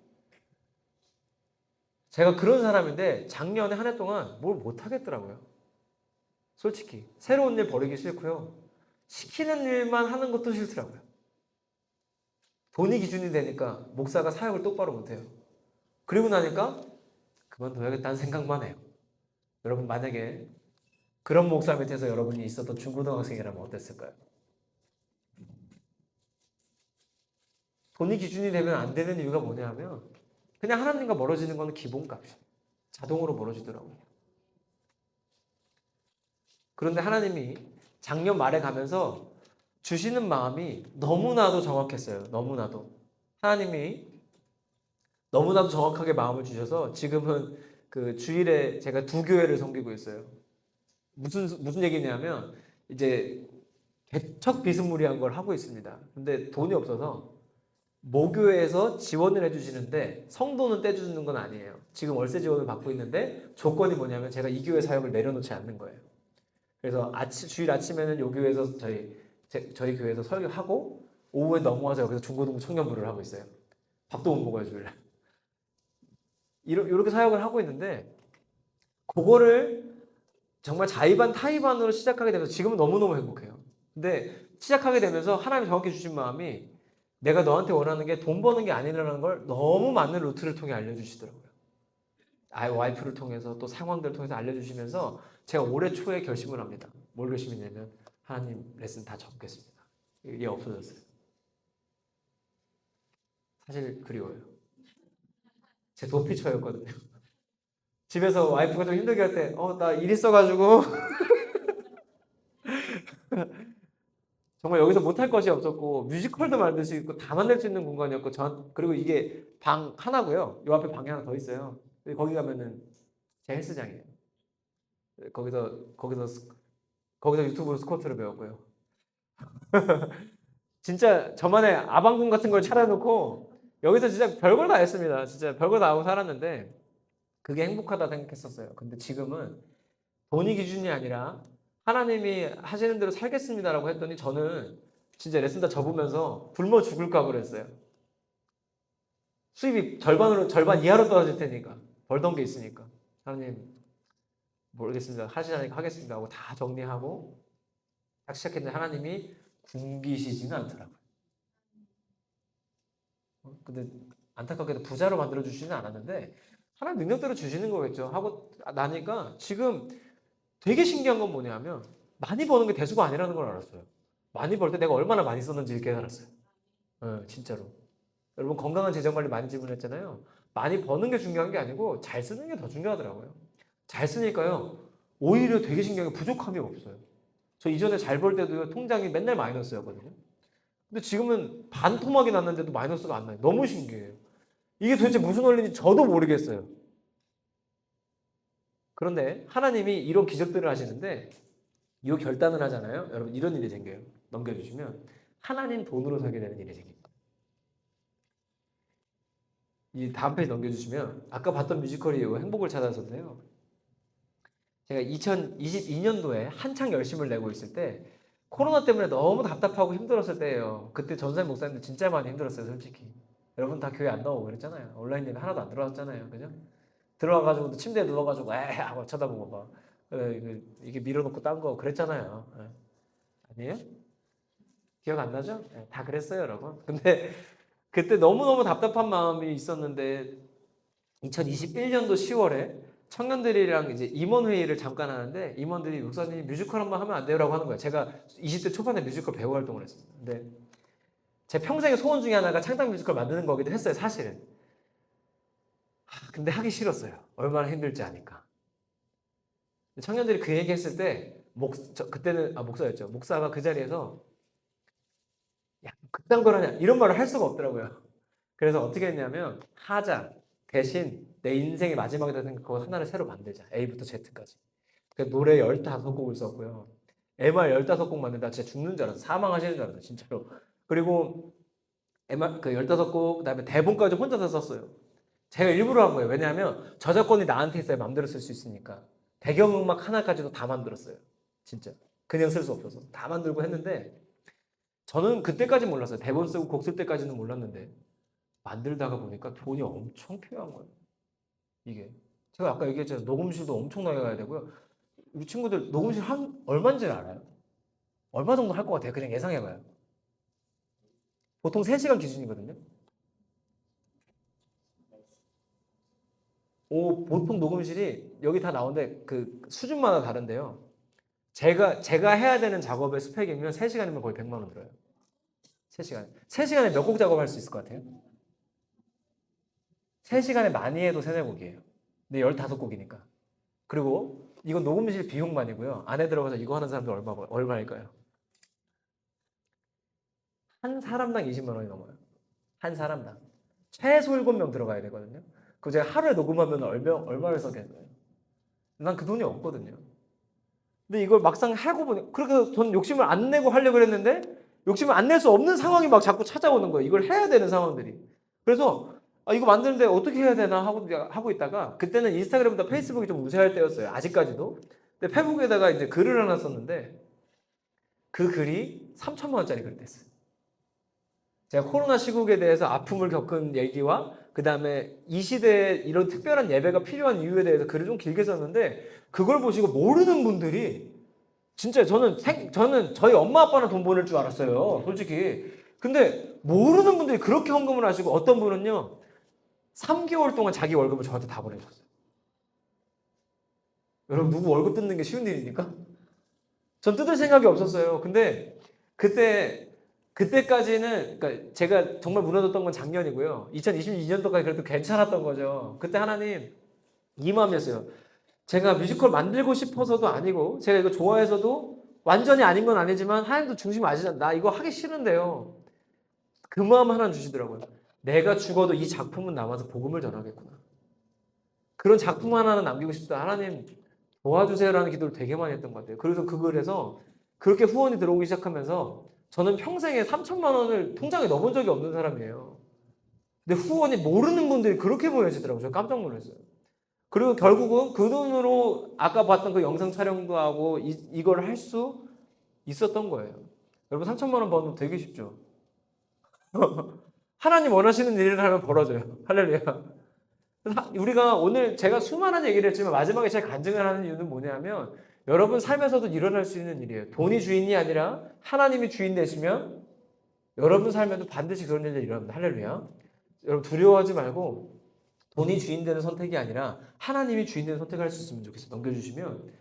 제가 그런 사람인데 작년에 한 해 동안 뭘 못하겠더라고요. 솔직히 새로운 일 버리기 싫고요. 시키는 일만 하는 것도 싫더라고요. 돈이 기준이 되니까 목사가 사역을 똑바로 못해요. 그리고 나니까 그만둬야겠다는 생각만 해요. 여러분 만약에 그런 목사 밑에서 여러분이 있었던 중고등학생이라면 어땠을까요? 돈이 기준이 되면 안 되는 이유가 뭐냐면 그냥 하나님과 멀어지는 건 기본값이에요. 자동으로 멀어지더라고요. 그런데 하나님이 작년 말에 가면서 주시는 마음이 너무나도 정확했어요. 너무나도. 하나님이 너무나도 정확하게 마음을 주셔서 지금은 그 주일에 제가 두 교회를 섬기고 있어요. 무슨 얘기냐면 이제 개척 비스무리한 걸 하고 있습니다. 근데 돈이 없어서 모교에서 지원을 해주시는데 성도는 떼주는 건 아니에요. 지금 월세 지원을 받고 있는데 조건이 뭐냐면 제가 이 교회 사역을 내려놓지 않는 거예요. 그래서 주일 아침에는 요 교회에서 저희 교회에서 설교하고 오후에 넘어와서 여기서 중고등부 청년부를 하고 있어요. 밥도 못 먹어요 주일날. 이렇게 사역을 하고 있는데 그거를 정말 자의반 타의반으로 시작하게 되면서 지금은 너무너무 행복해요. 근데 시작하게 되면서 하나님이 정확히 주신 마음이 내가 너한테 원하는 게 돈 버는 게 아니라는 걸 너무 많은 루트를 통해 알려주시더라고요. 와이프를 통해서 또 상황들을 통해서 알려주시면서 제가 올해 초에 결심을 합니다. 뭘 결심했냐면 하나님 레슨 다 접겠습니다. 이게 없어졌어요. 사실 그리워요. 제 도피처였거든요. 집에서 와이프가 좀 힘들게 할 때, 나 일 있어가지고 정말 여기서 못할 것이 없었고 뮤지컬도 만들 수 있고 다 만들 수 있는 공간이었고 그리고 이게 방 하나고요. 요 앞에 방이 하나 더 있어요. 거기 가면은 제 헬스장이에요. 거기서 유튜브로 스쿼트를 배웠고요. 진짜 저만의 아방궁 같은 걸 차려놓고 여기서 진짜 별걸 다 했습니다. 진짜 별걸 다 하고 살았는데 그게 행복하다 생각했었어요. 근데 지금은 돈이 기준이 아니라 하나님이 하시는 대로 살겠습니다라고 했더니 저는 진짜 레슨 다 접으면서 굶어 죽을까 그랬어요. 수입이 절반 이하로 떨어질 테니까 벌던 게 있으니까 하나님 모르겠습니다. 하시자니까 하겠습니다 하고 다 정리하고 딱 시작했는데 하나님이 굶기시지는 않더라고요. 근데 안타깝게도 부자로 만들어 주시지는 않았는데 하나님 능력대로 주시는 거겠죠 하고 나니까 지금 되게 신기한 건 뭐냐면 많이 버는 게 대수가 아니라는 걸 알았어요. 많이 벌 때 내가 얼마나 많이 썼는지 깨달았어요. 진짜로. 여러분 건강한 재정 관리 많이 질문했잖아요. 많이 버는 게 중요한 게 아니고 잘 쓰는 게 더 중요하더라고요. 잘 쓰니까요. 오히려 되게 신기하게 부족함이 없어요. 저 이전에 잘 벌 때도 통장이 맨날 마이너스였거든요. 근데 지금은 반토막이 났는데도 마이너스가 안 나요. 너무 신기해요. 이게 도대체 무슨 원리인지 저도 모르겠어요. 그런데 하나님이 이런 기적들을 하시는데 이 결단을 하잖아요. 여러분 이런 일이 생겨요. 넘겨주시면 하나님 돈으로 살게 되는 일이 생깁니다. 이 다음 페이지 넘겨주시면 아까 봤던 뮤지컬이에요. 행복을 찾아서인데요. 제가 2022년도에 한창 열심을 내고 있을 때 코로나 때문에 너무 답답하고 힘들었을 때예요. 그때 전사님 목사님들 진짜 많이 힘들었어요, 솔직히. 여러분 다 교회 안 나오고 그랬잖아요. 온라인 예배 하나도 안 들어왔잖아요, 그죠? 들어와가지고 또 침대에 누워가지고 에 하고 쳐다보고 막 이게 밀어놓고 딴 거 그랬잖아요. 아니에요? 기억 안 나죠? 다 그랬어요, 여러분. 근데 그때 너무너무 답답한 마음이 있었는데 2021년도 10월에 청년들이랑 이제 임원회의를 잠깐 하는데 임원들이 목사님 뮤지컬 한번 하면 안 돼요라고 하는 거예요. 제가 20대 초반에 뮤지컬 배우 활동을 했습니다. 근데 제 평생의 소원 중에 하나가 창작 뮤지컬 만드는 거기도 했어요, 사실은. 근데 하기 싫었어요. 얼마나 힘들지 아니까. 청년들이 그 얘기 했을 때 그때는 목사였죠. 목사가 그 자리에서 야, 그딴 걸 하냐 이런 말을 할 수가 없더라고요. 그래서 어떻게 했냐면 하자 대신 내 인생의 마지막이다 생각하고 하나를 새로 만들자. A부터 Z까지. 그 노래 15곡을 썼고요. MR 15곡 만든다 진짜 죽는 줄 알았어. 사망하시는 줄 알았어. 진짜로. 그리고 MR 그 15곡 그다음에 대본까지 혼자서 썼어요. 제가 일부러 한 거예요. 왜냐하면 저작권이 나한테 있어야 마음대로 쓸 수 있으니까. 배경음악 하나까지도 다 만들었어요. 진짜. 그냥 쓸 수 없어서. 다 만들고 했는데 저는 그때까지 몰랐어요. 대본 쓰고 곡 쓸 때까지는 몰랐는데 만들다가 보니까 돈이 엄청 필요한 거예요. 이게. 제가 아까 얘기했잖아요. 녹음실도 엄청나게 가야 되고요. 우리 친구들 녹음실 한 얼마인지 알아요? 얼마 정도 할 것 같아요? 그냥 예상해봐요. 보통 3시간 기준이거든요. 보통 녹음실이 여기 다 나오는데 그 수준마다 다른데요. 제가 해야 되는 작업의 스펙이면 3시간이면 거의 100만 원 들어요. 3시간. 3시간에 몇 곡 작업할 수 있을 것 같아요? 3시간에 많이 해도 3, 4곡이에요. 근데 15곡이니까. 그리고 이건 녹음실 비용만이고요. 안에 들어가서 이거 하는 사람들 얼마일까요? 한 사람당 20만 원이 넘어요. 한 사람당. 최소 7명 들어가야 되거든요. 그 제가 하루에 녹음하면 얼마를 써겠어요? 난 그 돈이 없거든요. 근데 이걸 막상 하고 보니 그렇게 전 욕심을 안 내고 하려고 했는데 욕심을 안 낼 수 없는 상황이 막 자꾸 찾아오는 거예요. 이걸 해야 되는 상황들이. 그래서 이거 만드는데 어떻게 해야 되나 하고 있다가 그때는 인스타그램보다 페이스북이 좀 우세할 때였어요. 아직까지도. 근데 페북에다가 이제 글을 하나 썼는데 그 글이 3천만 원짜리 글이 됐어요. 제가 코로나 시국에 대해서 아픔을 겪은 얘기와 그 다음에 이 시대에 이런 특별한 예배가 필요한 이유에 대해서 글을 좀 길게 썼는데 그걸 보시고 모르는 분들이 진짜 저는 저희 엄마 아빠는 돈 보낼 줄 알았어요. 솔직히. 근데 모르는 분들이 그렇게 헌금을 하시고 어떤 분은요. 3개월 동안 자기 월급을 저한테 다 보내줬어요. 여러분 누구 월급 뜯는 게 쉬운 일입니까? 전 뜯을 생각이 없었어요. 근데 그때까지는 그러니까 제가 정말 무너졌던 건 작년이고요. 2022년도까지 그래도 괜찮았던 거죠. 그때 하나님 이 마음이었어요. 제가 뮤지컬 만들고 싶어서도 아니고 제가 이거 좋아해서도 완전히 아닌 건 아니지만 하나님도 중심 아시잖아요. 나 이거 하기 싫은데요. 그 마음 하나 주시더라고요. 내가 죽어도 이 작품은 남아서 복음을 전하겠구나. 그런 작품 하나는 남기고 싶다. 하나님 도와주세요라는 기도를 되게 많이 했던 것 같아요. 그래서 그 글에서 그렇게 후원이 들어오기 시작하면서 저는 평생에 3천만 원을 통장에 넣어본 적이 없는 사람이에요. 근데 후원이 모르는 분들이 그렇게 보내시더라고요. 저 깜짝 놀랐어요. 그리고 결국은 그 돈으로 아까 봤던 그 영상 촬영도 하고 이걸 할 수 있었던 거예요. 여러분 3천만 원 버는 거 되게 쉽죠. 하나님 원하시는 일을 하면 벌어져요. 할렐루야. 우리가 오늘 제가 수많은 얘기를 했지만 마지막에 제가 간증을 하는 이유는 뭐냐면 여러분 삶에서도 일어날 수 있는 일이에요. 돈이 주인이 아니라 하나님이 주인 되시면 여러분 삶에도 반드시 그런 일이 일어납니다. 할렐루야. 여러분 두려워하지 말고 돈이 주인 되는 선택이 아니라 하나님이 주인 되는 선택을 할 수 있으면 좋겠어요. 넘겨주시면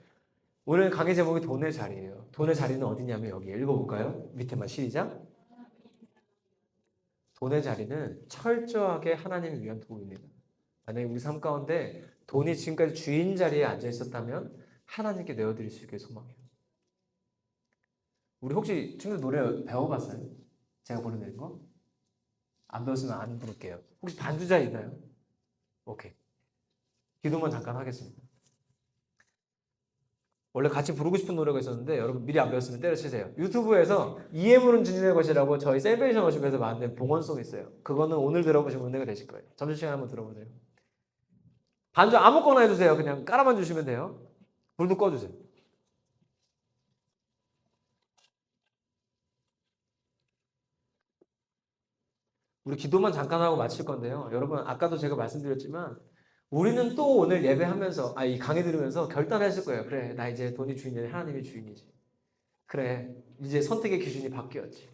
오늘 강의 제목이 돈의 자리예요. 돈의 자리는 어디냐면 여기 읽어볼까요? 밑에만 시작. 돈의 자리는 철저하게 하나님을 위한 도구입니다. 만약에 우리 삶 가운데 돈이 지금까지 주인 자리에 앉아 있었다면 하나님께 내어드릴 수 있게 소망해요. 우리 혹시 친구들 노래 배워봤어요? 제가 보내드린 거? 안 배웠으면 안 부를게요. 혹시 반주자 있나요? 오케이. 기도만 잠깐 하겠습니다. 원래 같이 부르고 싶은 노래가 있었는데 여러분 미리 안 배웠으면 때려치세요. 유튜브에서 EM으로는 주님의 것이라고 저희 셀베이션 워십에서 만든 봉헌송이 있어요. 그거는 오늘 들어보시면 은혜가 되실 거예요. 점심시간에 한번 들어보세요. 반주 아무거나 해주세요. 그냥 깔아만 주시면 돼요. 불도 꺼주세요. 우리 기도만 잠깐 하고 마칠 건데요. 여러분 아까도 제가 말씀드렸지만 우리는 또 오늘 예배하면서 이 강의 들으면서 결단하실 거예요. 그래 나 이제 돈이 주인이 아니라 하나님이 주인이지. 그래 이제 선택의 기준이 바뀌었지.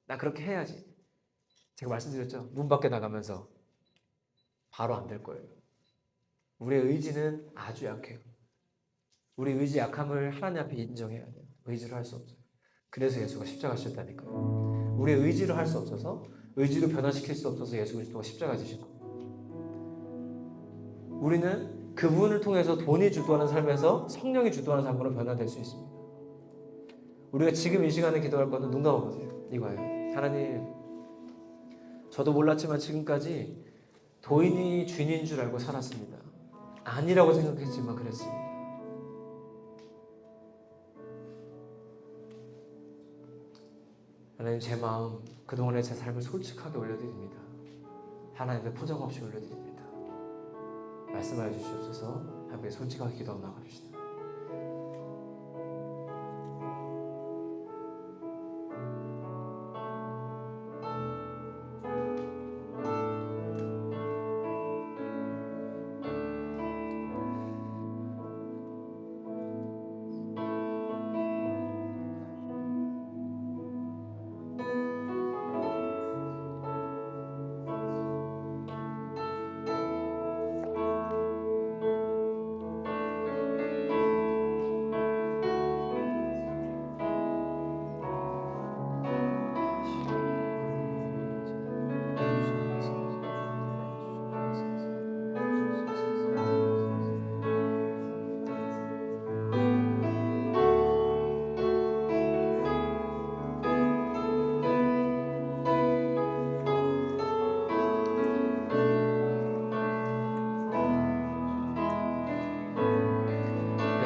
나 그렇게 해야지. 제가 말씀드렸죠. 문 밖에 나가면서 바로 안 될 거예요. 우리의 의지는 아주 약해요. 우리 의지 약함을 하나님 앞에 인정해야 돼요. 의지로 할 수 없어요. 그래서 예수가 십자가 지셨다니까요. 우리의 의지로 할 수 없어서 의지로 변화시킬 수 없어서 예수 그리스도가 십자가 지신 거예요. 우리는 그분을 통해서 돈이 주도하는 삶에서 성령이 주도하는 삶으로 변화될 수 있습니다. 우리가 지금 이 시간에 기도할 것은 눈 감아보세요. 이거예요. 하나님, 저도 몰랐지만 지금까지 돈이 주인인 줄 알고 살았습니다. 아니라고 생각했지만 그랬습니다. 하나님 제 마음, 그동안의 제 삶을 솔직하게 올려드립니다. 하나님의 포장 없이 올려드립니다. 말씀하여 주시옵소서. 함께 솔직하게 기도하고 나갑시다.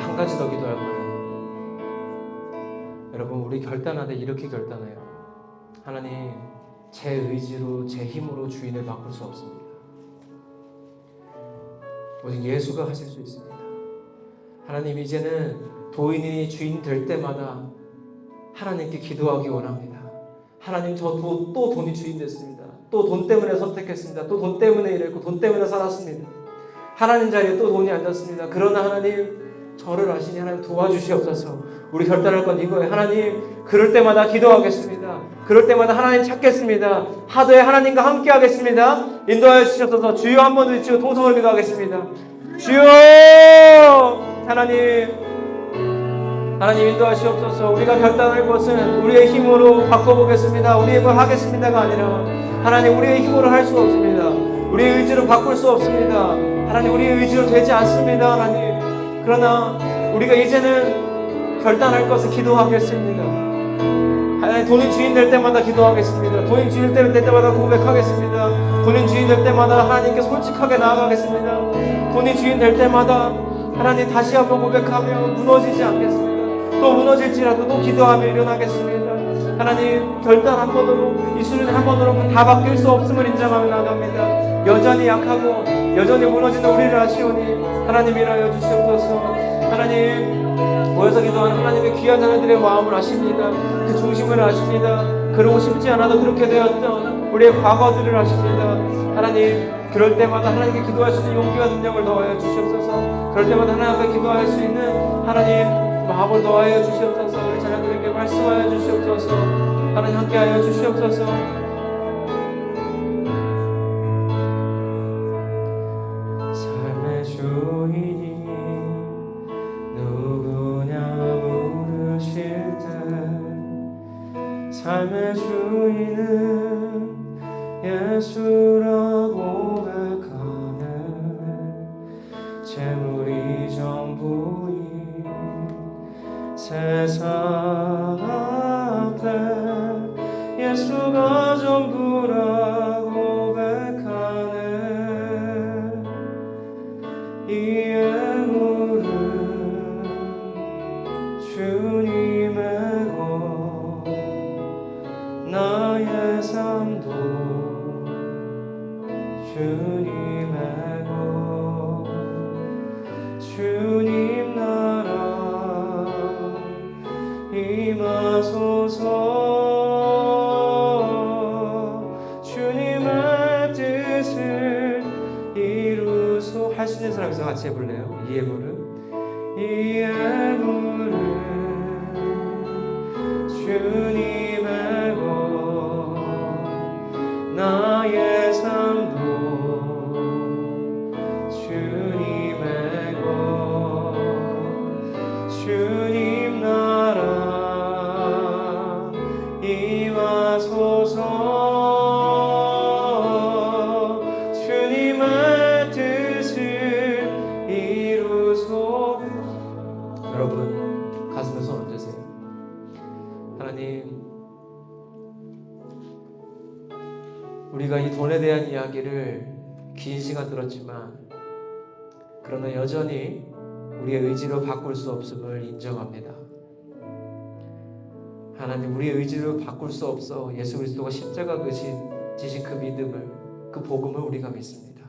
한 가지 더 기도할 거예요. 여러분, 우리 결단할 때 이렇게 결단해요. 하나님, 제 의지로, 제 힘으로 주인을 바꿀 수 없습니다. 오직 예수가 하실 수 있습니다. 하나님, 이제는 도인이 주인 될 때마다 하나님께 기도하기 원합니다. 하나님, 저 또 돈이 주인 됐습니다. 또 돈 때문에 선택했습니다. 또 돈 때문에 일했고 돈 때문에 살았습니다. 하나님 자리에 또 돈이 앉았습니다. 그러나 하나님, 저를 아시니 하나님 도와주시옵소서. 우리 결단할 건 이거예요. 하나님, 그럴 때마다 기도하겠습니다. 그럴 때마다 하나님 찾겠습니다. 하도에 하나님과 함께 하겠습니다. 인도하여 주시옵소서. 주여 한 번 더 외치고 통성으로 기도하겠습니다. 주여! 하나님 인도하시옵소서. 우리가 결단할 것은 우리의 힘으로 바꿔보겠습니다, 우리의 힘을 하겠습니다가 아니라 하나님, 우리의 힘으로 할 수 없습니다. 우리의 의지로 바꿀 수 없습니다. 하나님, 우리의 의지로 되지 않습니다. 하나님, 그러나 우리가 이제는 결단할 것은 기도하겠습니다. 하나님, 돈이 주인 될 때마다 기도하겠습니다. 돈이 주인 될 때마다 고백하겠습니다. 돈이 주인 될 때마다 하나님께 솔직하게 나아가겠습니다. 돈이 주인 될 때마다 하나님 다시 한번 고백하며 무너지지 않겠습니다. 또 무너질지라도 또 기도하며 일어나겠습니다. 하나님, 결단 한 번으로, 이 수준 한 번으로 다 바뀔 수 없음을 인정하며 나갑니다. 여전히 약하고 여전히 무너지는 우리를 아시오니 하나님 일하여 주시옵소서. 하나님, 모여서 기도하는 하나님의 귀한 자녀들의 마음을 아십니다. 그 중심을 아십니다. 그러고 싶지 않아도 그렇게 되었던 우리의 과거들을 아십니다. 하나님, 그럴 때마다 하나님께 기도할 수 있는 용기와 능력을 더하여 주시옵소서. 그럴 때마다 하나님 앞에 기도할 수 있는 하나님 마음을 더하여 주시옵소서. 우리 자녀들에게 말씀하여 주시옵소서. 하나님, 함께하여 주시옵소서. 삶의 주인이 누구냐 물으실 때 삶의 주인은 예수라고 고백하네. 재물이 전부인 세상 앞에 예수가 전부라고 고백하네. 이 예물은 주님의 것, 나의 삶도 주님의 것. 주님 나라 임하소서. 주님의 뜻을 이루소. 할 수 있는 사람에서 같이 해볼래요? 이 예물은 주님의 것, 나의 삶도 주님의 것. 주님 나라 임하소서. 주님의 뜻을 이루소. 여러분, 가슴에 손 얹으세요. 하나님, 우리가 이 돈에 대한 이야기를 긴 시간 들었지만 그러나 여전히 우리의 의지로 바꿀 수 없음을 인정합니다. 하나님, 우리의 의지로 바꿀 수 없어 예수 그리스도가 십자가 지신 그 믿음을, 그 복음을 우리가 믿습니다.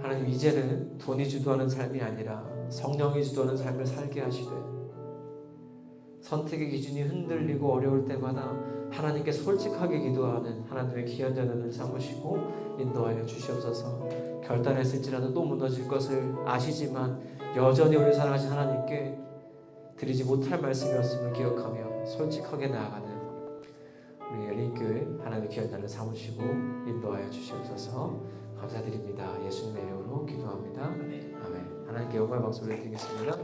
하나님, 이제는 돈이 주도하는 삶이 아니라 성령이 주도하는 삶을 살게 하시되 선택의 기준이 흔들리고 어려울 때마다 하나님께 솔직하게 기도하는 하나님의 귀한 자녀들을 삼으시고 인도하여 주시옵소서. 결단했을지라도 또 무너질 것을 아시지만 여전히 우리 사랑하신 하나님께 드리지 못할 말씀이었음을 기억하며 솔직하게 나아가는 우리 열린교회 하나님의 귀한 자녀를 삼으시고 인도하여 주시옵소서. 감사드립니다. 예수님의 이름으로 기도합니다. 아멘. 하나님께 영광의 박수를 드리겠습니다.